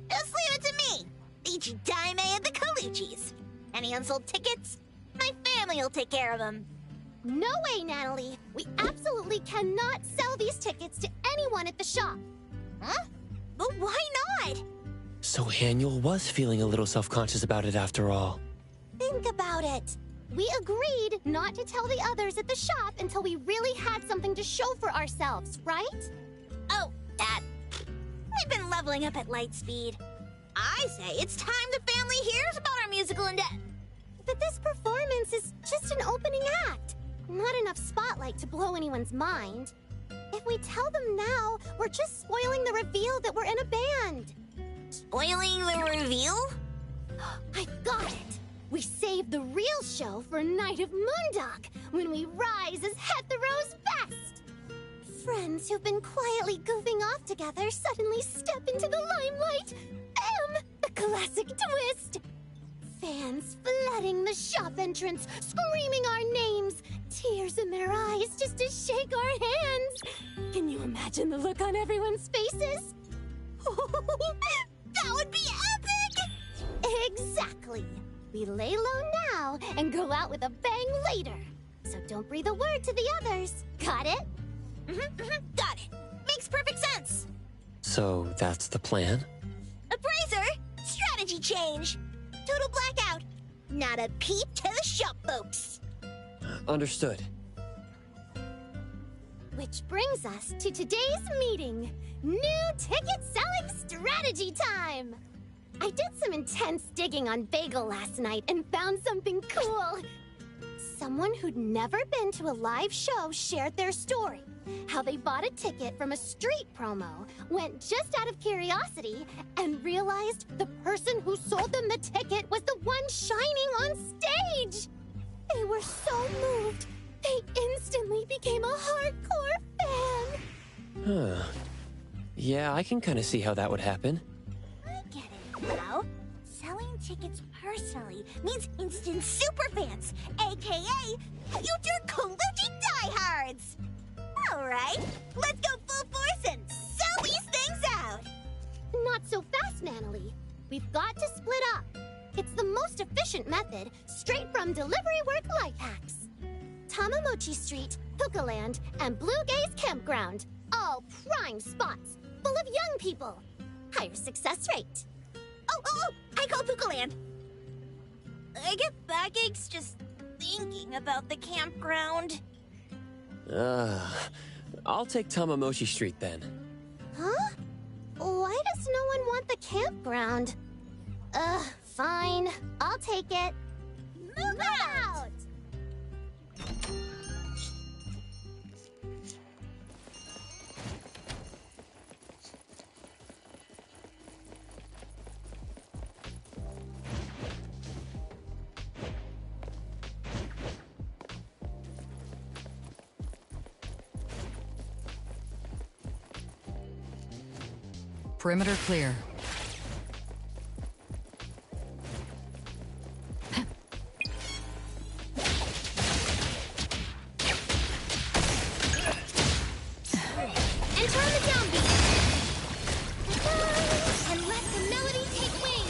just leave it to me. Ichi Daime and the Kaluchis. Any unsold tickets? My family will take care of them. No way, Natalie. We absolutely cannot sell these tickets to anyone at the shop. Huh? But why not? So Haniel was feeling a little self-conscious about it after all. Think about it. We agreed not to tell the others at the shop until we really had something to show for ourselves, right? Oh, that. We've been leveling up at light speed. I say it's time the family hears about our musical endeavor. But this performance is just an opening act. Not enough spotlight to blow anyone's mind. If we tell them now, we're just spoiling the reveal that we're in a band. Spoiling the reveal? I've got it! We saved the real show for Night of Moondog, when we rise as Hethero's best! Friends who've been quietly goofing off together suddenly step into the limelight! Bam! The classic twist! Fans flooding the shop entrance, screaming our names, tears in their eyes just to shake our hands! Can you imagine the look on everyone's faces? That would be epic! Exactly! We lay low now and go out with a bang later. So don't breathe a word to the others. Got it? Got it. Makes perfect sense. So that's the plan? Appraiser, strategy change. Total blackout. Not a peep to the shop folks. Understood. Which brings us to today's meeting. New ticket selling strategy time! I did some intense digging on Bagel last night and found something cool. Someone who'd never been to a live show shared their story. How they bought a ticket from a street promo, went just out of curiosity, and realized the person who sold them the ticket was the one shining on stage! They were so moved, they instantly became a hardcore fan! Huh. Yeah, I can kind of see how that would happen. I get it now. Selling tickets personally means instant superfans, aka future colluding diehards! Alright, let's go full force and sell these things out! Not so fast, Natalie. We've got to split up. It's the most efficient method, straight from delivery work life hacks. Tamamochi Street, Hookahland, and Blue Gaze Campground. All prime spots, full of young people. Higher success rate. Oh, I call Hookahland. I get backaches just thinking about the campground. I'll take Tamamochi Street then. Huh? Why does no one want the campground? Fine. I'll take it. Move out! Perimeter clear. Enter on the downbeat. And let the melody take wing.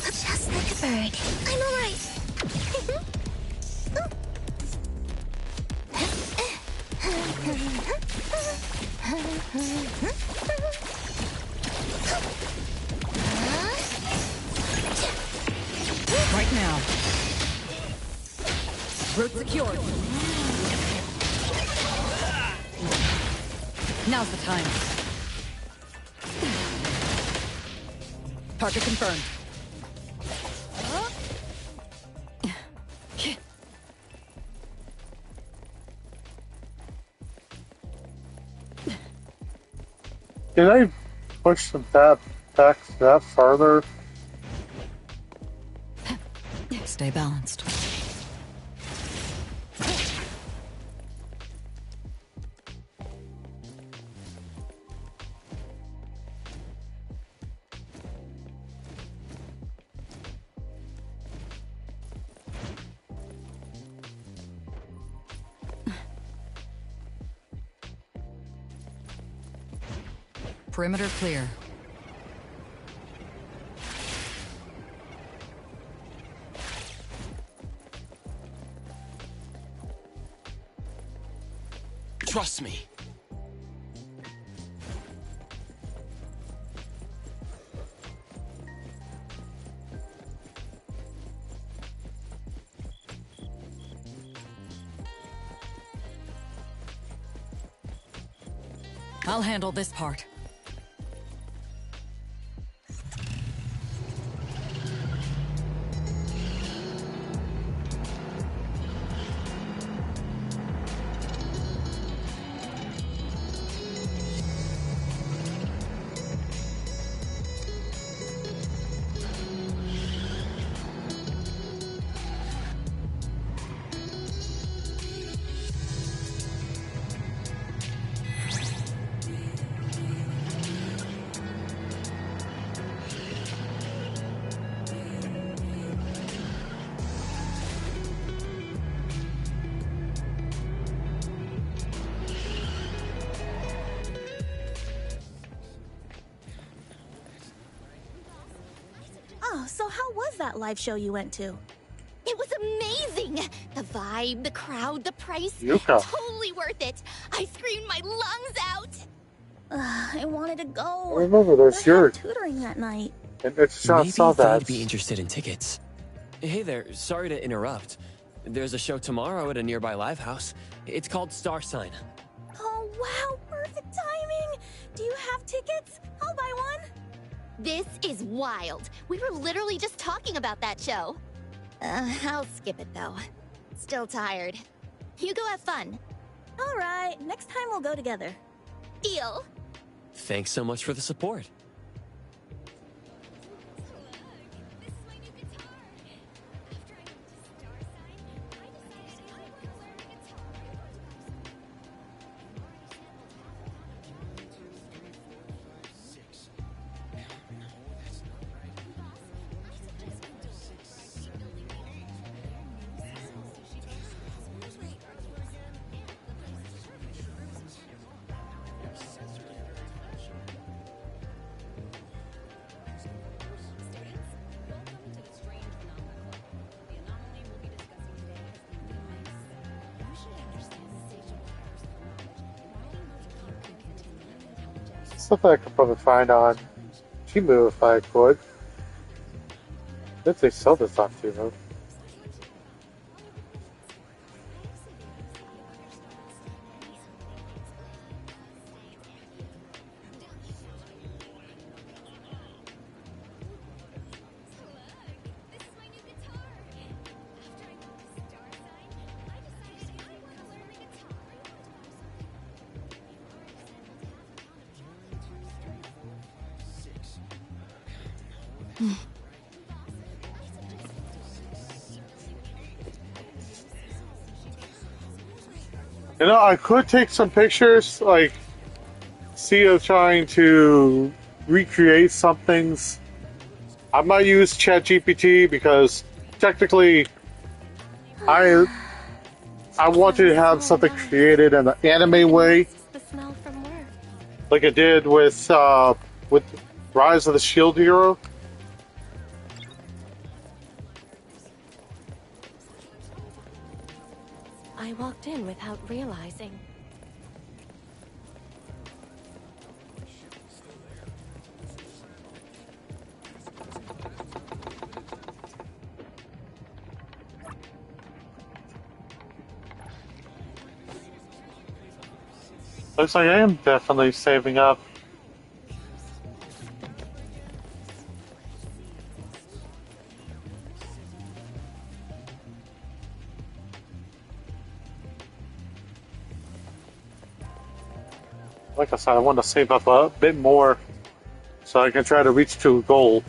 Just like a bird. I'm alright. Right now. Route secured. Now's the time. Target confirmed. Did I push that back that further? Stay balanced. Perimeter clear. Trust me. I'll handle this part. So how was that live show you went to? It was amazing! The vibe, the crowd, the price. Yuka. Totally worth it. I screamed my lungs out. I wanted to go. I remember there's but I had your... tutoring that night. And it's not Maybe saw that. they'd be interested in tickets. Hey there, sorry to interrupt. There's a show tomorrow at a nearby live house. It's called Star Sign. Oh, wow, perfect timing. Do you have tickets? I'll buy one. This is wild. We were literally just talking about that show. I'll skip it though. Still tired. You go have fun. All right, next time we'll go together. Deal. Thanks so much for the support. Stuff I could probably find on Temu if I could. If they sell this on Temu. You know, I could take some pictures, like, see of trying to recreate some things. I might use ChatGPT because technically I wanted to have something created in an anime way, The smell from work. like I did with Rise of the Shield Hero. I walked in without realizing. Looks like I am definitely saving up. Like I said, I want to save up a bit more so I can try to reach to a goal.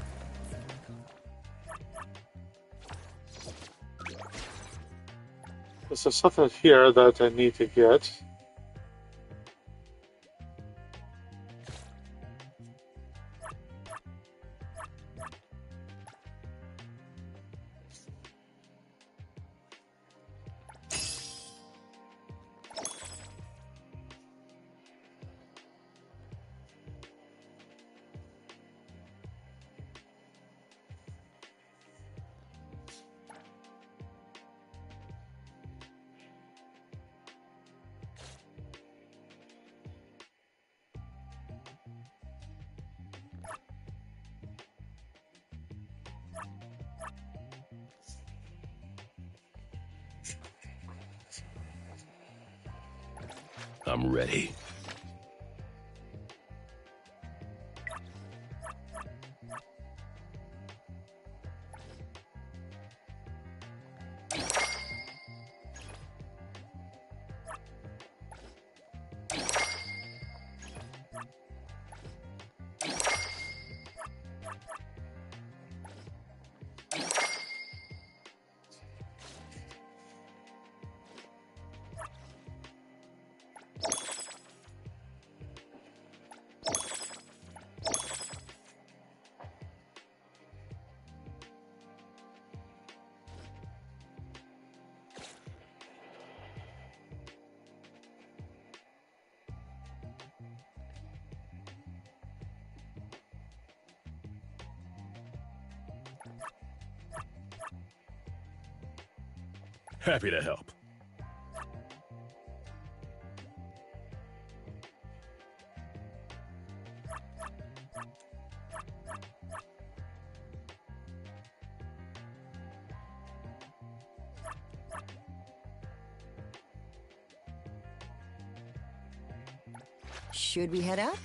There's something here that I need to get. I'm ready. Happy to help. Should we head out?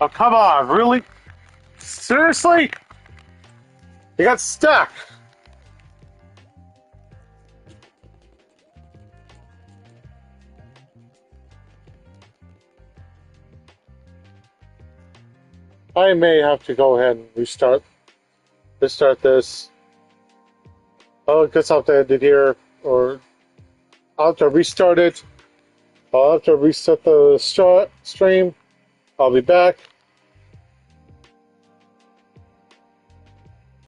Oh, come on, really? Seriously? You got stuck. I may have to go ahead and restart this. I'll get something I did here, or I'll have to restart it. I'll have to reset the stream. I'll be back.